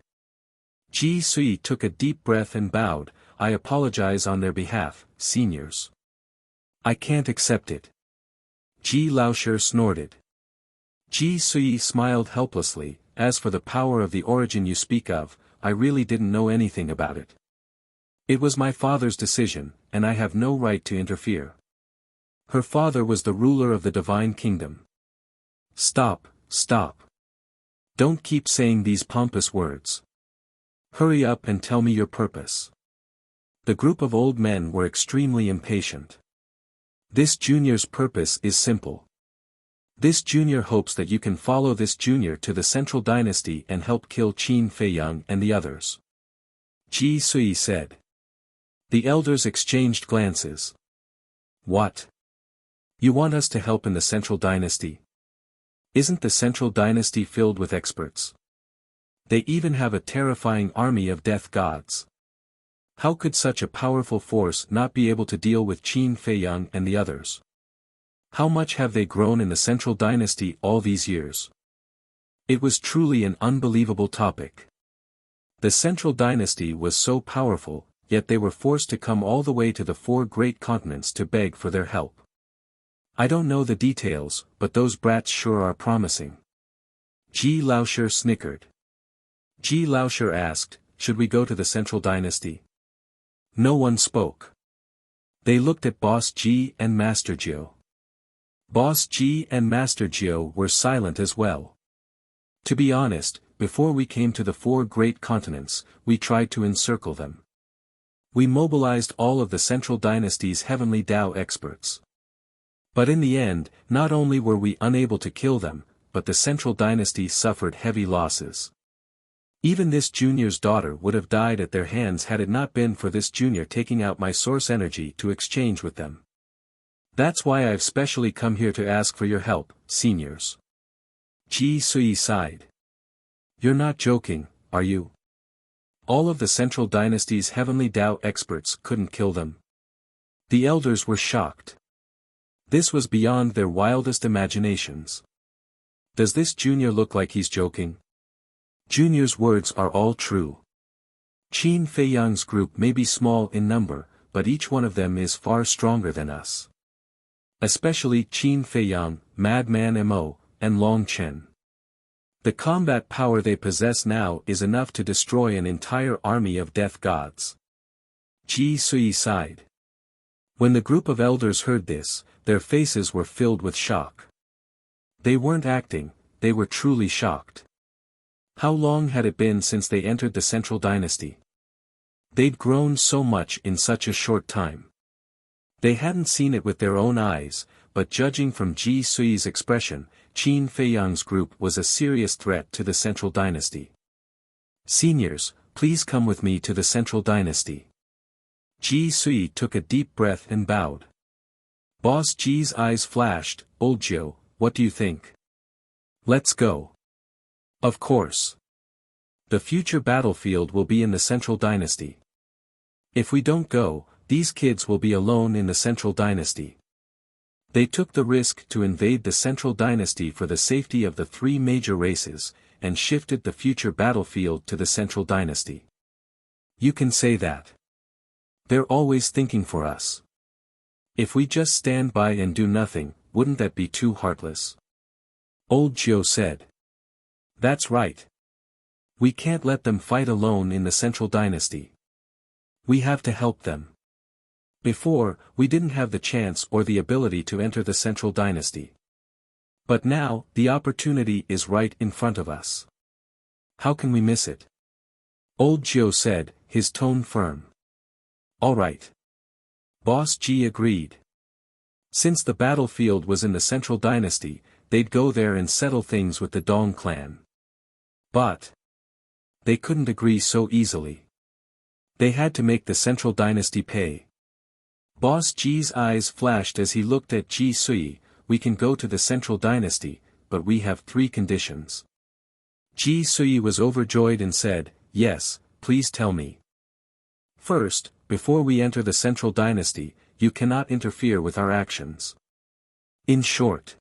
Ji Sui took a deep breath and bowed, I apologize on their behalf, seniors. I can't accept it. Ji Laoshi snorted. Ji Sui smiled helplessly, as for the power of the origin you speak of, I really didn't know anything about it. It was my father's decision, and I have no right to interfere. Her father was the ruler of the Divine Kingdom. Stop, stop. Don't keep saying these pompous words. Hurry up and tell me your purpose. The group of old men were extremely impatient. This junior's purpose is simple. This junior hopes that you can follow this junior to the Central Dynasty and help kill Qin Feiyang and the others. Ji Sui said. The elders exchanged glances. What? You want us to help in the Central Dynasty? Isn't the Central Dynasty filled with experts? They even have a terrifying army of death gods. How could such a powerful force not be able to deal with Qin Feiyang and the others? How much have they grown in the Central Dynasty all these years? It was truly an unbelievable topic. The Central Dynasty was so powerful, yet they were forced to come all the way to the Four Great Continents to beg for their help. I don't know the details, but those brats sure are promising. Ji Laoshi snickered. Ji Laoshi asked, should we go to the Central Dynasty? No one spoke. They looked at Boss Ji and Master Jiu. Boss Ji and Master Jiu were silent as well. To be honest, before we came to the Four Great Continents, we tried to encircle them. We mobilized all of the Central Dynasty's Heavenly Tao experts. But in the end, not only were we unable to kill them, but the Central Dynasty suffered heavy losses. Even this junior's daughter would have died at their hands had it not been for this junior taking out my source energy to exchange with them. That's why I've specially come here to ask for your help, seniors. Ji Sui sighed. You're not joking, are you? All of the Central Dynasty's Heavenly Tao experts couldn't kill them. The elders were shocked. This was beyond their wildest imaginations. Does this junior look like he's joking? Junior's words are all true. Qin Feiyang's group may be small in number, but each one of them is far stronger than us. Especially Qin Feiyang, Madman Mo, and Long Chen. The combat power they possess now is enough to destroy an entire army of death gods. Ji Sui sighed. When the group of elders heard this, their faces were filled with shock. They weren't acting, they were truly shocked. How long had it been since they entered the Central Dynasty? They'd grown so much in such a short time. They hadn't seen it with their own eyes, but judging from Ji Sui's expression, Qin Feiyang's group was a serious threat to the Central Dynasty. Seniors, please come with me to the Central Dynasty. Ji Sui took a deep breath and bowed. Boss Ji's eyes flashed. Old Jiu, what do you think? Let's go. Of course. The future battlefield will be in the Central Dynasty. If we don't go, these kids will be alone in the Central Dynasty. They took the risk to invade the Central Dynasty for the safety of the three major races, and shifted the future battlefield to the Central Dynasty. You can say that. They're always thinking for us. If we just stand by and do nothing, wouldn't that be too heartless? Old Jiu said. That's right. We can't let them fight alone in the Central Dynasty. We have to help them. Before, we didn't have the chance or the ability to enter the Central Dynasty. But now, the opportunity is right in front of us. How can we miss it? Old Jiu said, his tone firm. All right. Boss Ji agreed. Since the battlefield was in the Central Dynasty, they'd go there and settle things with the Dong clan. But they couldn't agree so easily. They had to make the Central Dynasty pay. Boss Ji's eyes flashed as he looked at Ji Sui. We can go to the Central Dynasty, but we have 3 conditions. Ji Sui was overjoyed and said, yes, please tell me. First, before we enter the Central Dynasty, you cannot interfere with our actions. In short,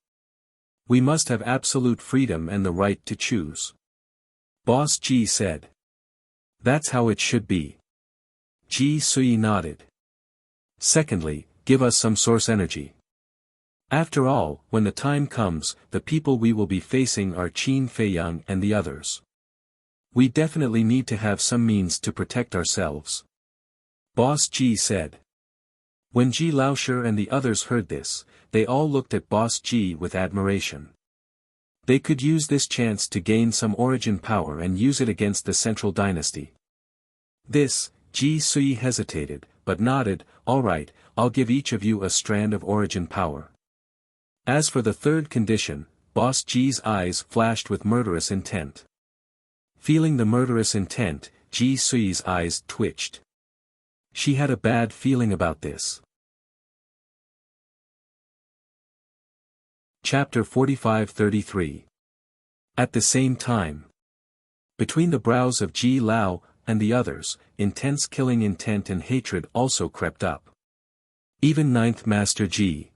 we must have absolute freedom and the right to choose. Boss Ji said. That's how it should be. Ji Sui nodded. Secondly, give us some source energy. After all, when the time comes, the people we will be facing are Qin Feiyang and the others. We definitely need to have some means to protect ourselves. Boss Ji said. When Ji Laoshi and the others heard this, they all looked at Boss Ji with admiration. They could use this chance to gain some origin power and use it against the Central Dynasty. This, Ji Sui hesitated, but nodded, all right, I'll give each of you a strand of origin power. As for the third condition, Boss Ji's eyes flashed with murderous intent. Feeling the murderous intent, Ji Sui's eyes twitched. She had a bad feeling about this. Chapter 45-33. At the same time. Between the brows of Ji Lao and the others, intense killing intent and hatred also crept up. Even Ninth Master Ji.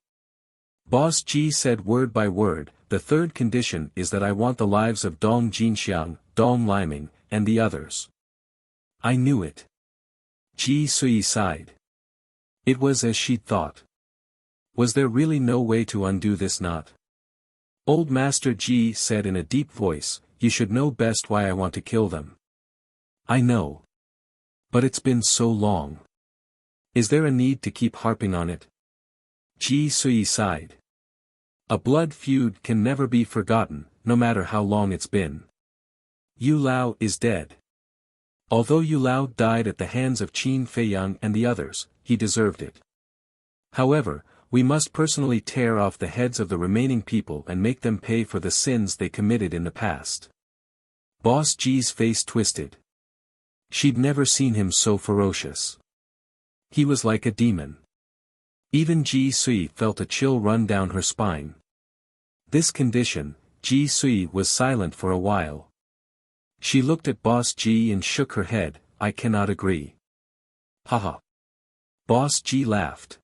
Boss Ji said word by word, the third condition is that I want the lives of Dong Jinxiang, Dong Liming, and the others. I knew it. Ji Sui sighed. It was as she'd thought. Was there really no way to undo this knot? Old Master Ji said in a deep voice, you should know best why I want to kill them. I know. But it's been so long. Is there a need to keep harping on it? Ji Sui sighed. A blood feud can never be forgotten, no matter how long it's been. Yu Lao is dead. Although Yu Lao died at the hands of Qin Feiyang and the others, he deserved it. However, we must personally tear off the heads of the remaining people and make them pay for the sins they committed in the past. Boss Ji's face twisted. She'd never seen him so ferocious. He was like a demon. Even Ji Sui felt a chill run down her spine. This condition, Ji Sui was silent for a while. She looked at Boss Ji and shook her head, I cannot agree. Haha. Boss Ji laughed.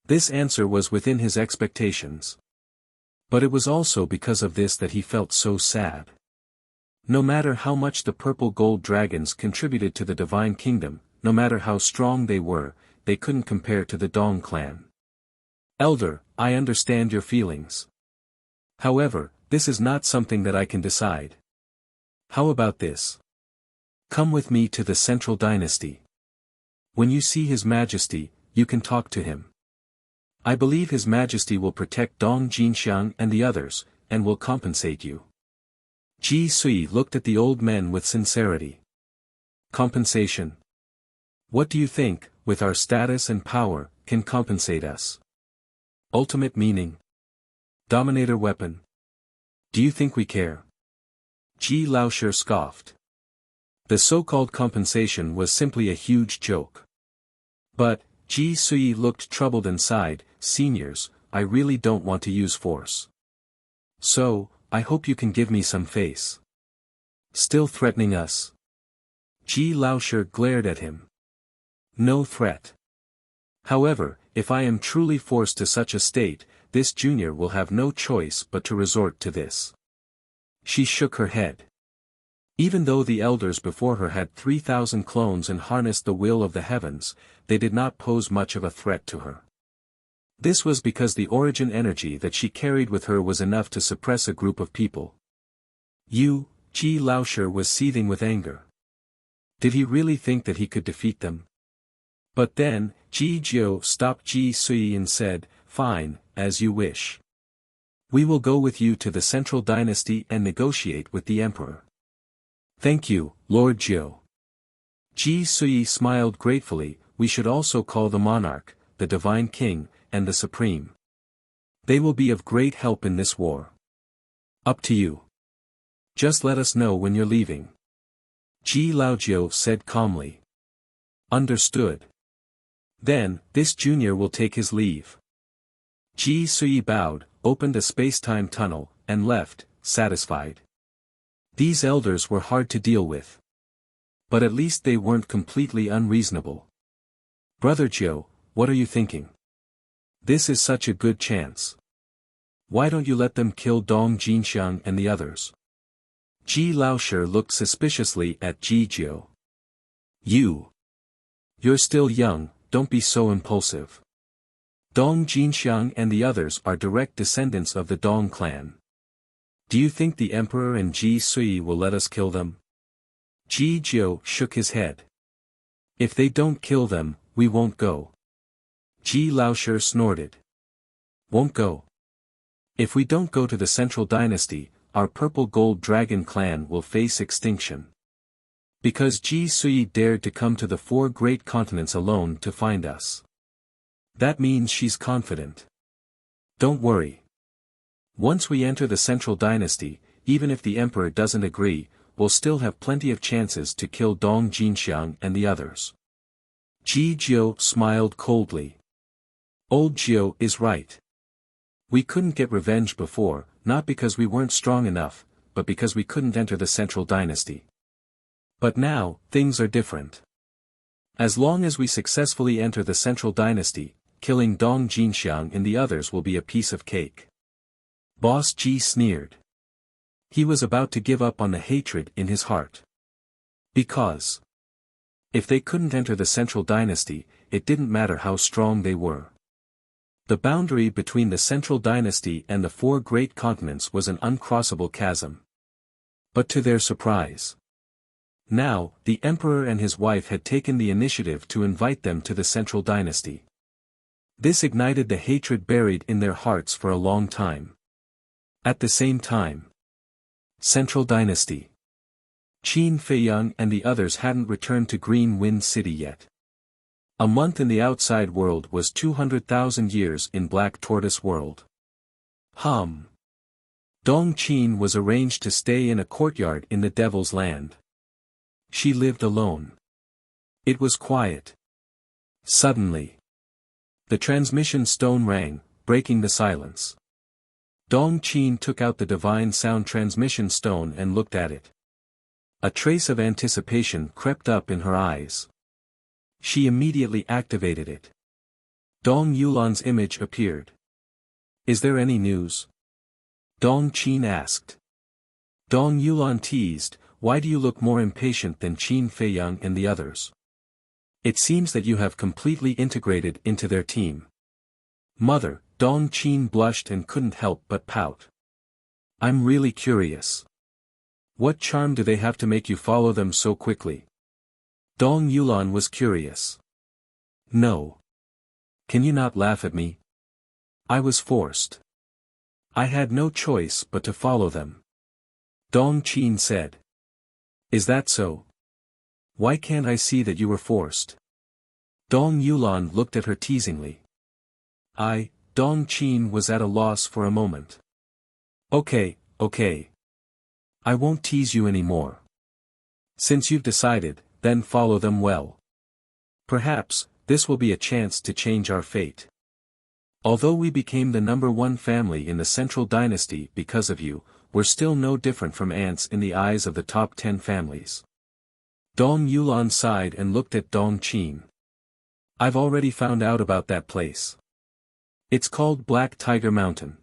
This answer was within his expectations. But it was also because of this that he felt so sad. No matter how much the purple gold dragons contributed to the divine kingdom, no matter how strong they couldn't compare to the Dong clan. Elder, I understand your feelings. However, this is not something that I can decide. How about this? Come with me to the Central Dynasty. When you see His Majesty, you can talk to him. I believe His Majesty will protect Dong Jinxiang and the others, and will compensate you. Ji Sui looked at the old men with sincerity. Compensation? What do you think, with our status and power, can compensate us? Ultimate meaning? Dominator weapon? Do you think we care? Ji Laoshi scoffed. The so-called compensation was simply a huge joke. But, Ji Sui looked troubled and sighed, "Seniors, I really don't want to use force. So, I hope you can give me some face." Still threatening us? Ji Laoshi glared at him. No threat. However, if I am truly forced to such a state, this junior will have no choice but to resort to this. She shook her head. Even though the elders before her had 3,000 clones and harnessed the will of the heavens, they did not pose much of a threat to her. This was because the origin energy that she carried with her was enough to suppress a group of people. Ji Laoshi was seething with anger. Did he really think that he could defeat them? But then, Ji Jiu stopped Ji Sui and said, "Fine, as you wish. We will go with you to the central dynasty and negotiate with the emperor." "Thank you, Lord Jiu." Ji Sui smiled gratefully. "We should also call the monarch, the divine king, and the supreme. They will be of great help in this war. Up to you. Just let us know when you're leaving." Ji Laojiu said calmly. "Understood. Then, this junior will take his leave." Ji Sui bowed, opened a space-time tunnel, and left, satisfied. These elders were hard to deal with. But at least they weren't completely unreasonable. "Brother Jiu, what are you thinking? This is such a good chance. Why don't you let them kill Dong Jinxiang and the others?" Ji Laoshi looked suspiciously at Ji Jiu. You're still young, don't be so impulsive. Dong Jinxiang and the others are direct descendants of the Dong clan. Do you think the emperor and Ji Sui will let us kill them? Ji Jiu shook his head. "If they don't kill them, we won't go." Ji Laoshi snorted. "Won't go? If we don't go to the central dynasty, our purple gold dragon clan will face extinction. Because Ji Sui dared to come to the 4 great continents alone to find us. That means she's confident. Don't worry. Once we enter the central dynasty, even if the emperor doesn't agree, we'll still have plenty of chances to kill Dong Jinxiang and the others." Ji Jiu smiled coldly. "Old Jiu is right. We couldn't get revenge before, not because we weren't strong enough, but because we couldn't enter the central dynasty. But now, things are different. As long as we successfully enter the central dynasty, killing Dong Jinxiang and the others will be a piece of cake." Boss Ji sneered. He was about to give up on the hatred in his heart. Because if they couldn't enter the central dynasty, it didn't matter how strong they were. The boundary between the central dynasty and the 4 great continents was an uncrossable chasm. But to their surprise, now, the emperor and his wife had taken the initiative to invite them to the central dynasty. This ignited the hatred buried in their hearts for a long time. At the same time, central dynasty. Qin Feiyang and the others hadn't returned to Green Wind City yet. A month in the outside world was 200,000 years in Black Tortoise world. Dong Qin was arranged to stay in a courtyard in the Devil's Land. She lived alone. It was quiet. Suddenly, the transmission stone rang, breaking the silence. Dong Qin took out the divine sound transmission stone and looked at it. A trace of anticipation crept up in her eyes. She immediately activated it. Dong Yulan's image appeared. "Is there any news?" Dong Qin asked. Dong Yulan teased, "Why do you look more impatient than Qin Feiyang and the others? It seems that you have completely integrated into their team." "Mother," Dong Qin blushed and couldn't help but pout. "I'm really curious. What charm do they have to make you follow them so quickly?" Dong Yulan was curious. "No. Can you not laugh at me? I was forced. I had no choice but to follow them." Dong Qin said. "Is that so? Why can't I see that you were forced?" Dong Yulan looked at her teasingly. Dong Qin was at a loss for a moment. Okay. I won't tease you anymore. Since you've decided, then follow them well. Perhaps, this will be a chance to change our fate. Although we became the #1 family in the Central Dynasty because of you, we're still no different from ants in the eyes of the top 10 families. Dong Yulan sighed and looked at Dong Qin. I've already found out about that place. It's called Black Tiger Mountain.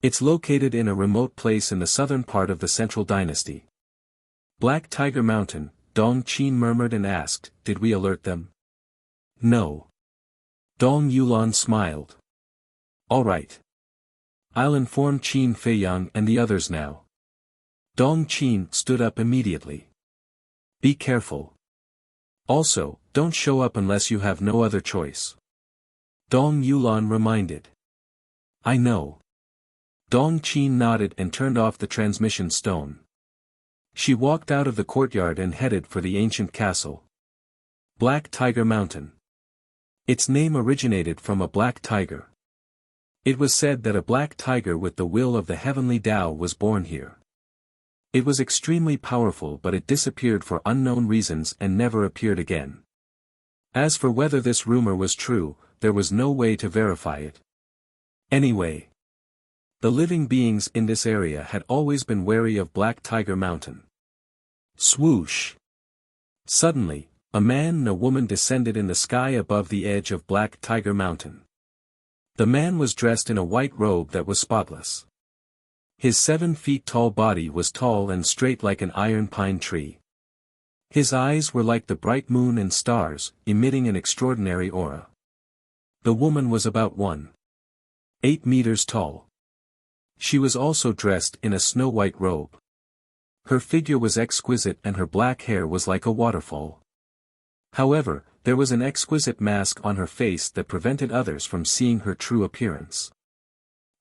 It's located in a remote place in the southern part of the Central Dynasty. Black Tiger Mountain, Dong Qin murmured and asked, did we alert them? No. Dong Yulan smiled. All right. I'll inform Qin Feiyang and the others now. Dong Qin stood up immediately. Be careful. Also, don't show up unless you have no other choice. Dong Yulan reminded. I know. Dong Qin nodded and turned off the transmission stone. She walked out of the courtyard and headed for the ancient castle. Black Tiger Mountain. Its name originated from a black tiger. It was said that a black tiger with the will of the heavenly Tao was born here. It was extremely powerful, but it disappeared for unknown reasons and never appeared again. As for whether this rumor was true, there was no way to verify it. Anyway, the living beings in this area had always been wary of Black Tiger Mountain. Swoosh! Suddenly, a man and a woman descended in the sky above the edge of Black Tiger Mountain. The man was dressed in a white robe that was spotless. His 7 feet tall body was tall and straight like an iron pine tree. His eyes were like the bright moon and stars, emitting an extraordinary aura. The woman was about 1.8 meters tall. She was also dressed in a snow-white robe. Her figure was exquisite and her black hair was like a waterfall. However, there was an exquisite mask on her face that prevented others from seeing her true appearance.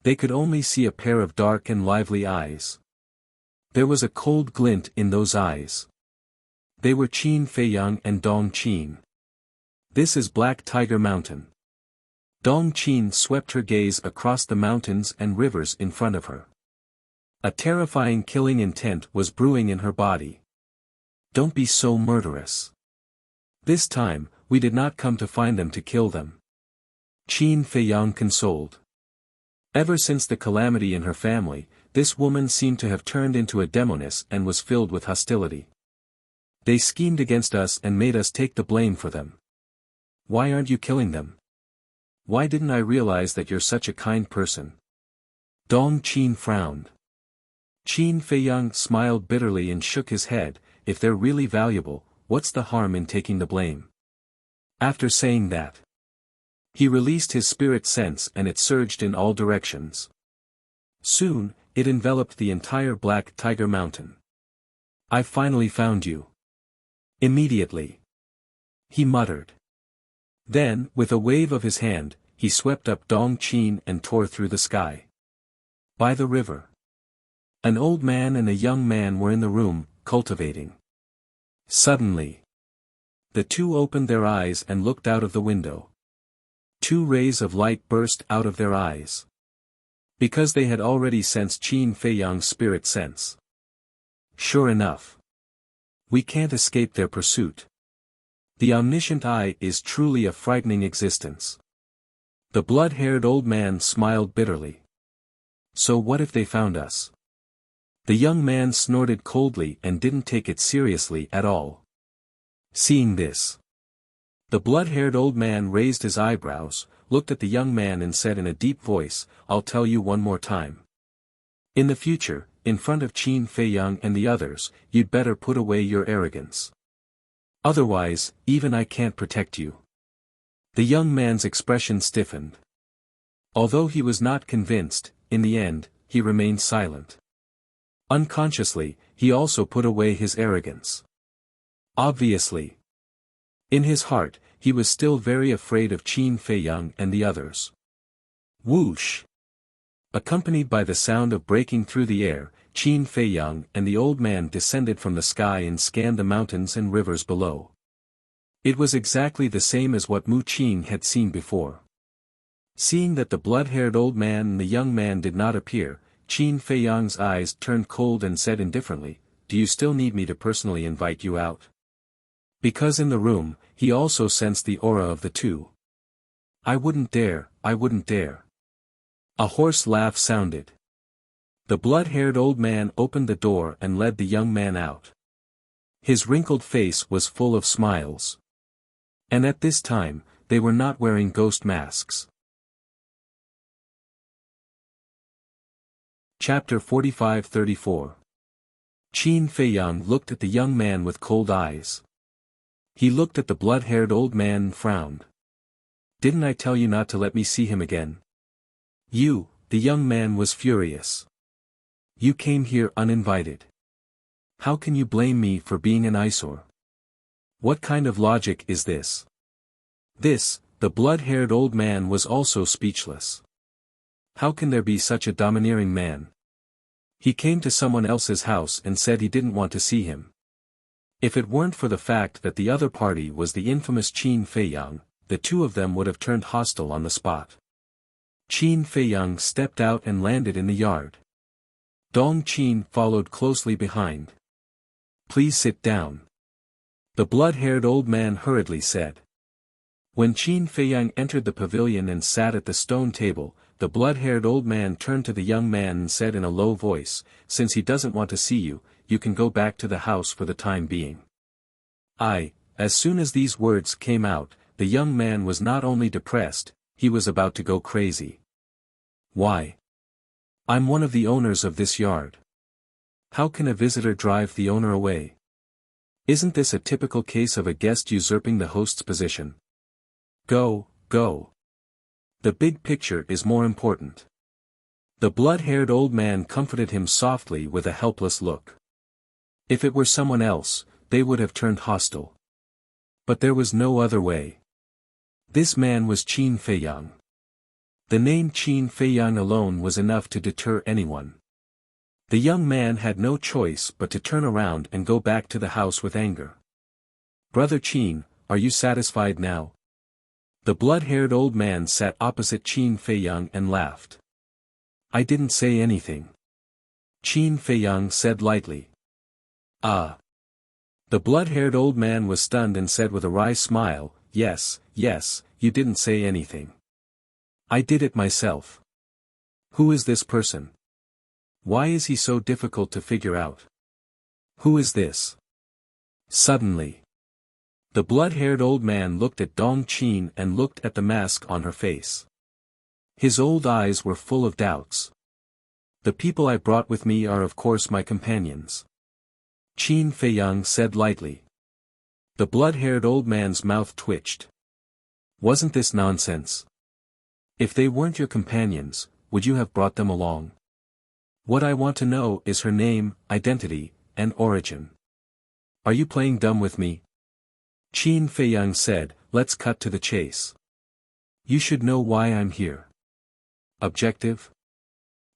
They could only see a pair of dark and lively eyes. There was a cold glint in those eyes. They were Qin Feiyang and Dong Qin. This is Black Tiger Mountain. Dong Qin swept her gaze across the mountains and rivers in front of her. A terrifying killing intent was brewing in her body. Don't be so murderous. This time, we did not come to find them to kill them. Qin Feiyang consoled. Ever since the calamity in her family, this woman seemed to have turned into a demoness and was filled with hostility. They schemed against us and made us take the blame for them. Why aren't you killing them? Why didn't I realize that you're such a kind person? Dong Qin frowned. Qin Feiyang smiled bitterly and shook his head. If they're really valuable, what's the harm in taking the blame? After saying that, he released his spirit sense and it surged in all directions. Soon, it enveloped the entire Black Tiger Mountain. I finally found you. Immediately, he muttered. Then, with a wave of his hand, he swept up Dong Qin and tore through the sky. By the river, an old man and a young man were in the room, cultivating. Suddenly, the two opened their eyes and looked out of the window. 2 rays of light burst out of their eyes. Because they had already sensed Qin Feiyang's spirit sense. Sure enough, we can't escape their pursuit. The omniscient eye is truly a frightening existence. The blood-haired old man smiled bitterly. So what if they found us? The young man snorted coldly and didn't take it seriously at all. Seeing this, the blood-haired old man raised his eyebrows, looked at the young man and said in a deep voice, I'll tell you one more time. In the future, in front of Qin Feiyang and the others, you'd better put away your arrogance. Otherwise, even I can't protect you. The young man's expression stiffened. Although he was not convinced, in the end, he remained silent. Unconsciously, he also put away his arrogance. Obviously, in his heart, he was still very afraid of Qin Feiyang and the others. Whoosh! Accompanied by the sound of breaking through the air, Qin Feiyang and the old man descended from the sky and scanned the mountains and rivers below. It was exactly the same as what Mu Qin had seen before. Seeing that the blood-haired old man and the young man did not appear, Qin Feiyang's eyes turned cold and said indifferently, "Do you still need me to personally invite you out?" Because in the room, he also sensed the aura of the two. "I wouldn't dare, I wouldn't dare." A hoarse laugh sounded. The blood-haired old man opened the door and led the young man out. His wrinkled face was full of smiles. And at this time, they were not wearing ghost masks. Chapter 45-34. Qin Feiyang looked at the young man with cold eyes. He looked at the blood-haired old man and frowned. "Didn't I tell you not to let me see him again?" "You," the young man was furious. "You came here uninvited. How can you blame me for being an eyesore? What kind of logic is this?" The blood-haired old man was also speechless. How can there be such a domineering man? He came to someone else's house and said he didn't want to see him. If it weren't for the fact that the other party was the infamous Qin Feiyang, the two of them would have turned hostile on the spot. Qin Feiyang stepped out and landed in the yard. Dong Qin followed closely behind. "Please sit down," the blood-haired old man hurriedly said. When Qin Feiyang entered the pavilion and sat at the stone table, the blood-haired old man turned to the young man and said in a low voice, "Since he doesn't want to see you, you can go back to the house for the time being." As soon as these words came out, the young man was not only depressed, he was about to go crazy. "Why? I'm one of the owners of this yard. How can a visitor drive the owner away? Isn't this a typical case of a guest usurping the host's position? Go, go. The big picture is more important." The blood-haired old man comforted him softly with a helpless look. If it were someone else, they would have turned hostile. But there was no other way. This man was Qin Feiyang. The name Qin Feiyang alone was enough to deter anyone. The young man had no choice but to turn around and go back to the house with anger. "Brother Qin, are you satisfied now?" The blood-haired old man sat opposite Qin Feiyang and laughed. "I didn't say anything," Qin Feiyang said lightly. "Ah." The blood-haired old man was stunned and said with a wry smile, Yes, you didn't say anything. I did it myself." "Who is this person? Why is he so difficult to figure out? Who is this?" Suddenly, the blood-haired old man looked at Dong Qin and looked at the mask on her face. His old eyes were full of doubts. "The people I brought with me are of course my companions," Qin Feiyang said lightly. The blood-haired old man's mouth twitched. Wasn't this nonsense? If they weren't your companions, would you have brought them along? What I want to know is her name, identity, and origin. Are you playing dumb with me? Qin Feiyang said, "Let's cut to the chase. You should know why I'm here." Objective?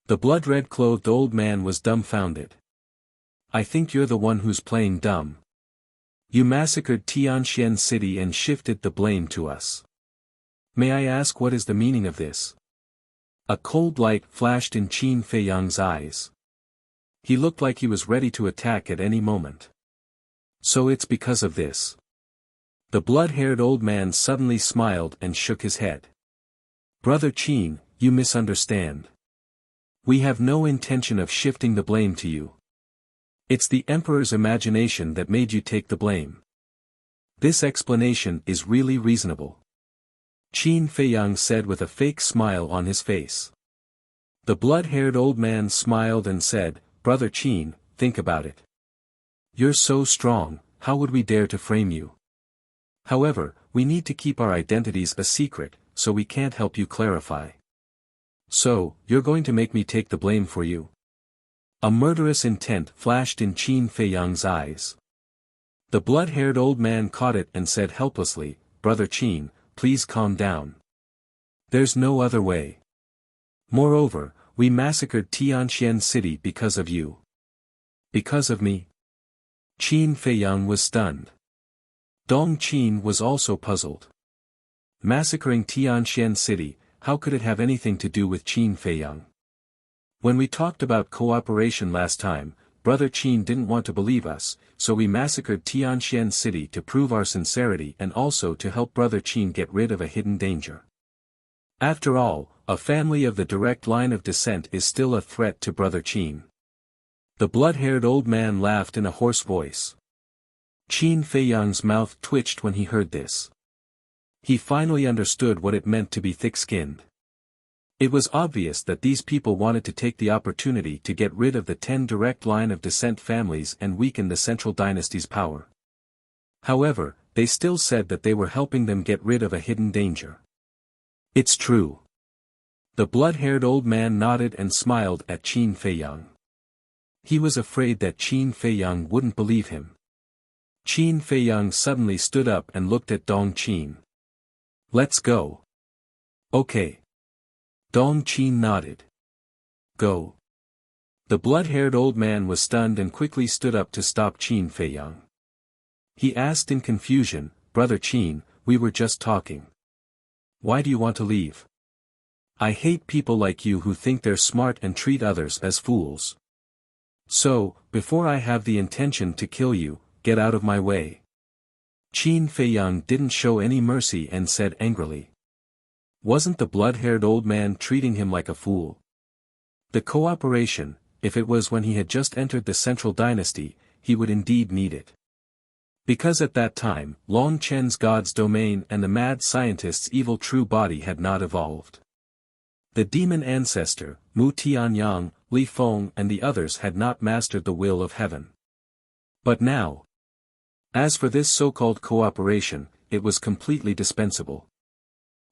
The blood-red clothed old man was dumbfounded. "I think you're the one who's playing dumb. You massacred Tianxian City and shifted the blame to us. May I ask what is the meaning of this?" A cold light flashed in Qin Feiyang's eyes. He looked like he was ready to attack at any moment. "So it's because of this." The blood-haired old man suddenly smiled and shook his head. "Brother Qin, you misunderstand. We have no intention of shifting the blame to you. It's the Emperor's imagination that made you take the blame. This explanation is really reasonable," Qin Feiyang said with a fake smile on his face. The blood-haired old man smiled and said, "Brother Qin, think about it. You're so strong, how would we dare to frame you? However, we need to keep our identities a secret, so we can't help you clarify. So, you're going to make me take the blame for you?" A murderous intent flashed in Qin Feiyang's eyes. The blood-haired old man caught it and said helplessly, "Brother Qin, please calm down. There's no other way. Moreover, we massacred Tianxian City because of you." "Because of me?" Qin Feiyang was stunned. Dong Qin was also puzzled. Massacring Tianxian City, how could it have anything to do with Qin Feiyang? When we talked about cooperation last time, Brother Qin didn't want to believe us, so we massacred Tianxian City to prove our sincerity and also to help Brother Qin get rid of a hidden danger. After all, a family of the direct line of descent is still a threat to Brother Qin. The blood-haired old man laughed in a hoarse voice. Qin Feiyang's mouth twitched when he heard this. He finally understood what it meant to be thick-skinned. It was obvious that these people wanted to take the opportunity to get rid of the 10 direct line of descent families and weaken the central dynasty's power. However, they still said that they were helping them get rid of a hidden danger. It's true. The blood-haired old man nodded and smiled at Qin Feiyang. He was afraid that Qin Feiyang wouldn't believe him. Qin Feiyang suddenly stood up and looked at Dong Qin. Let's go. Okay. Dong Qin nodded. Go. The blood-haired old man was stunned and quickly stood up to stop Qin Feiyang. He asked in confusion, Brother Qin, we were just talking. Why do you want to leave? I hate people like you who think they're smart and treat others as fools. So, before I have the intention to kill you, get out of my way. Qin Feiyang didn't show any mercy and said angrily. Wasn't the blood-haired old man treating him like a fool? The cooperation, if it was when he had just entered the central dynasty, he would indeed need it. Because at that time, Long Chen's God's domain and the mad scientist's evil true body had not evolved. The demon ancestor, Mu Tianyang, Li Feng and the others had not mastered the will of heaven. But now. As for this so-called cooperation, it was completely dispensable.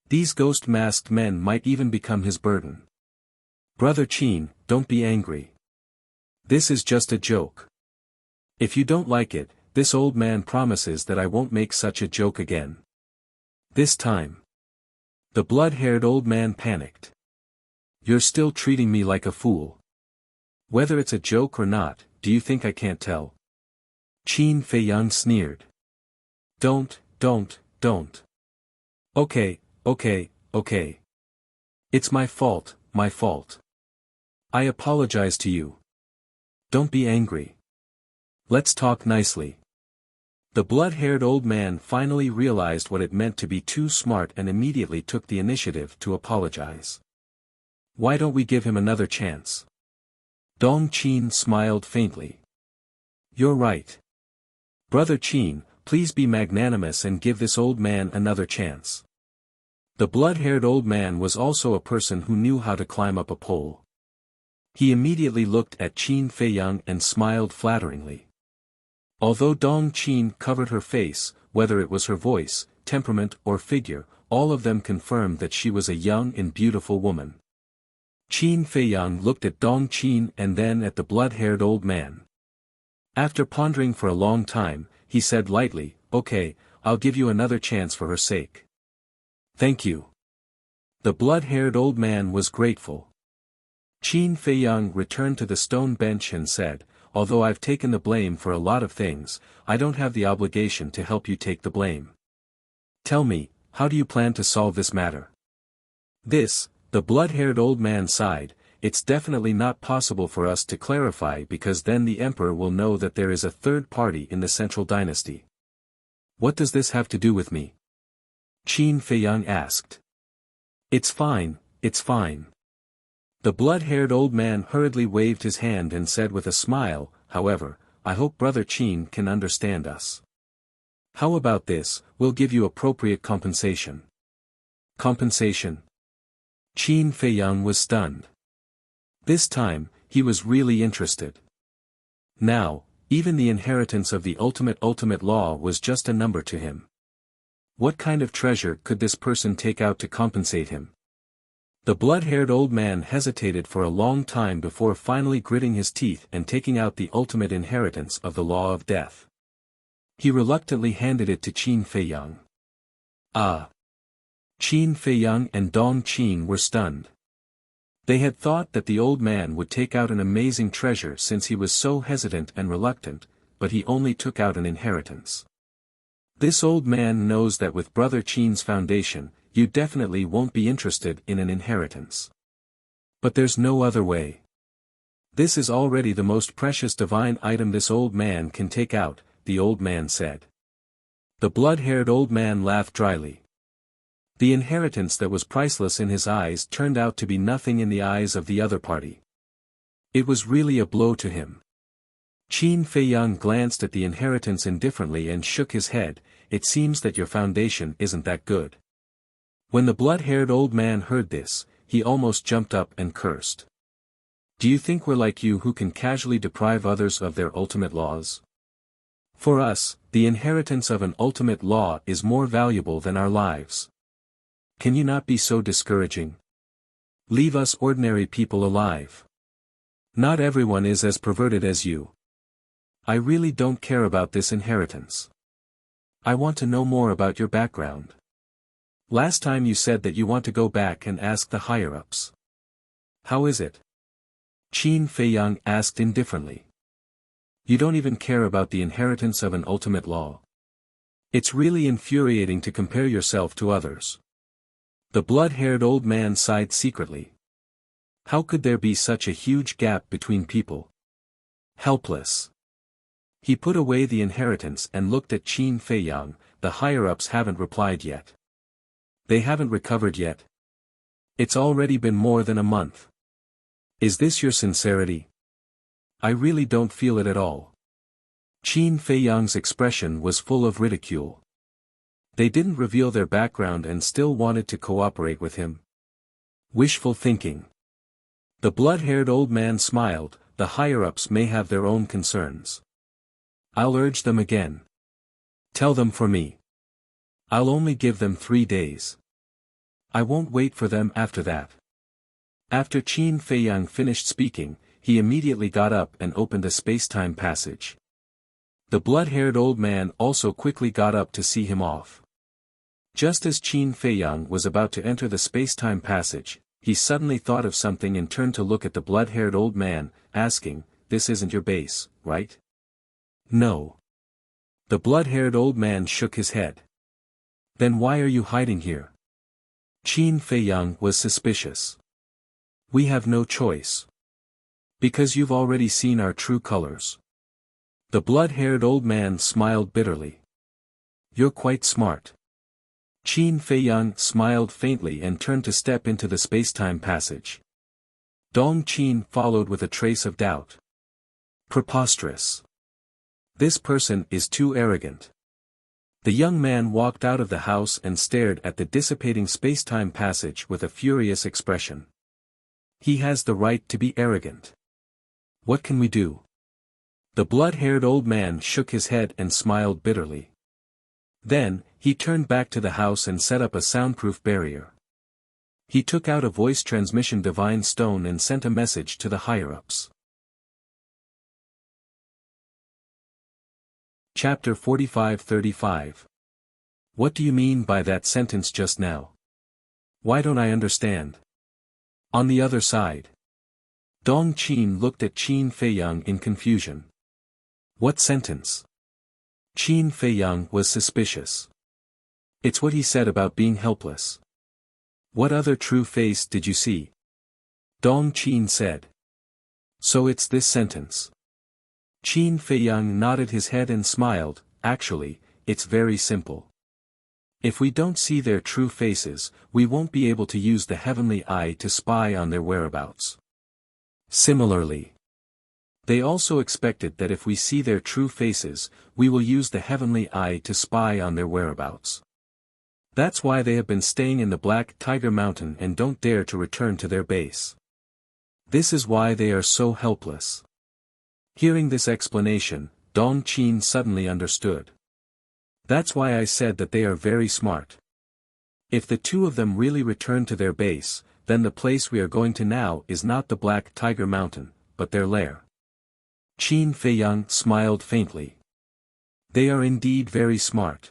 These ghost-masked men might even become his burden. Brother Qin, don't be angry. This is just a joke. If you don't like it, this old man promises that I won't make such a joke again. This time. The blood-haired old man panicked. You're still treating me like a fool. Whether it's a joke or not, do you think I can't tell? Qin Feiyang sneered. Don't. Okay. It's my fault. I apologize to you. Don't be angry. Let's talk nicely. The blood-haired old man finally realized what it meant to be too smart and immediately took the initiative to apologize. Why don't we give him another chance? Dong Qin smiled faintly. You're right. Brother Qin, please be magnanimous and give this old man another chance. The blood-haired old man was also a person who knew how to climb up a pole. He immediately looked at Qin Feiyang and smiled flatteringly. Although Dong Qin covered her face, whether it was her voice, temperament or figure, all of them confirmed that she was a young and beautiful woman. Qin Feiyang looked at Dong Qin and then at the blood-haired old man. After pondering for a long time, he said lightly, Okay, I'll give you another chance for her sake. Thank you. The blood-haired old man was grateful. Qin Feiyang returned to the stone bench and said, Although I've taken the blame for a lot of things, I don't have the obligation to help you take the blame. Tell me, how do you plan to solve this matter? The blood-haired old man sighed, it's definitely not possible for us to clarify because then the emperor will know that there is a third party in the central dynasty. What does this have to do with me? Qin Feiyang asked. It's fine. The blood-haired old man hurriedly waved his hand and said with a smile, however, I hope Brother Qin can understand us. How about this, we'll give you appropriate compensation. Compensation? Qin Feiyang was stunned. This time, he was really interested. Now, even the inheritance of the ultimate law was just a number to him. What kind of treasure could this person take out to compensate him? The blood-haired old man hesitated for a long time before finally gritting his teeth and taking out the ultimate inheritance of the law of death. He reluctantly handed it to Qin Feiyang. Ah! Qin Feiyang and Dong Qin were stunned. They had thought that the old man would take out an amazing treasure since he was so hesitant and reluctant, but he only took out an inheritance. This old man knows that with Brother Qin's foundation, you definitely won't be interested in an inheritance. But there's no other way. This is already the most precious divine item this old man can take out, the old man said. The blood-haired old man laughed dryly. The inheritance that was priceless in his eyes turned out to be nothing in the eyes of the other party. It was really a blow to him. Qin Feiyang glanced at the inheritance indifferently and shook his head. It seems that your foundation isn't that good. When the blood-haired old man heard this, he almost jumped up and cursed. Do you think we're like you who can casually deprive others of their ultimate laws? For us, the inheritance of an ultimate law is more valuable than our lives. Can you not be so discouraging? Leave us ordinary people alive. Not everyone is as perverted as you. I really don't care about this inheritance. I want to know more about your background. Last time you said that you want to go back and ask the higher-ups. How is it? Qin Feiyang asked indifferently. You don't even care about the inheritance of an ultimate law. It's really infuriating to compare yourself to others. The blood-haired old man sighed secretly. How could there be such a huge gap between people? Helpless. He put away the inheritance and looked at Qin Feiyang. The higher-ups haven't replied yet. They haven't recovered yet. It's already been more than a month. Is this your sincerity? I really don't feel it at all. Qin Feiyang's expression was full of ridicule. They didn't reveal their background and still wanted to cooperate with him. Wishful thinking. The blood-haired old man smiled. The higher-ups may have their own concerns. I'll urge them again. Tell them for me. I'll only give them 3 days. I won't wait for them after that. After Qin Feiyang finished speaking, he immediately got up and opened a space-time passage. The blood-haired old man also quickly got up to see him off. Just as Qin Feiyang was about to enter the space-time passage, he suddenly thought of something and turned to look at the blood-haired old man, asking, "This isn't your base, right?" "No." The blood-haired old man shook his head. "Then why are you hiding here?" Qin Feiyang was suspicious. "We have no choice. Because you've already seen our true colors." The blood-haired old man smiled bitterly. "You're quite smart." Qin Feiyang smiled faintly and turned to step into the space-time passage. Dong Qin followed with a trace of doubt. Preposterous. This person is too arrogant. The young man walked out of the house and stared at the dissipating space-time passage with a furious expression. He has the right to be arrogant. What can we do? The blood-haired old man shook his head and smiled bitterly. Then, he turned back to the house and set up a soundproof barrier. He took out a voice transmission divine stone and sent a message to the higher-ups. Chapter 45-35. What do you mean by that sentence just now? Why don't I understand? On the other side. Dong Qin looked at Qin Feiyang in confusion. What sentence? Qin Feiyang was suspicious. It's what he said about being helpless. What other true face did you see? Dong Qin said. So it's this sentence. Qin Feiyang nodded his head and smiled. Actually, it's very simple. If we don't see their true faces, we won't be able to use the heavenly eye to spy on their whereabouts. Similarly, they also expected that if we see their true faces, we will use the heavenly eye to spy on their whereabouts. That's why they have been staying in the Black Tiger Mountain and don't dare to return to their base. This is why they are so helpless. Hearing this explanation, Dong Qin suddenly understood. That's why I said that they are very smart. If the two of them really return to their base, then the place we are going to now is not the Black Tiger Mountain, but their lair. Qin Feiyang smiled faintly. They are indeed very smart.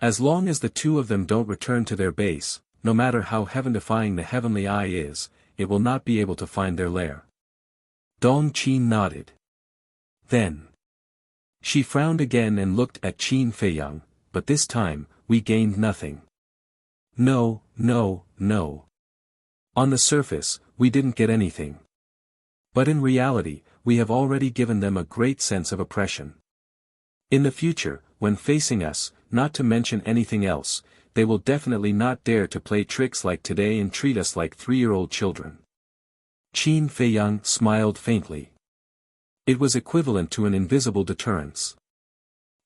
As long as the two of them don't return to their base, no matter how heaven-defying the heavenly eye is, it will not be able to find their lair. Dong Qin nodded. Then. She frowned again and looked at Qin Feiyang. but this time, we gained nothing. No, no, no. On the surface, we didn't get anything. But in reality, we have already given them a great sense of oppression. In the future, when facing us, not to mention anything else, they will definitely not dare to play tricks like today and treat us like 3-year-old children. Qin Feiyang smiled faintly. It was equivalent to an invisible deterrence.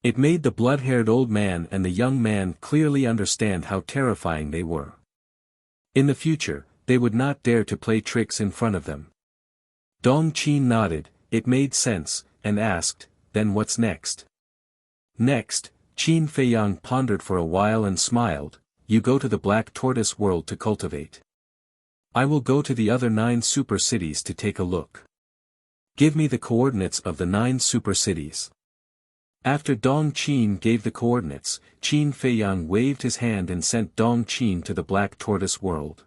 It made the blood-haired old man and the young man clearly understand how terrifying they were. In the future, they would not dare to play tricks in front of them. Dong Qin nodded, it made sense, and asked, then what's next? Next, Qin Feiyang pondered for a while and smiled, you go to the Black Tortoise world to cultivate. I will go to the other 9 super cities to take a look. Give me the coordinates of the 9 super cities. After Dong Qin gave the coordinates, Qin Feiyang waved his hand and sent Dong Qin to the Black Tortoise world.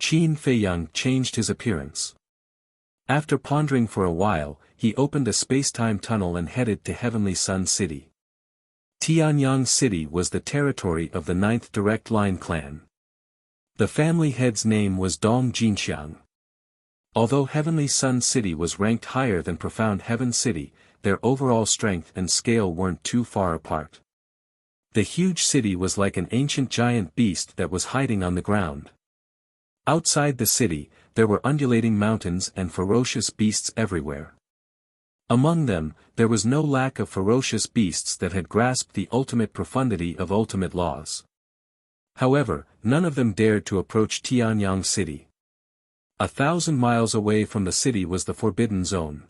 Qin Feiyang changed his appearance. After pondering for a while, he opened a space-time tunnel and headed to Heavenly Sun City. Tianyang City was the territory of the 9th Direct Line clan. The family head's name was Dong Jinxiang. Although Heavenly Sun City was ranked higher than Profound Heaven City, their overall strength and scale weren't too far apart. The huge city was like an ancient giant beast that was hiding on the ground. Outside the city, there were undulating mountains and ferocious beasts everywhere. Among them, there was no lack of ferocious beasts that had grasped the ultimate profundity of ultimate laws. However, none of them dared to approach Tianyang City. 1,000 miles away from the city was the Forbidden Zone.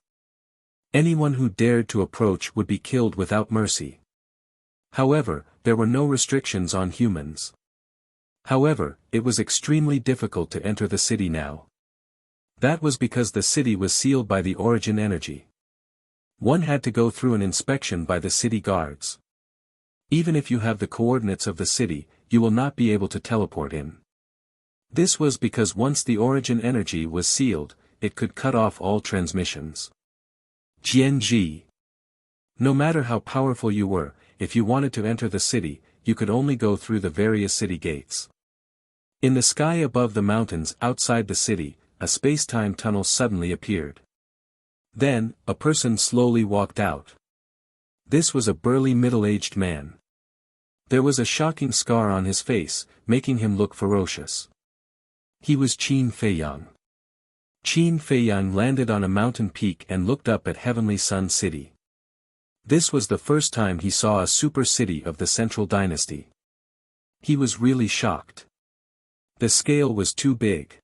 Anyone who dared to approach would be killed without mercy. However, there were no restrictions on humans. However, it was extremely difficult to enter the city now. That was because the city was sealed by the origin energy. One had to go through an inspection by the city guards. Even if you have the coordinates of the city, you will not be able to teleport in. This was because once the origin energy was sealed, it could cut off all transmissions. Jianji. No matter how powerful you were, if you wanted to enter the city, you could only go through the various city gates. In the sky above the mountains outside the city, a space-time tunnel suddenly appeared. Then, a person slowly walked out. This was a burly middle-aged man. There was a shocking scar on his face, making him look ferocious. He was Qin Feiyang. Qin Feiyang landed on a mountain peak and looked up at Heavenly Sun City. This was the first time he saw a super city of the Central Dynasty. He was really shocked. The scale was too big.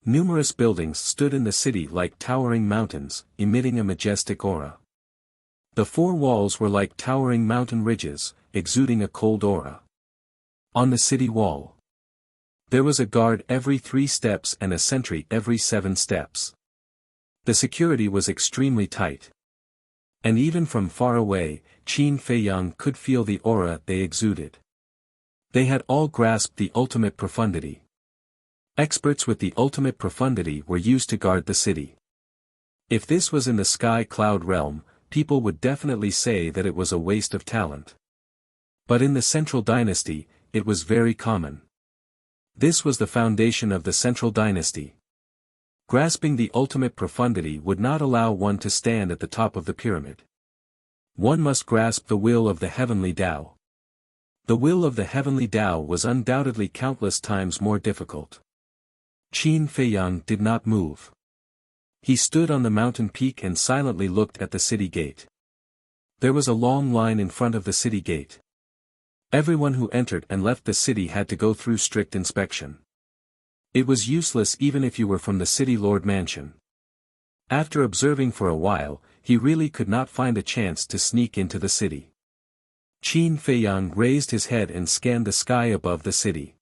Numerous buildings stood in the city like towering mountains, emitting a majestic aura. The 4 walls were like towering mountain ridges, exuding a cold aura. On the city wall, there was a guard every 3 steps and a sentry every 7 steps. The security was extremely tight. And even from far away, Qin Feiyang could feel the aura they exuded. They had all grasped the ultimate profundity. Experts with the ultimate profundity were used to guard the city. If this was in the sky cloud realm, people would definitely say that it was a waste of talent. But in the Central Dynasty, it was very common. This was the foundation of the Central Dynasty. Grasping the ultimate profundity would not allow one to stand at the top of the pyramid. One must grasp the will of the heavenly Tao. The will of the heavenly Tao was undoubtedly countless times more difficult. Qin Feiyang did not move. He stood on the mountain peak and silently looked at the city gate. There was a long line in front of the city gate. Everyone who entered and left the city had to go through strict inspection. It was useless even if you were from the city lord mansion. After observing for a while, he really could not find a chance to sneak into the city. Qin Feiyang raised his head and scanned the sky above the city.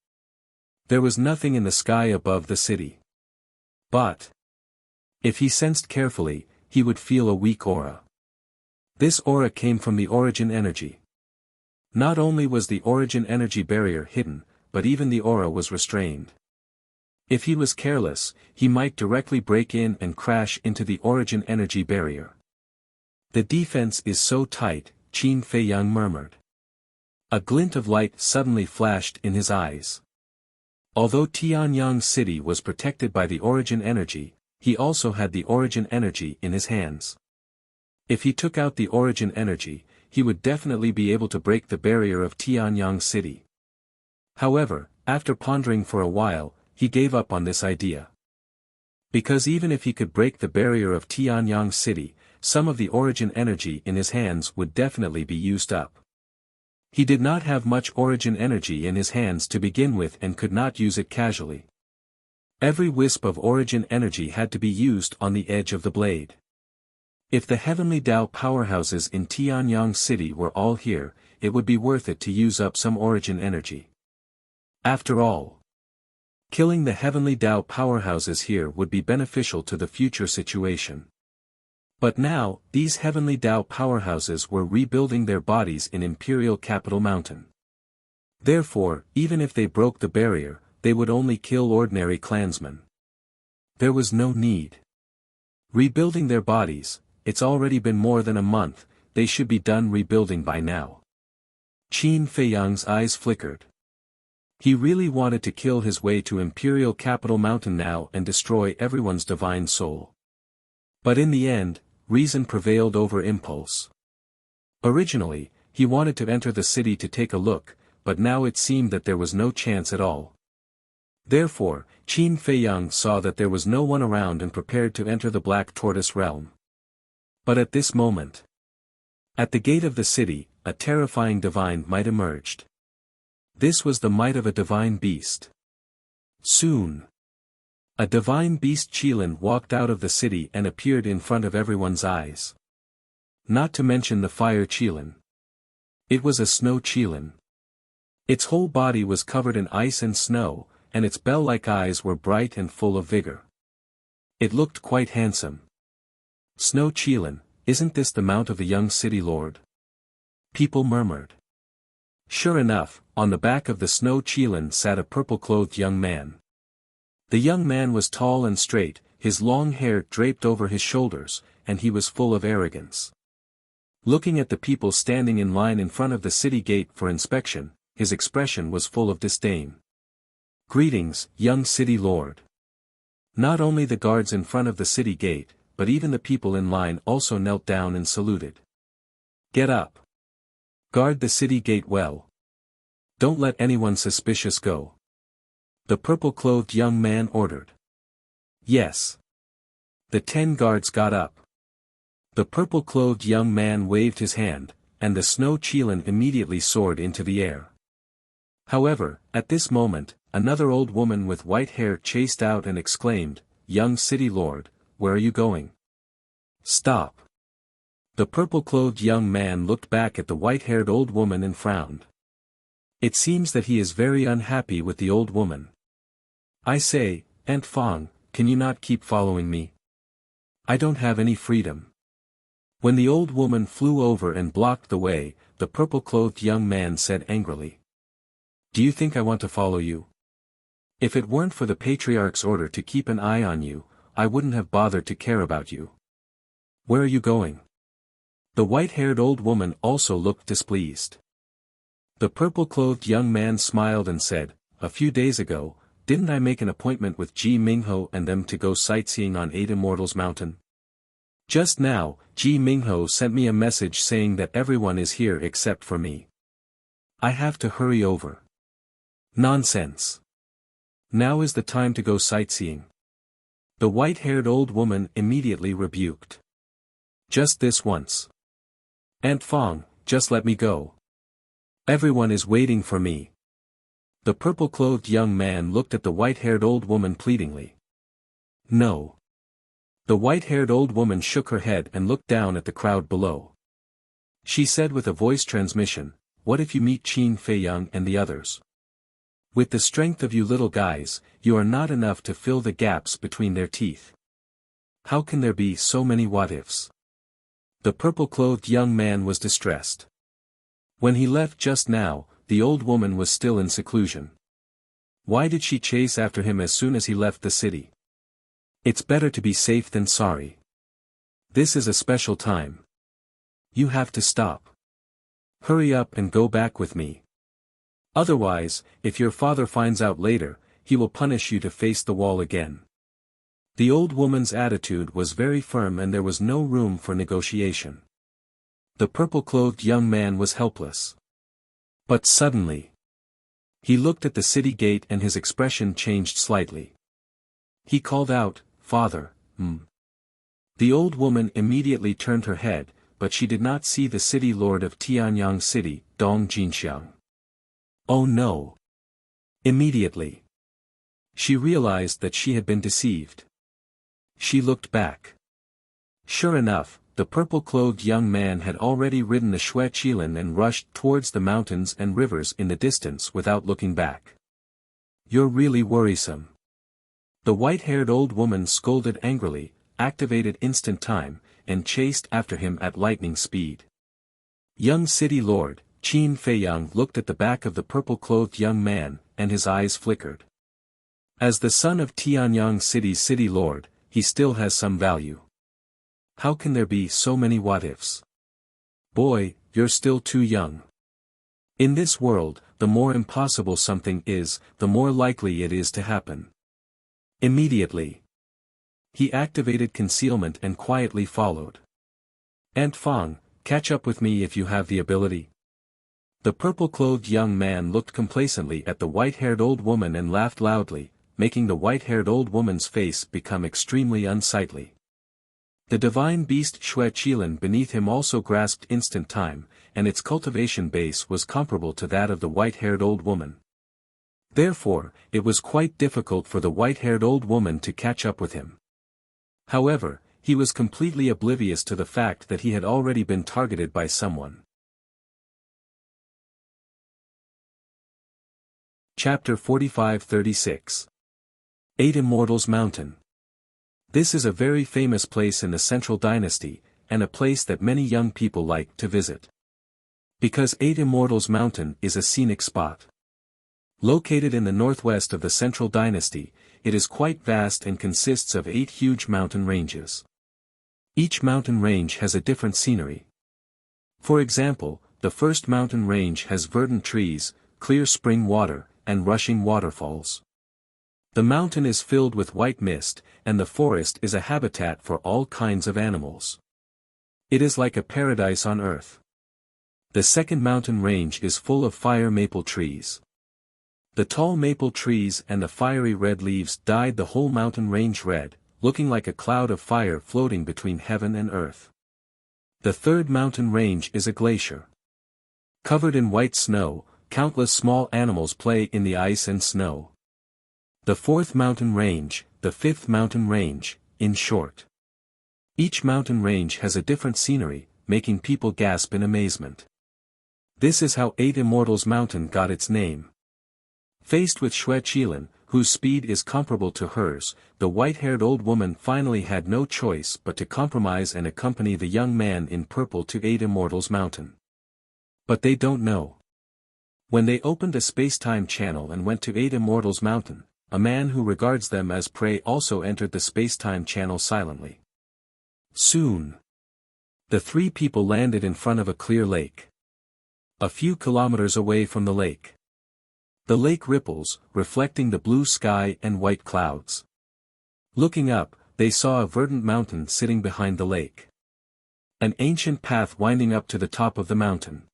There was nothing in the sky above the city. But if he sensed carefully, he would feel a weak aura. This aura came from the origin energy. Not only was the origin energy barrier hidden, but even the aura was restrained. If he was careless, he might directly break in and crash into the origin energy barrier. The defense is so tight, Qin Feiyang murmured. A glint of light suddenly flashed in his eyes. Although Tianyang City was protected by the origin energy, he also had the origin energy in his hands. If he took out the origin energy, he would definitely be able to break the barrier of Tianyang City. However, after pondering for a while, he gave up on this idea. Because even if he could break the barrier of Tianyang City, some of the origin energy in his hands would definitely be used up. He did not have much origin energy in his hands to begin with and could not use it casually. Every wisp of origin energy had to be used on the edge of the blade. If the heavenly Tao powerhouses in Tianyang City were all here, it would be worth it to use up some origin energy. After all, killing the heavenly Tao powerhouses here would be beneficial to the future situation. But now, these heavenly Tao powerhouses were rebuilding their bodies in Imperial Capital Mountain. Therefore, even if they broke the barrier, they would only kill ordinary clansmen. There was no need. Rebuilding their bodies, it's already been more than a month, they should be done rebuilding by now. Qin Feiyang's eyes flickered. He really wanted to kill his way to Imperial Capital Mountain now and destroy everyone's divine soul. But in the end, reason prevailed over impulse. Originally, he wanted to enter the city to take a look, but now it seemed that there was no chance at all. Therefore, Qin Feiyang saw that there was no one around and prepared to enter the Black Tortoise realm. But at this moment, at the gate of the city, a terrifying divine might emerged. This was the might of a divine beast. Soon, a divine beast Qilin walked out of the city and appeared in front of everyone's eyes. Not to mention the fire Qilin. It was a snow Qilin. Its whole body was covered in ice and snow, and its bell-like eyes were bright and full of vigor. It looked quite handsome. Snow Qilin, isn't this the mount of the young city lord? People murmured. Sure enough, on the back of the snow Qilin sat a purple-clothed young man. The young man was tall and straight, his long hair draped over his shoulders, and he was full of arrogance. Looking at the people standing in line in front of the city gate for inspection, his expression was full of disdain. Greetings, young city lord. Not only the guards in front of the city gate, but even the people in line also knelt down and saluted. Get up. Guard the city gate well. Don't let anyone suspicious go. The purple-clothed young man ordered. Yes. The 10 guards got up. The purple-clothed young man waved his hand, and the snow Qilin immediately soared into the air. However, at this moment, another old woman with white hair chased out and exclaimed, Young city lord, where are you going? Stop. The purple-clothed young man looked back at the white-haired old woman and frowned. It seems that he is very unhappy with the old woman. I say, Aunt Fong, can you not keep following me? I don't have any freedom. When the old woman flew over and blocked the way, the purple-clothed young man said angrily. Do you think I want to follow you? If it weren't for the patriarch's order to keep an eye on you, I wouldn't have bothered to care about you. Where are you going? The white-haired old woman also looked displeased. The purple-clothed young man smiled and said, A few days ago, didn't I make an appointment with Ji Mingho and them to go sightseeing on 8 Immortals Mountain? Just now, Ji Mingho sent me a message saying that everyone is here except for me. I have to hurry over. Nonsense. Now is the time to go sightseeing. The white-haired old woman immediately rebuked. Just this once. Aunt Fong, just let me go. Everyone is waiting for me. The purple-clothed young man looked at the white-haired old woman pleadingly. No. The white-haired old woman shook her head and looked down at the crowd below. She said with a voice transmission, What if you meet Qin Feiyang and the others? With the strength of you little guys, you are not enough to fill the gaps between their teeth. How can there be so many what-ifs? The purple-clothed young man was distressed. When he left just now, the old woman was still in seclusion. Why did she chase after him as soon as he left the city? It's better to be safe than sorry. This is a special time. You have to stop. Hurry up and go back with me. Otherwise, if your father finds out later, he will punish you to face the wall again. The old woman's attitude was very firm and there was no room for negotiation. The purple-clothed young man was helpless. But suddenly, he looked at the city gate and his expression changed slightly. He called out, "Father, The old woman immediately turned her head, but she did not see the city lord of Tianyang City, Dong Jinxiang. Oh no! Immediately, she realized that she had been deceived. She looked back. Sure enough, the purple-clothed young man had already ridden the Shui Qilin and rushed towards the mountains and rivers in the distance without looking back. You're really worrisome. The white-haired old woman scolded angrily, activated instant time, and chased after him at lightning speed. Young city lord, Qin Feiyang looked at the back of the purple-clothed young man, and his eyes flickered. As the son of Tianyang City's city lord, he still has some value. How can there be so many what-ifs? Boy, you're still too young. In this world, the more impossible something is, the more likely it is to happen. Immediately, he activated concealment and quietly followed. Aunt Fang, catch up with me if you have the ability. The purple-clothed young man looked complacently at the white-haired old woman and laughed loudly, making the white-haired old woman's face become extremely unsightly. The divine beast Shui Qilin beneath him also grasped instant time, and its cultivation base was comparable to that of the white-haired old woman. Therefore, it was quite difficult for the white-haired old woman to catch up with him. However, he was completely oblivious to the fact that he had already been targeted by someone. Chapter 45-36. 8 Immortals Mountain. This is a very famous place in the Central Dynasty, and a place that many young people like to visit. Because 8 Immortals Mountain is a scenic spot. Located in the northwest of the Central Dynasty, it is quite vast and consists of 8 huge mountain ranges. Each mountain range has a different scenery. For example, the first mountain range has verdant trees, clear spring water, and rushing waterfalls. The mountain is filled with white mist, and the forest is a habitat for all kinds of animals. It is like a paradise on earth. The second mountain range is full of fire maple trees. The tall maple trees and the fiery red leaves dyed the whole mountain range red, looking like a cloud of fire floating between heaven and earth. The third mountain range is a glacier. Covered in white snow, countless small animals play in the ice and snow. The fourth mountain range, the fifth mountain range, in short. Each mountain range has a different scenery, making people gasp in amazement. This is how 8 Immortals Mountain got its name. Faced with Shui Qilin, whose speed is comparable to hers, the white-haired old woman finally had no choice but to compromise and accompany the young man in purple to 8 Immortals Mountain. But they don't know. When they opened a space-time channel and went to 8 Immortals Mountain, a man who regards them as prey also entered the space-time channel silently. Soon, the 3 people landed in front of a clear lake. A few kilometers away from the lake. The lake ripples, reflecting the blue sky and white clouds. Looking up, they saw a verdant mountain sitting behind the lake. An ancient path winding up to the top of the mountain.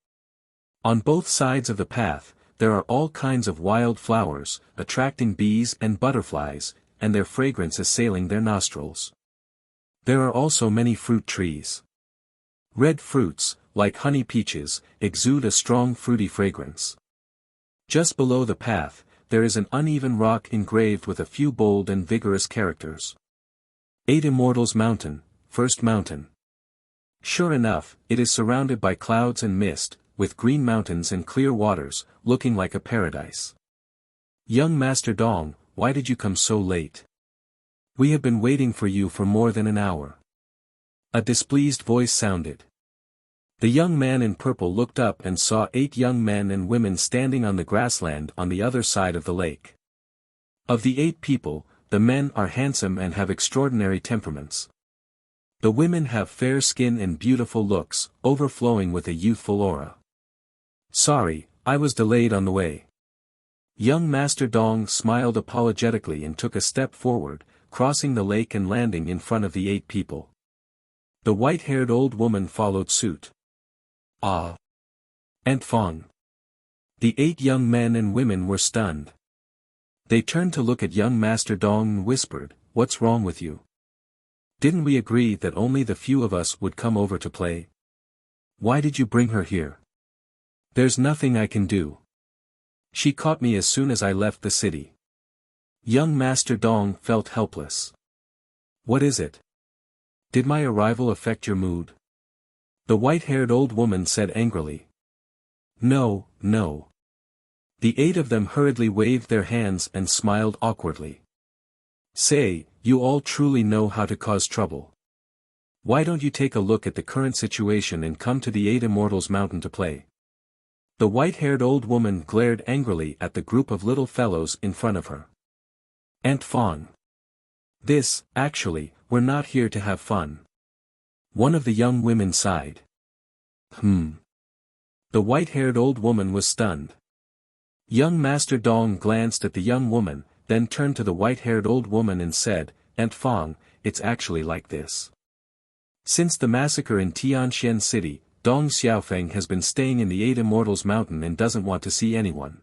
On both sides of the path, there are all kinds of wild flowers, attracting bees and butterflies, and their fragrance assailing their nostrils. There are also many fruit trees. Red fruits, like honey peaches, exude a strong fruity fragrance. Just below the path, there is an uneven rock engraved with a few bold and vigorous characters. 8 Immortals Mountain, First Mountain. Sure enough, it is surrounded by clouds and mist, with green mountains and clear waters, looking like a paradise. Young Master Dong, why did you come so late? We have been waiting for you for more than an hour. A displeased voice sounded. The young man in purple looked up and saw 8 young men and women standing on the grassland on the other side of the lake. Of the 8 people, the men are handsome and have extraordinary temperaments. The women have fair skin and beautiful looks, overflowing with a youthful aura. Sorry, I was delayed on the way. Young Master Dong smiled apologetically and took a step forward, crossing the lake and landing in front of the 8 people. The white-haired old woman followed suit. Ah! Aunt Fong. The 8 young men and women were stunned. They turned to look at young Master Dong and whispered, "What's wrong with you? Didn't we agree that only the few of us would come over to play? Why did you bring her here?" "There's nothing I can do. She caught me as soon as I left the city." Young Master Dong felt helpless. "What is it? Did my arrival affect your mood?" The white-haired old woman said angrily. "No, no." The 8 of them hurriedly waved their hands and smiled awkwardly. "Say, you all truly know how to cause trouble. Why don't you take a look at the current situation and come to the 8 Immortals Mountain to play?" The white-haired old woman glared angrily at the group of little fellows in front of her. "Aunt Fawn. Actually, we're not here to have fun." One of the young women sighed. The white-haired old woman was stunned. Young Master Dong glanced at the young woman, then turned to the white-haired old woman and said, "Aunt Fong, it's actually like this. Since the massacre in Tianxian City, Dong Xiaofeng has been staying in the 8 Immortals Mountain and doesn't want to see anyone.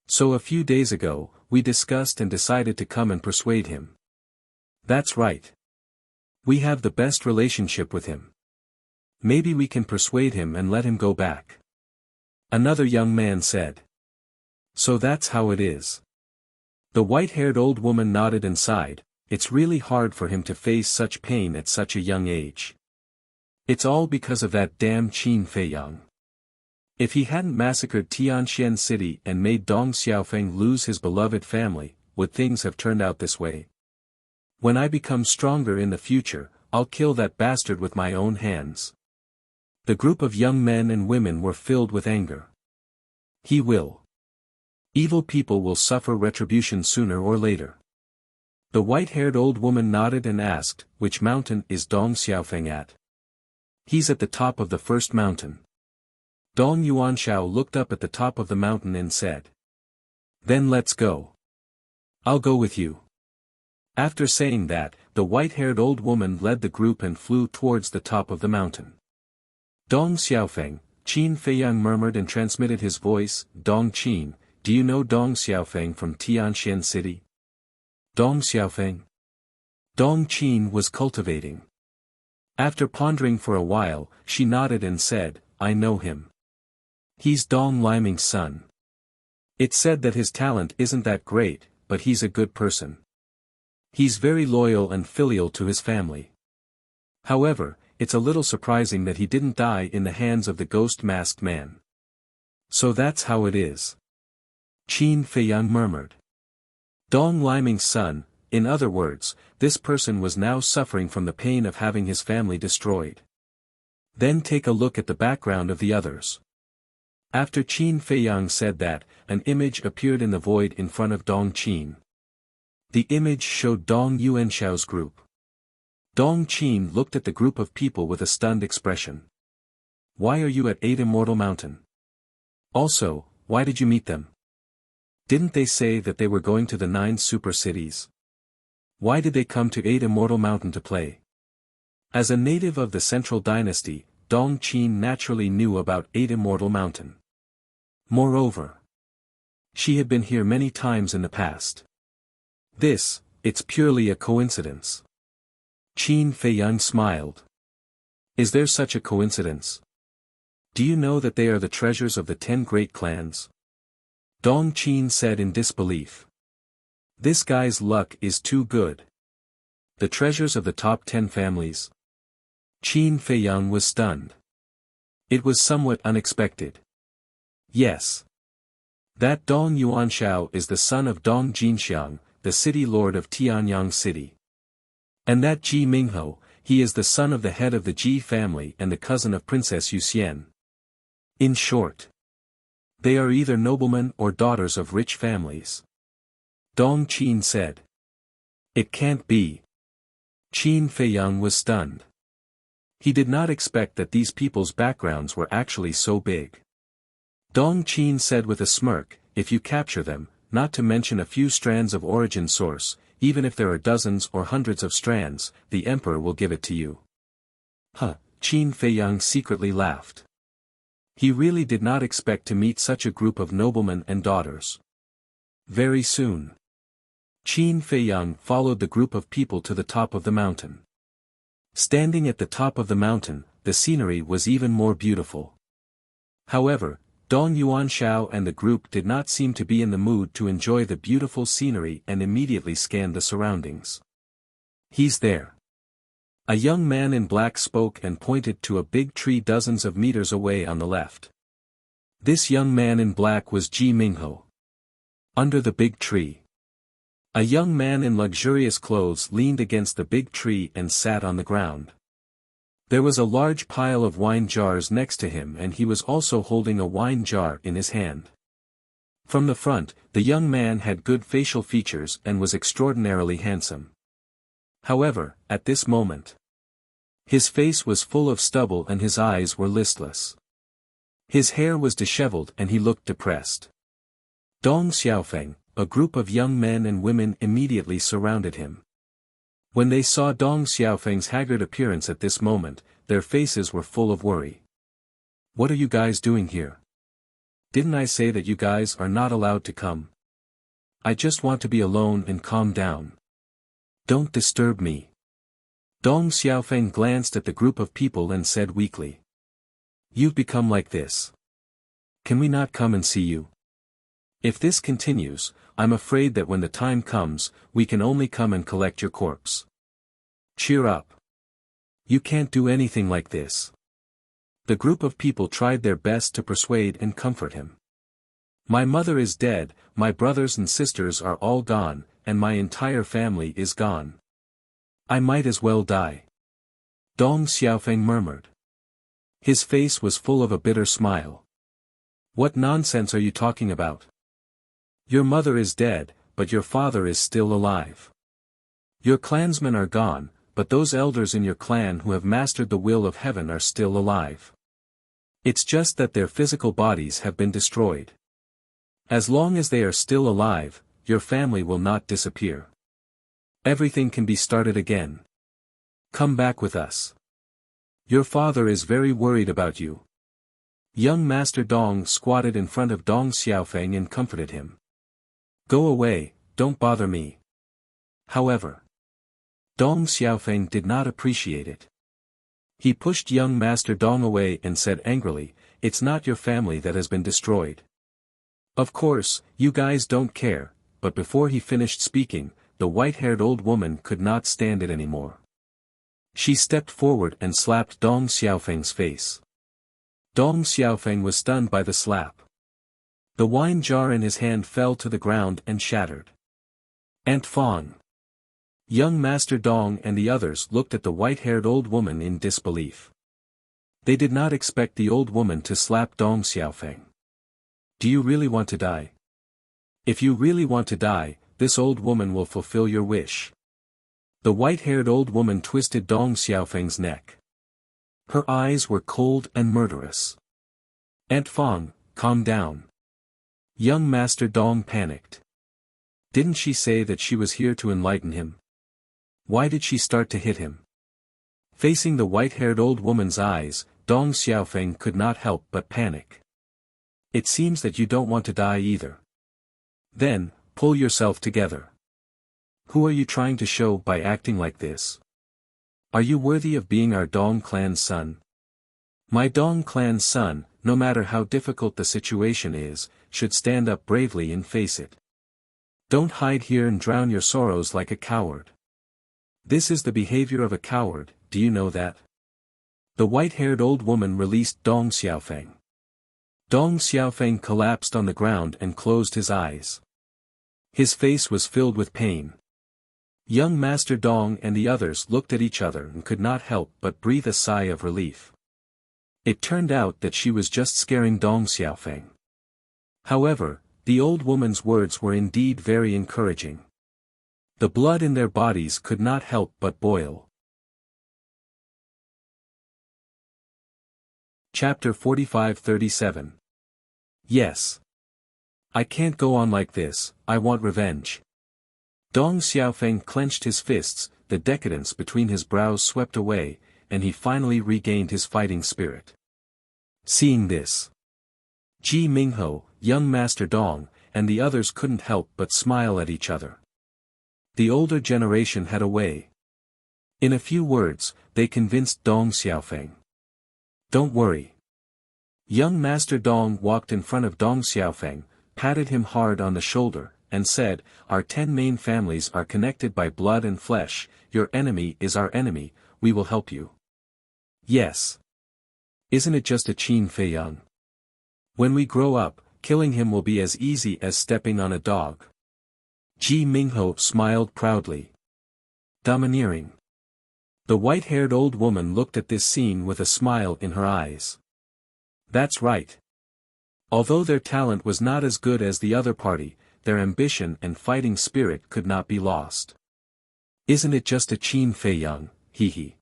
So a few days ago, we discussed and decided to come and persuade him." "That's right. We have the best relationship with him. Maybe we can persuade him and let him go back," another young man said. "So that's how it is." The white-haired old woman nodded and sighed. "It's really hard for him to face such pain at such a young age. It's all because of that damn Qin Feiyang. If he hadn't massacred Tianxian City and made Dong Xiaofeng lose his beloved family, would things have turned out this way? When I become stronger in the future, I'll kill that bastard with my own hands." The group of young men and women were filled with anger. "He will. Evil people will suffer retribution sooner or later." The white-haired old woman nodded and asked, "Which mountain is Dong Xiaofeng at?" "He's at the top of the first mountain." Dong Yuanshao looked up at the top of the mountain and said. "Then let's go. I'll go with you." After saying that, the white-haired old woman led the group and flew towards the top of the mountain. "Dong Xiaofeng," Qin Feiyang murmured and transmitted his voice, "Dong Qin, do you know Dong Xiaofeng from Tianxian City?" "Dong Xiaofeng?" Dong Qin was cultivating. After pondering for a while, she nodded and said, "I know him. He's Dong Liming's son. It's said that his talent isn't that great, but he's a good person. He's very loyal and filial to his family. However, it's a little surprising that he didn't die in the hands of the ghost-masked man." "So that's how it is," Qin Feiyang murmured. Dong Liming's son, in other words, this person was now suffering from the pain of having his family destroyed. Then take a look at the background of the others. After Qin Feiyang said that, an image appeared in the void in front of Dong Qin. The image showed Dong Yuanshao's group. Dong Qin looked at the group of people with a stunned expression. "Why are you at 8 Immortal Mountain? Also, why did you meet them? Didn't they say that they were going to the 9 super cities? Why did they come to 8 Immortal Mountain to play?" As a native of the Central Dynasty, Dong Qin naturally knew about 8 Immortal Mountain. Moreover, she had been here many times in the past. It's purely a coincidence. Qin Feiyang smiled. "Is there such a coincidence? Do you know that they are the treasures of the 10 great clans?" Dong Qin said in disbelief. "This guy's luck is too good. The treasures of the top 10 families?" Qin Feiyang was stunned. It was somewhat unexpected. "Yes. That Dong Yuanshao is the son of Dong Jinxiang, the city lord of Tianyang City. And that Ji Mingho, he is the son of the head of the Ji family and the cousin of Princess Yuxian. In short, they are either noblemen or daughters of rich families." Dong Qin said. "It can't be." Qin Feiyang was stunned. He did not expect that these people's backgrounds were actually so big. Dong Qin said with a smirk, if you capture them, not to mention a few strands of origin source, even if there are dozens or hundreds of strands, the emperor will give it to you. Huh, Qin Feiyang secretly laughed. He really did not expect to meet such a group of noblemen and daughters. Very soon, Qin Feiyang followed the group of people to the top of the mountain. Standing at the top of the mountain, the scenery was even more beautiful. However, Dong Yuanshao and the group did not seem to be in the mood to enjoy the beautiful scenery and immediately scanned the surroundings. He's there. A young man in black spoke and pointed to a big tree dozens of meters away on the left. This young man in black was Ji Mingho. Under the big tree, a young man in luxurious clothes leaned against the big tree and sat on the ground. There was a large pile of wine jars next to him and he was also holding a wine jar in his hand. From the front, the young man had good facial features and was extraordinarily handsome. However, at this moment, his face was full of stubble and his eyes were listless. His hair was disheveled and he looked depressed. Dong Xiaofeng, a group of young men and women immediately surrounded him. When they saw Dong Xiaofeng's haggard appearance at this moment, their faces were full of worry. What are you guys doing here? Didn't I say that you guys are not allowed to come? I just want to be alone and calm down. Don't disturb me. Dong Xiaofeng glanced at the group of people and said weakly. You've become like this. Can we not come and see you? If this continues, I'm afraid that when the time comes, we can only come and collect your corpse. Cheer up. You can't do anything like this. The group of people tried their best to persuade and comfort him. My mother is dead, my brothers and sisters are all gone, and my entire family is gone. I might as well die. Dong Xiaofeng murmured. His face was full of a bitter smile. What nonsense are you talking about? Your mother is dead, but your father is still alive. Your clansmen are gone, but those elders in your clan who have mastered the will of heaven are still alive. It's just that their physical bodies have been destroyed. As long as they are still alive, your family will not disappear. Everything can be started again. Come back with us. Your father is very worried about you. Young Master Dong squatted in front of Dong Xiaofeng and comforted him. Go away, don't bother me. However, Dong Xiaofeng did not appreciate it. He pushed young Master Dong away and said angrily, it's not your family that has been destroyed. Of course, you guys don't care, but before he finished speaking, the white-haired old woman could not stand it anymore. She stepped forward and slapped Dong Xiaofeng's face. Dong Xiaofeng was stunned by the slap. The wine jar in his hand fell to the ground and shattered. Aunt Fong. Young Master Dong and the others looked at the white-haired old woman in disbelief. They did not expect the old woman to slap Dong Xiaofeng. Do you really want to die? If you really want to die, this old woman will fulfill your wish. The white-haired old woman twisted Dong Xiaofeng's neck. Her eyes were cold and murderous. Aunt Fong, calm down. Young Master Dong panicked. Didn't she say that she was here to enlighten him? Why did she start to hit him? Facing the white-haired old woman's eyes, Dong Xiaofeng could not help but panic. It seems that you don't want to die either. Then, pull yourself together. Who are you trying to show by acting like this? Are you worthy of being our Dong clan's son? My Dong clan's son, no matter how difficult the situation is, should stand up bravely and face it. Don't hide here and drown your sorrows like a coward. This is the behavior of a coward, do you know that? The white-haired old woman released Dong Xiaofeng. Dong Xiaofeng collapsed on the ground and closed his eyes. His face was filled with pain. Young Master Dong and the others looked at each other and could not help but breathe a sigh of relief. It turned out that she was just scaring Dong Xiaofeng. However, the old woman's words were indeed very encouraging. The blood in their bodies could not help but boil. Chapter 45-37. Yes. I can't go on like this, I want revenge. Dong Xiaofeng clenched his fists, the decadence between his brows swept away, and he finally regained his fighting spirit. Seeing this, Ji Mingho, young Master Dong, and the others couldn't help but smile at each other. The older generation had a way. In a few words, they convinced Dong Xiaofeng. Don't worry. Young Master Dong walked in front of Dong Xiaofeng, patted him hard on the shoulder, and said, "Our 10 main families are connected by blood and flesh, your enemy is our enemy, we will help you." Yes. Isn't it just a Qin Fei Yang? When we grow up, killing him will be as easy as stepping on a dog. Ji Mingho smiled proudly. Domineering. The white-haired old woman looked at this scene with a smile in her eyes. That's right. Although their talent was not as good as the other party, their ambition and fighting spirit could not be lost. Isn't it just a Qin Fei Yang, hee hee.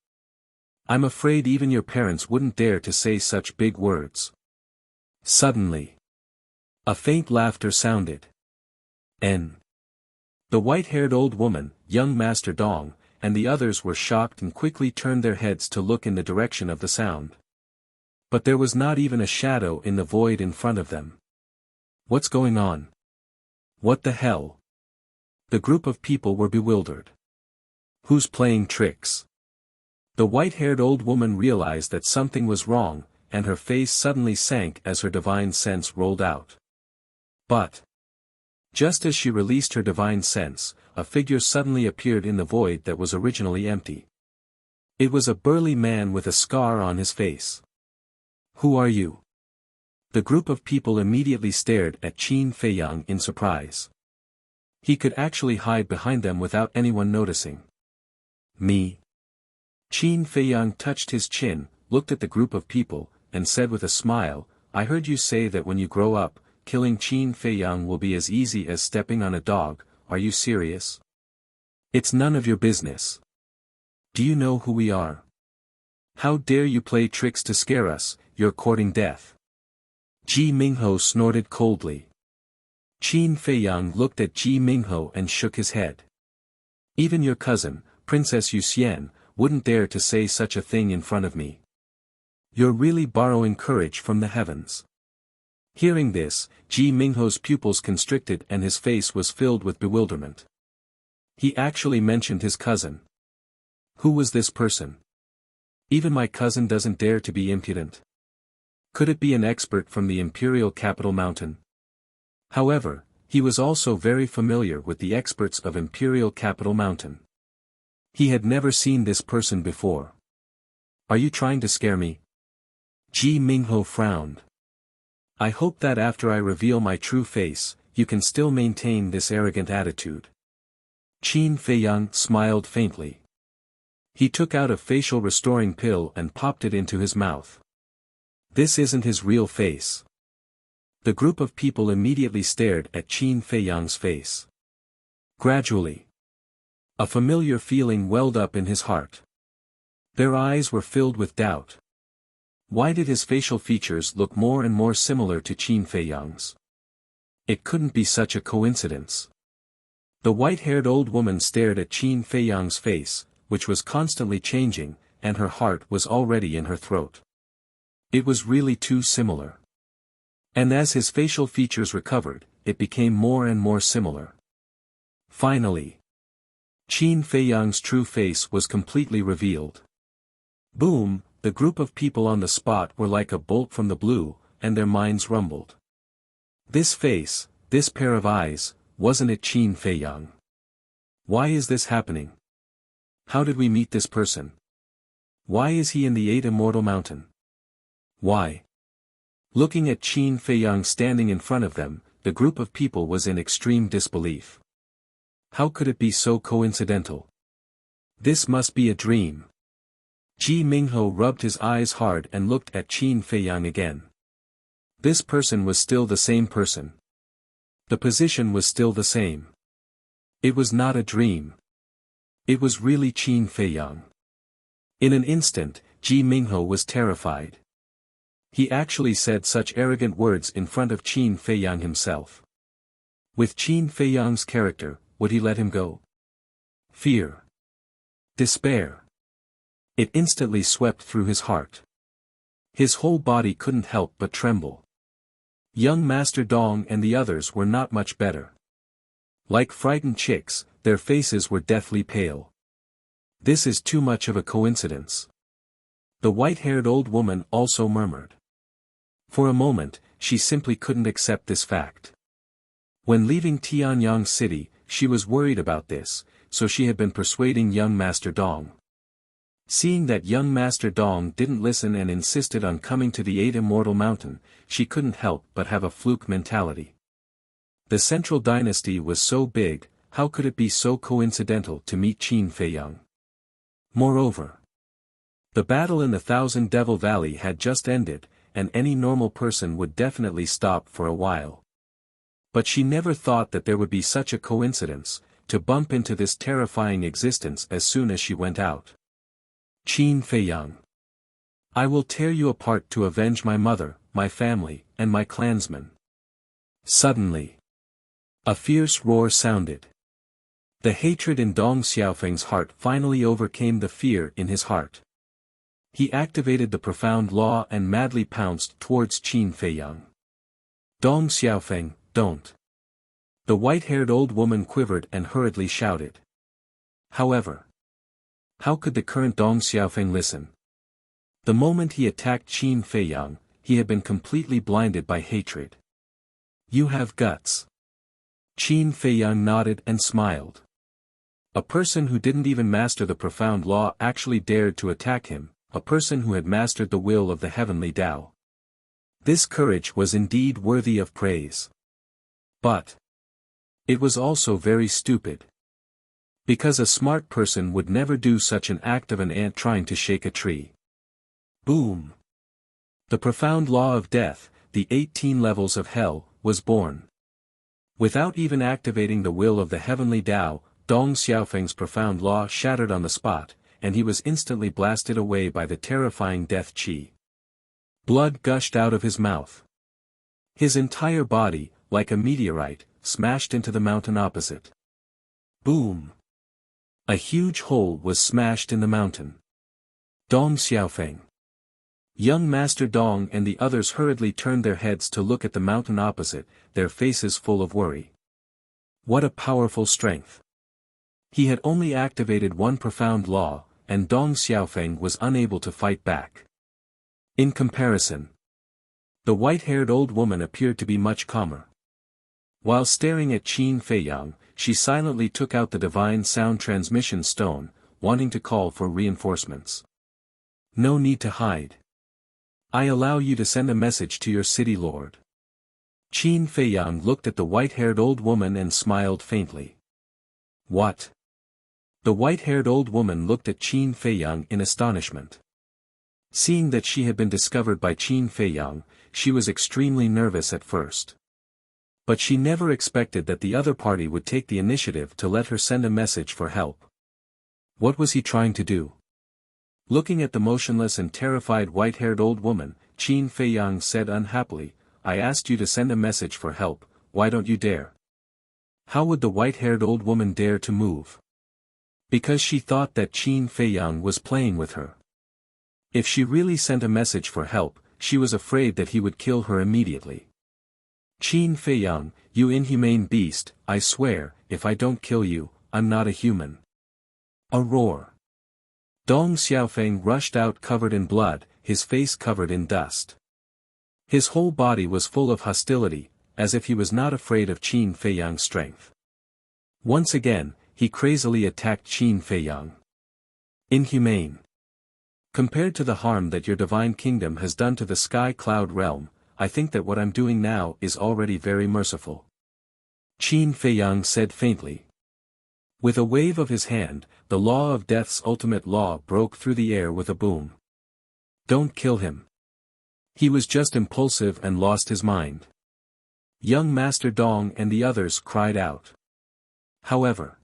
I'm afraid even your parents wouldn't dare to say such big words. Suddenly, a faint laughter sounded. N. The white-haired old woman, young Master Dong, and the others were shocked and quickly turned their heads to look in the direction of the sound. But there was not even a shadow in the void in front of them. What's going on? What the hell? The group of people were bewildered. Who's playing tricks? The white-haired old woman realized that something was wrong, and her face suddenly sank as her divine sense rolled out. But just as she released her divine sense, a figure suddenly appeared in the void that was originally empty. It was a burly man with a scar on his face. Who are you? The group of people immediately stared at Qin Fei Yang in surprise. He could actually hide behind them without anyone noticing. Me? Qin Fei Yang touched his chin, looked at the group of people, and said with a smile, "I heard you say that when you grow up, killing Qin Fei Yang will be as easy as stepping on a dog, are you serious? It's none of your business. Do you know who we are? How dare you play tricks to scare us, you're courting death." Ji Mingho snorted coldly. Qin Fei Yang looked at Ji Mingho and shook his head. "Even your cousin, Princess Yu Xian, wouldn't dare to say such a thing in front of me. You're really borrowing courage from the heavens." Hearing this, Ji Mingho's pupils constricted and his face was filled with bewilderment. He actually mentioned his cousin. Who was this person? Even my cousin doesn't dare to be impudent. Could it be an expert from the imperial capital mountain? However, he was also very familiar with the experts of imperial capital mountain. He had never seen this person before. Are you trying to scare me? Ji Mingho frowned. I hope that after I reveal my true face, you can still maintain this arrogant attitude. Qin Fei Yang smiled faintly. He took out a facial restoring pill and popped it into his mouth. This isn't his real face. The group of people immediately stared at Qin Fei Yang's face. Gradually, a familiar feeling welled up in his heart. Their eyes were filled with doubt. Why did his facial features look more and more similar to Qin Fei Yang's? It couldn't be such a coincidence. The white-haired old woman stared at Qin Fei Yang's face, which was constantly changing, and her heart was already in her throat. It was really too similar. And as his facial features recovered, it became more and more similar. Finally, Qin Fei Yang's true face was completely revealed. Boom! The group of people on the spot were like a bolt from the blue, and their minds rumbled. This face, this pair of eyes, wasn't it Qin Fei Yang? Why is this happening? How did we meet this person? Why is he in the 8 Immortal Mountain? Why? Looking at Qin Fei Yang standing in front of them, the group of people was in extreme disbelief. How could it be so coincidental? This must be a dream. Ji Mingho rubbed his eyes hard and looked at Qin Fei Yang again. This person was still the same person. The position was still the same. It was not a dream. It was really Qin Fei Yang. In an instant, Ji Mingho was terrified. He actually said such arrogant words in front of Qin Feiyang himself. With Qin Feiyang's character, would he let him go? Fear. Despair. It instantly swept through his heart. His whole body couldn't help but tremble. Young Master Dong and the others were not much better. Like frightened chicks, their faces were deathly pale. This is too much of a coincidence. The white-haired old woman also murmured. For a moment, she simply couldn't accept this fact. When leaving Tianyang City, she was worried about this, so she had been persuading young Master Dong. Seeing that young Master Dong didn't listen and insisted on coming to the Eight Immortal Mountain, she couldn't help but have a fluke mentality. The Central Dynasty was so big, how could it be so coincidental to meet Qin Feiyang? Moreover, the battle in the Thousand Devil Valley had just ended, and any normal person would definitely stop for a while. But she never thought that there would be such a coincidence, to bump into this terrifying existence as soon as she went out. Qin Feiyang. I will tear you apart to avenge my mother, my family, and my clansmen. Suddenly, a fierce roar sounded. The hatred in Dong Xiaofeng's heart finally overcame the fear in his heart. He activated the profound law and madly pounced towards Qin Feiyang. Dong Xiaofeng, don't. The white-haired old woman quivered and hurriedly shouted. However, how could the current Dong Xiaofeng listen? The moment he attacked Qin Feiyang, he had been completely blinded by hatred. You have guts. Qin Feiyang nodded and smiled. A person who didn't even master the profound law actually dared to attack him, a person who had mastered the will of the heavenly Tao. This courage was indeed worthy of praise. But it was also very stupid. Because a smart person would never do such an act of an ant trying to shake a tree. Boom! The profound law of death, the 18 levels of hell, was born. Without even activating the will of the heavenly Tao, Dong Xiaofeng's profound law shattered on the spot, and he was instantly blasted away by the terrifying death qi. Blood gushed out of his mouth. His entire body, like a meteorite, smashed into the mountain opposite. Boom! A huge hole was smashed in the mountain. Dong Xiaofeng. Young Master Dong and the others hurriedly turned their heads to look at the mountain opposite, their faces full of worry. What a powerful strength! He had only activated one profound law, and Dong Xiaofeng was unable to fight back. In comparison, the white-haired old woman appeared to be much calmer. While staring at Qin Feiyang, she silently took out the divine sound transmission stone, wanting to call for reinforcements. No need to hide. I allow you to send a message to your city lord. Qin Feiyang looked at the white-haired old woman and smiled faintly. What? The white-haired old woman looked at Qin Feiyang in astonishment. Seeing that she had been discovered by Qin Feiyang, she was extremely nervous at first. But she never expected that the other party would take the initiative to let her send a message for help. What was he trying to do? Looking at the motionless and terrified white-haired old woman, Qin Feiyang said unhappily, I asked you to send a message for help, why don't you dare? How would the white-haired old woman dare to move? Because she thought that Qin Feiyang was playing with her. If she really sent a message for help, she was afraid that he would kill her immediately. Qin Feiyang, you inhumane beast, I swear, if I don't kill you, I'm not a human. A roar. Dong Xiaofeng rushed out covered in blood, his face covered in dust. His whole body was full of hostility, as if he was not afraid of Qin Feiyang's strength. Once again, he crazily attacked Qin Feiyang. Inhumane. Compared to the harm that your divine kingdom has done to the sky cloud realm, I think that what I'm doing now is already very merciful. Qin Feiyang said faintly. With a wave of his hand, the law of death's ultimate law broke through the air with a boom. Don't kill him. He was just impulsive and lost his mind. Young Master Dong and the others cried out. However,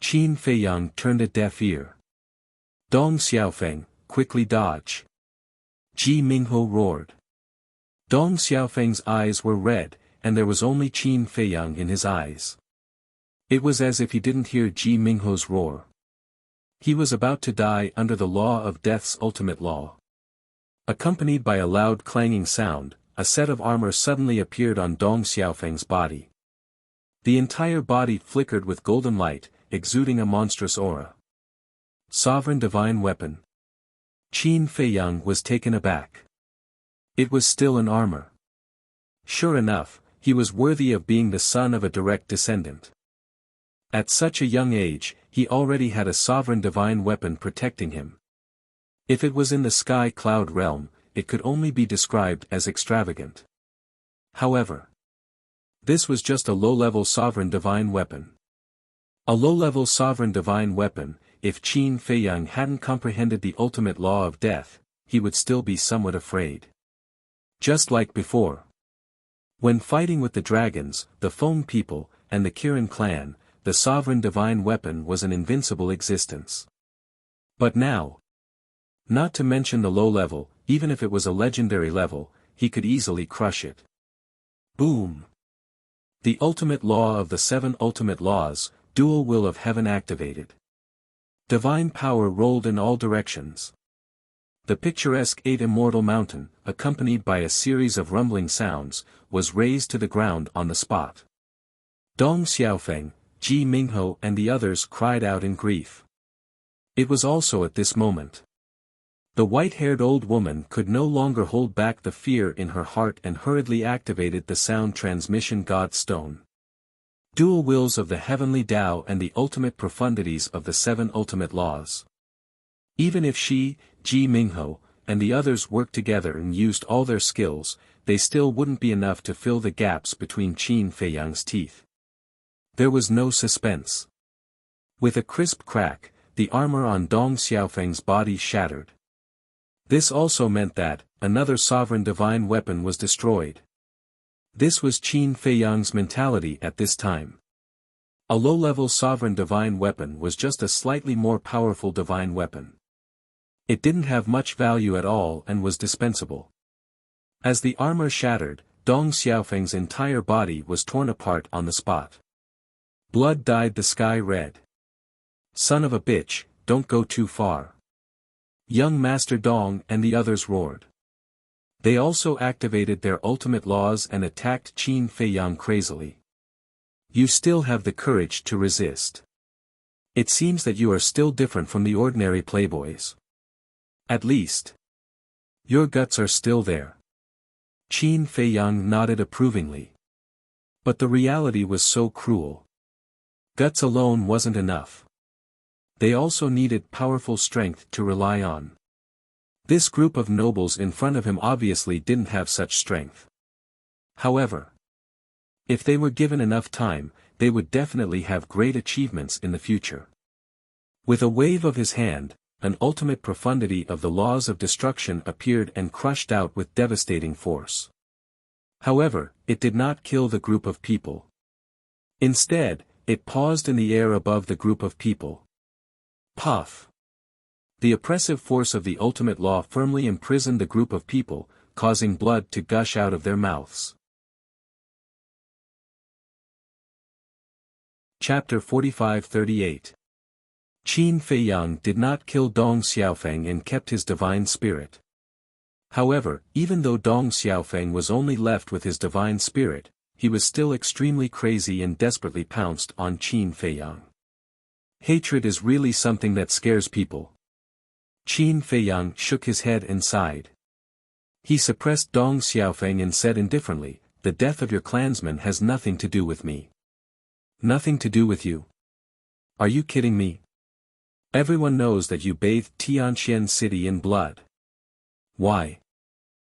Qin Feiyang turned a deaf ear. Dong Xiaofeng, quickly dodge. Ji Mingho roared. Dong Xiaofeng's eyes were red, and there was only Qin Feiyang in his eyes. It was as if he didn't hear Ji Mingho's roar. He was about to die under the law of death's ultimate law. Accompanied by a loud clanging sound, a set of armor suddenly appeared on Dong Xiaofeng's body. The entire body flickered with golden light, exuding a monstrous aura. Sovereign divine weapon. Qin Feiyang was taken aback. It was still an armor. Sure enough, he was worthy of being the son of a direct descendant. At such a young age, he already had a sovereign divine weapon protecting him. If it was in the sky cloud realm, it could only be described as extravagant. However, this was just a low-level sovereign divine weapon. A low-level sovereign divine weapon, if Qin Feiyang hadn't comprehended the ultimate law of death, he would still be somewhat afraid. Just like before. When fighting with the dragons, the Feng people, and the Kirin clan, the sovereign divine weapon was an invincible existence. But now, not to mention the low level, even if it was a legendary level, he could easily crush it. Boom! The ultimate law of the 7 ultimate laws, dual will of heaven activated. Divine power rolled in all directions. The picturesque 8 immortal mountain, accompanied by a series of rumbling sounds, was razed to the ground on the spot. Dong Xiaofeng, Ji Mingho and the others cried out in grief. It was also at this moment. The white-haired old woman could no longer hold back the fear in her heart and hurriedly activated the sound transmission God Stone. Dual wills of the heavenly Tao and the ultimate profundities of the 7 ultimate laws. Even if she, Ji Mingho, and the others worked together and used all their skills, they still wouldn't be enough to fill the gaps between Qin Feiyang's teeth. There was no suspense. With a crisp crack, the armor on Dong Xiaofeng's body shattered. This also meant that, another sovereign divine weapon was destroyed. This was Qin Feiyang's mentality at this time. A low-level sovereign divine weapon was just a slightly more powerful divine weapon. It didn't have much value at all and was dispensable. As the armor shattered, Dong Xiaofeng's entire body was torn apart on the spot. Blood dyed the sky red. Son of a bitch, don't go too far. Young Master Dong and the others roared. They also activated their ultimate laws and attacked Qin Feiyang crazily. You still have the courage to resist. It seems that you are still different from the ordinary playboys. At least, your guts are still there. Qin Feiyang nodded approvingly. But the reality was so cruel. Guts alone wasn't enough. They also needed powerful strength to rely on. This group of nobles in front of him obviously didn't have such strength. However, if they were given enough time, they would definitely have great achievements in the future. With a wave of his hand, an ultimate profundity of the laws of destruction appeared and crushed out with devastating force. However, it did not kill the group of people. Instead, it paused in the air above the group of people. Puff! The oppressive force of the ultimate law firmly imprisoned the group of people, causing blood to gush out of their mouths. Chapter 45-38. Qin Feiyang did not kill Dong Xiaofeng and kept his divine spirit. However, even though Dong Xiaofeng was only left with his divine spirit, he was still extremely crazy and desperately pounced on Qin Feiyang. Hatred is really something that scares people. Qin Feiyang shook his head and sighed. He suppressed Dong Xiaofeng and said indifferently, "The death of your clansmen has nothing to do with me." Nothing to do with you? Are you kidding me? Everyone knows that you bathed Tianxian City in blood. Why?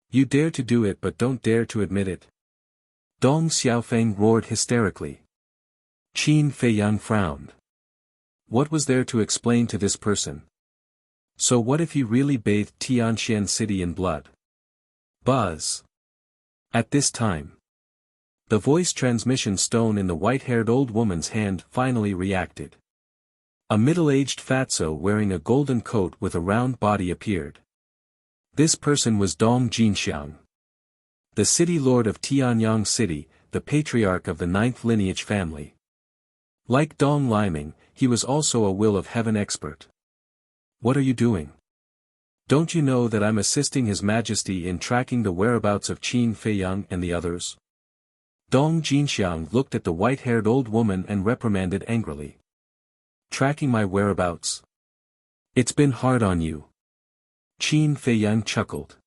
You dare to do it but don't dare to admit it. Dong Xiaofeng roared hysterically. Qin Feiyang frowned. What was there to explain to this person? So what if he really bathed Tianxian City in blood? Buzz. At this time, the voice transmission stone in the white-haired old woman's hand finally reacted. A middle-aged fatso wearing a golden coat with a round body appeared. This person was Dong Jinxiang, the city lord of Tianyang City, the patriarch of the ninth lineage family. Like Dong Liming, he was also a will of heaven expert. What are you doing? Don't you know that I'm assisting His Majesty in tracking the whereabouts of Qin Feiyang and the others? Dong Jinxiang looked at the white-haired old woman and reprimanded angrily. Tracking my whereabouts? It's been hard on you. Qin Feiyang chuckled.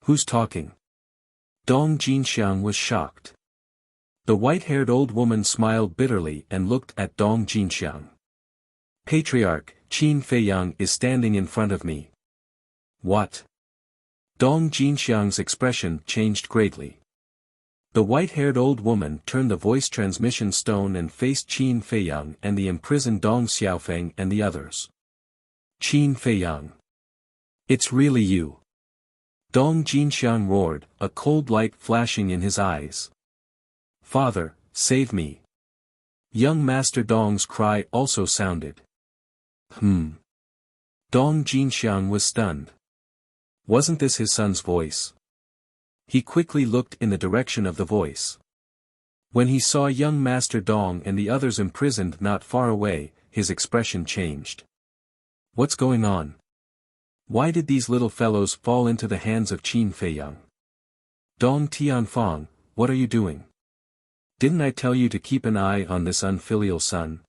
Who's talking? Dong Jinxiang was shocked. The white-haired old woman smiled bitterly and looked at Dong Jinxiang. Patriarch, Qin Feiyang is standing in front of me. What? Dong Jinxiang's expression changed greatly. The white-haired old woman turned the voice transmission stone and faced Qin Feiyang and the imprisoned Dong Xiaofeng and the others. Qin Feiyang. It's really you. Dong Jinxiang roared, a cold light flashing in his eyes. Father, save me. Young Master Dong's cry also sounded. Dong Jinxiang was stunned. Wasn't this his son's voice? He quickly looked in the direction of the voice. When he saw young Master Dong and the others imprisoned not far away, his expression changed. What's going on? Why did these little fellows fall into the hands of Qin Feiyang? Dong Tianfang, what are you doing? Didn't I tell you to keep an eye on this unfilial son?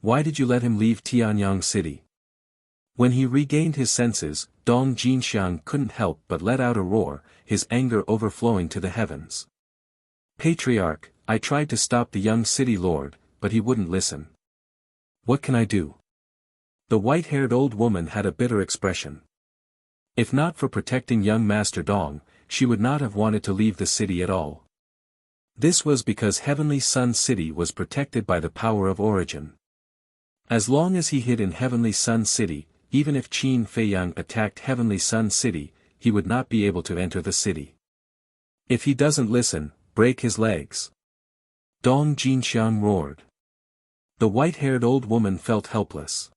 Why did you let him leave Tianyang City? When he regained his senses, Dong Jinxiang couldn't help but let out a roar, his anger overflowing to the heavens. Patriarch, I tried to stop the young city lord, but he wouldn't listen. What can I do? The white-haired old woman had a bitter expression. If not for protecting young Master Dong, she would not have wanted to leave the city at all. This was because Heavenly Sun City was protected by the power of origin. As long as he hid in Heavenly Sun City, even if Qin Feiyang attacked Heavenly Sun City, he would not be able to enter the city. If he doesn't listen, break his legs. Dong Jinxiang roared. The white-haired old woman felt helpless.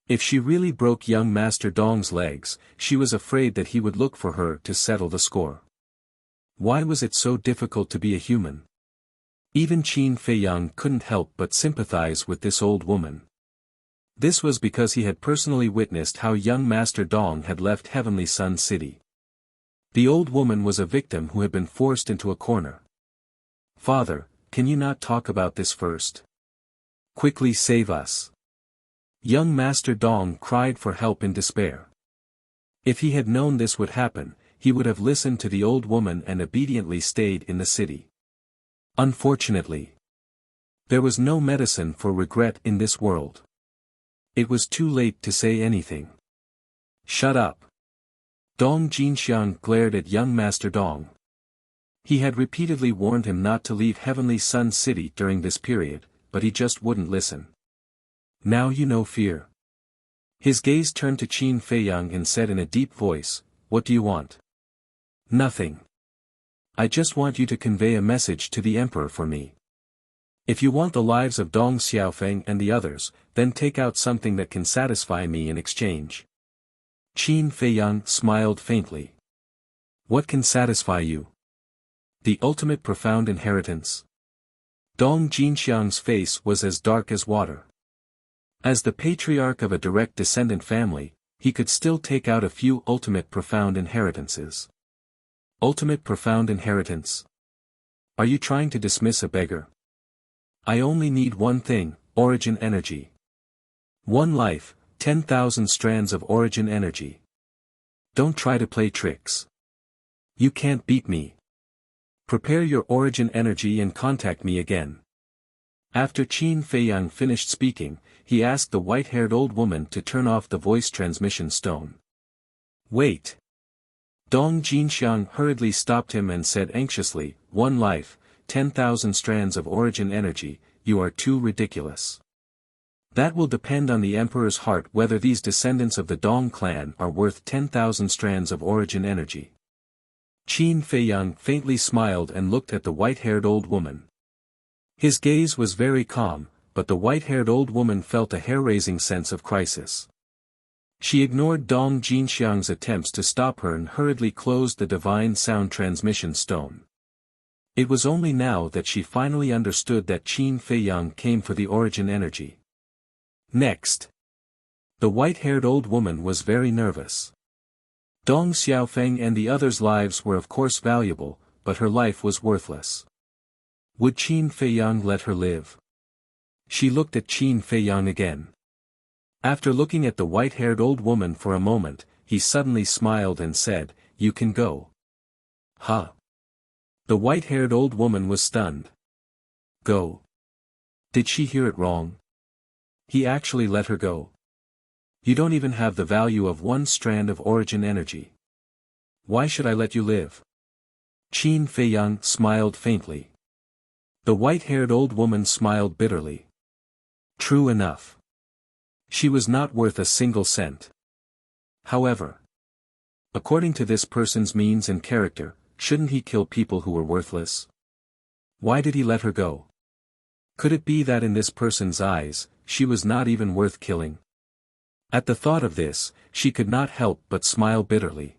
If she really broke young Master Dong's legs, she was afraid that he would look for her to settle the score. Why was it so difficult to be a human? Even Qin Feiyang couldn't help but sympathize with this old woman. This was because he had personally witnessed how young Master Dong had left Heavenly Sun City. The old woman was a victim who had been forced into a corner. Father, can you not talk about this first? Quickly save us. Young Master Dong cried for help in despair. If he had known this would happen, he would have listened to the old woman and obediently stayed in the city. Unfortunately, there was no medicine for regret in this world. It was too late to say anything. Shut up. Dong Jinxiang glared at young Master Dong. He had repeatedly warned him not to leave Heavenly Sun City during this period, but he just wouldn't listen. Now you know fear. His gaze turned to Qin Feiyang and said in a deep voice, What do you want? Nothing. I just want you to convey a message to the Emperor for me. If you want the lives of Dong Xiaofeng and the others, then take out something that can satisfy me in exchange. Qin Feiyang smiled faintly. What can satisfy you? The ultimate profound inheritance. Dong Jinxiang's face was as dark as water. As the patriarch of a direct descendant family, he could still take out a few ultimate profound inheritances. Ultimate profound inheritance? Are you trying to dismiss a beggar? I only need one thing, origin energy. One life, 10,000 strands of origin energy. Don't try to play tricks. You can't beat me. Prepare your origin energy and contact me again. After Qin Feiyang finished speaking, he asked the white-haired old woman to turn off the voice transmission stone. Wait. Dong Jinxiang hurriedly stopped him and said anxiously, One life, 10,000 strands of origin energy, you are too ridiculous. That will depend on the Emperor's heart whether these descendants of the Dong clan are worth 10,000 strands of origin energy. Qin Feiyang faintly smiled and looked at the white-haired old woman. His gaze was very calm, but the white-haired old woman felt a hair-raising sense of crisis. She ignored Dong Jinxiang's attempts to stop her and hurriedly closed the divine sound transmission stone. It was only now that she finally understood that Qin Feiyang came for the origin energy. Next. The white-haired old woman was very nervous. Dong Xiaofeng and the others' lives were of course valuable, but her life was worthless. Would Qin Feiyang let her live? She looked at Qin Feiyang again. After looking at the white-haired old woman for a moment, he suddenly smiled and said, "You can go." Huh? The white-haired old woman was stunned. Go? Did she hear it wrong? He actually let her go. You don't even have the value of one strand of origin energy. Why should I let you live? Qin Feiyang smiled faintly. The white-haired old woman smiled bitterly. True enough. She was not worth a single cent. However, according to this person's means and character, shouldn't he kill people who were worthless? Why did he let her go? Could it be that in this person's eyes, she was not even worth killing? At the thought of this, she could not help but smile bitterly.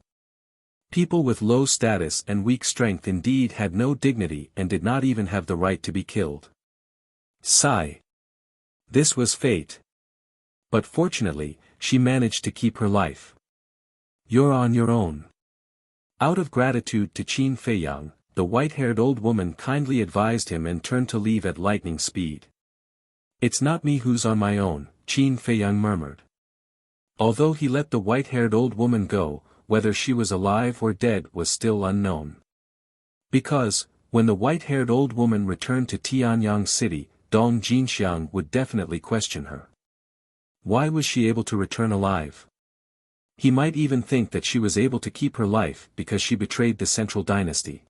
People with low status and weak strength indeed had no dignity and did not even have the right to be killed. Sigh. This was fate. But fortunately, she managed to keep her life. You're on your own. Out of gratitude to Qin Feiyang, the white-haired old woman kindly advised him and turned to leave at lightning speed. It's not me who's on my own, Qin Feiyang murmured. Although he let the white-haired old woman go, whether she was alive or dead was still unknown. Because, when the white-haired old woman returned to Tianyang City, Dong Jinxiang would definitely question her. Why was she able to return alive? He might even think that she was able to keep her life because she betrayed the central dynasty.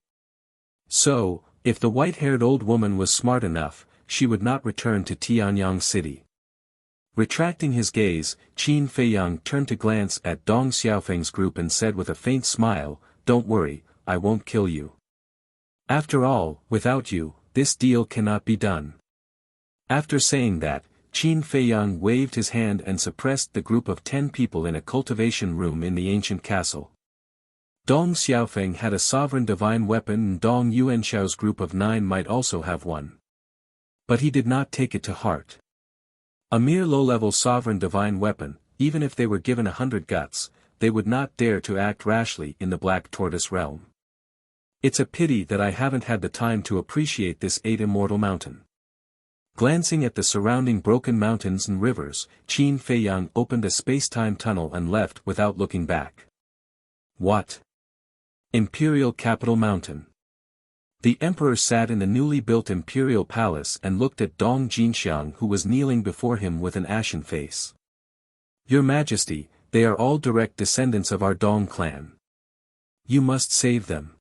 So, if the white-haired old woman was smart enough, she would not return to Tianyang City. Retracting his gaze, Qin Feiyang turned to glance at Dong Xiaofeng's group and said with a faint smile, "Don't worry, I won't kill you. After all, without you, this deal cannot be done." After saying that, Qin Feiyang waved his hand and suppressed the group of 10 people in a cultivation room in the ancient castle. Dong Xiaofeng had a sovereign divine weapon and Dong Yuanshao's group of 9 might also have one. But he did not take it to heart. A mere low-level sovereign divine weapon, even if they were given 100 guts, they would not dare to act rashly in the Black Tortoise realm. It's a pity that I haven't had the time to appreciate this 8 immortal mountain. Glancing at the surrounding broken mountains and rivers, Qin Feiyang opened a space-time tunnel and left without looking back. What? Imperial Capital Mountain. The emperor sat in the newly built imperial palace and looked at Dong Jinxiang who was kneeling before him with an ashen face. Your Majesty, they are all direct descendants of our Dong clan. You must save them.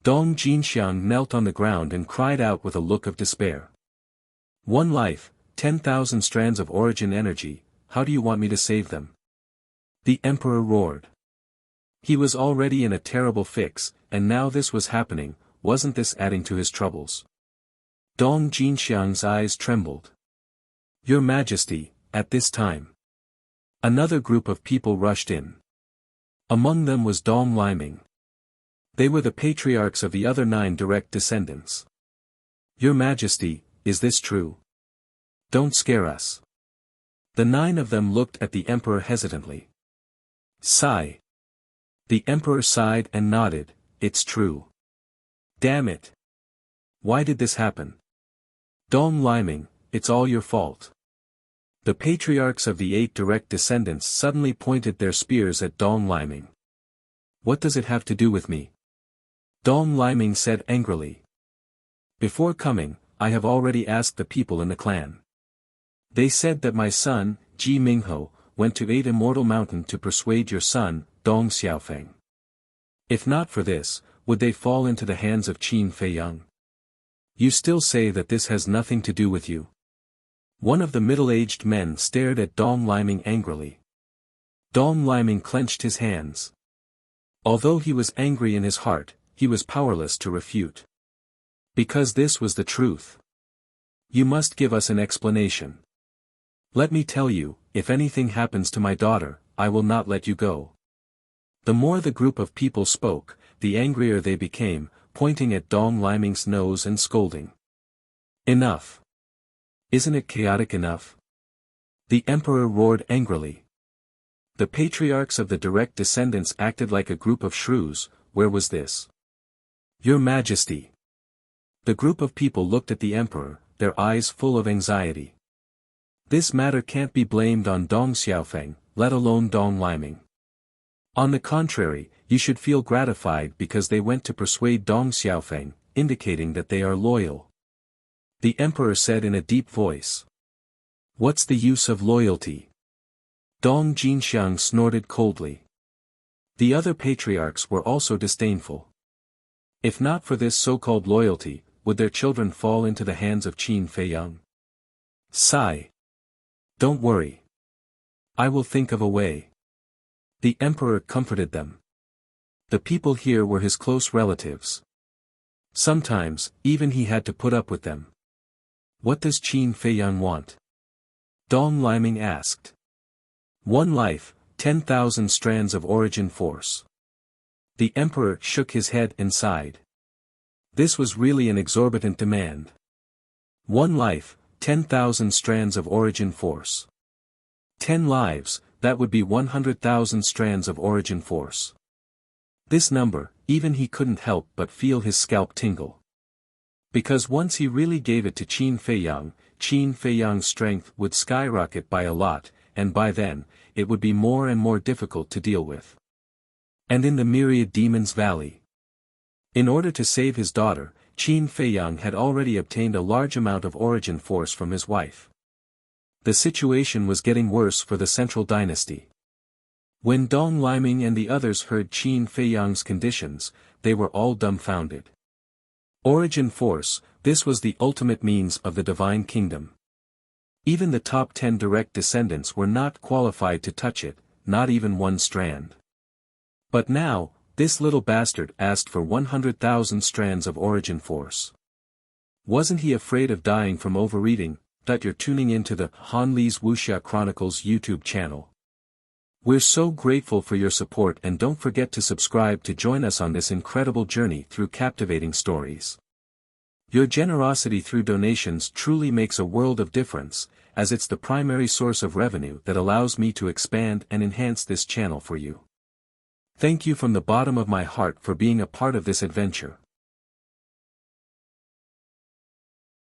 Dong Jinxiang knelt on the ground and cried out with a look of despair. One life, 10,000 strands of origin energy, how do you want me to save them? The emperor roared. He was already in a terrible fix, and now this was happening. Wasn't this adding to his troubles? Dong Jinxiang's eyes trembled. Your Majesty, at this time. Another group of people rushed in. Among them was Dong Liming. They were the patriarchs of the other 9 direct descendants. Your Majesty, is this true? Don't scare us. The 9 of them looked at the emperor hesitantly. Sigh. The emperor sighed and nodded, it's true. Damn it. Why did this happen? Dong Liming, it's all your fault. The patriarchs of the 8 direct descendants suddenly pointed their spears at Dong Liming. What does it have to do with me? Dong Liming said angrily. Before coming, I have already asked the people in the clan. They said that my son, Ji Mingho, went to 8 Immortal Mountain to persuade your son, Dong Xiaofeng. If not for this, would they fall into the hands of Qin Feiyang? You still say that this has nothing to do with you. One of the middle-aged men stared at Dong Liming angrily. Dong Liming clenched his hands. Although he was angry in his heart, he was powerless to refute. Because this was the truth. You must give us an explanation. Let me tell you, if anything happens to my daughter, I will not let you go. The more the group of people spoke, the angrier they became, pointing at Dong Liming's nose and scolding. Enough! Isn't it chaotic enough? The emperor roared angrily. The patriarchs of the direct descendants acted like a group of shrews. Where was this? Your Majesty! The group of people looked at the emperor, their eyes full of anxiety. This matter can't be blamed on Dong Xiaofeng, let alone Dong Liming. On the contrary, you should feel gratified because they went to persuade Dong Xiaofeng, indicating that they are loyal. The emperor said in a deep voice. What's the use of loyalty? Dong Jinxiang snorted coldly. The other patriarchs were also disdainful. If not for this so-called loyalty, would their children fall into the hands of Qin Feiyang? Sigh. Don't worry. I will think of a way. The emperor comforted them. The people here were his close relatives. Sometimes, even he had to put up with them. What does Qin Feiyang want? Dong Liming asked. 1 life, 10,000 strands of origin force. The emperor shook his head and sighed. This was really an exorbitant demand. 1 life, 10,000 strands of origin force. 10 lives, that would be 100,000 strands of origin force. This number, even he couldn't help but feel his scalp tingle. Because once he really gave it to Qin Feiyang's strength would skyrocket by a lot, and by then, it would be more and more difficult to deal with. And in the Myriad Demons Valley. In order to save his daughter, Qin Feiyang had already obtained a large amount of origin force from his wife. The situation was getting worse for the Central Dynasty. When Dong Liming and the others heard Qin Feiyang's conditions, they were all dumbfounded. Origin force, this was the ultimate means of the divine kingdom. Even the top 10 direct descendants were not qualified to touch it, not even 1 strand. But now, this little bastard asked for 100,000 strands of origin force. Wasn't he afraid of dying from overeating? You're tuning into the Han Li's Wuxia Chronicles YouTube channel. We're so grateful for your support, and don't forget to subscribe to join us on this incredible journey through captivating stories. Your generosity through donations truly makes a world of difference, as it's the primary source of revenue that allows me to expand and enhance this channel for you. Thank you from the bottom of my heart for being a part of this adventure.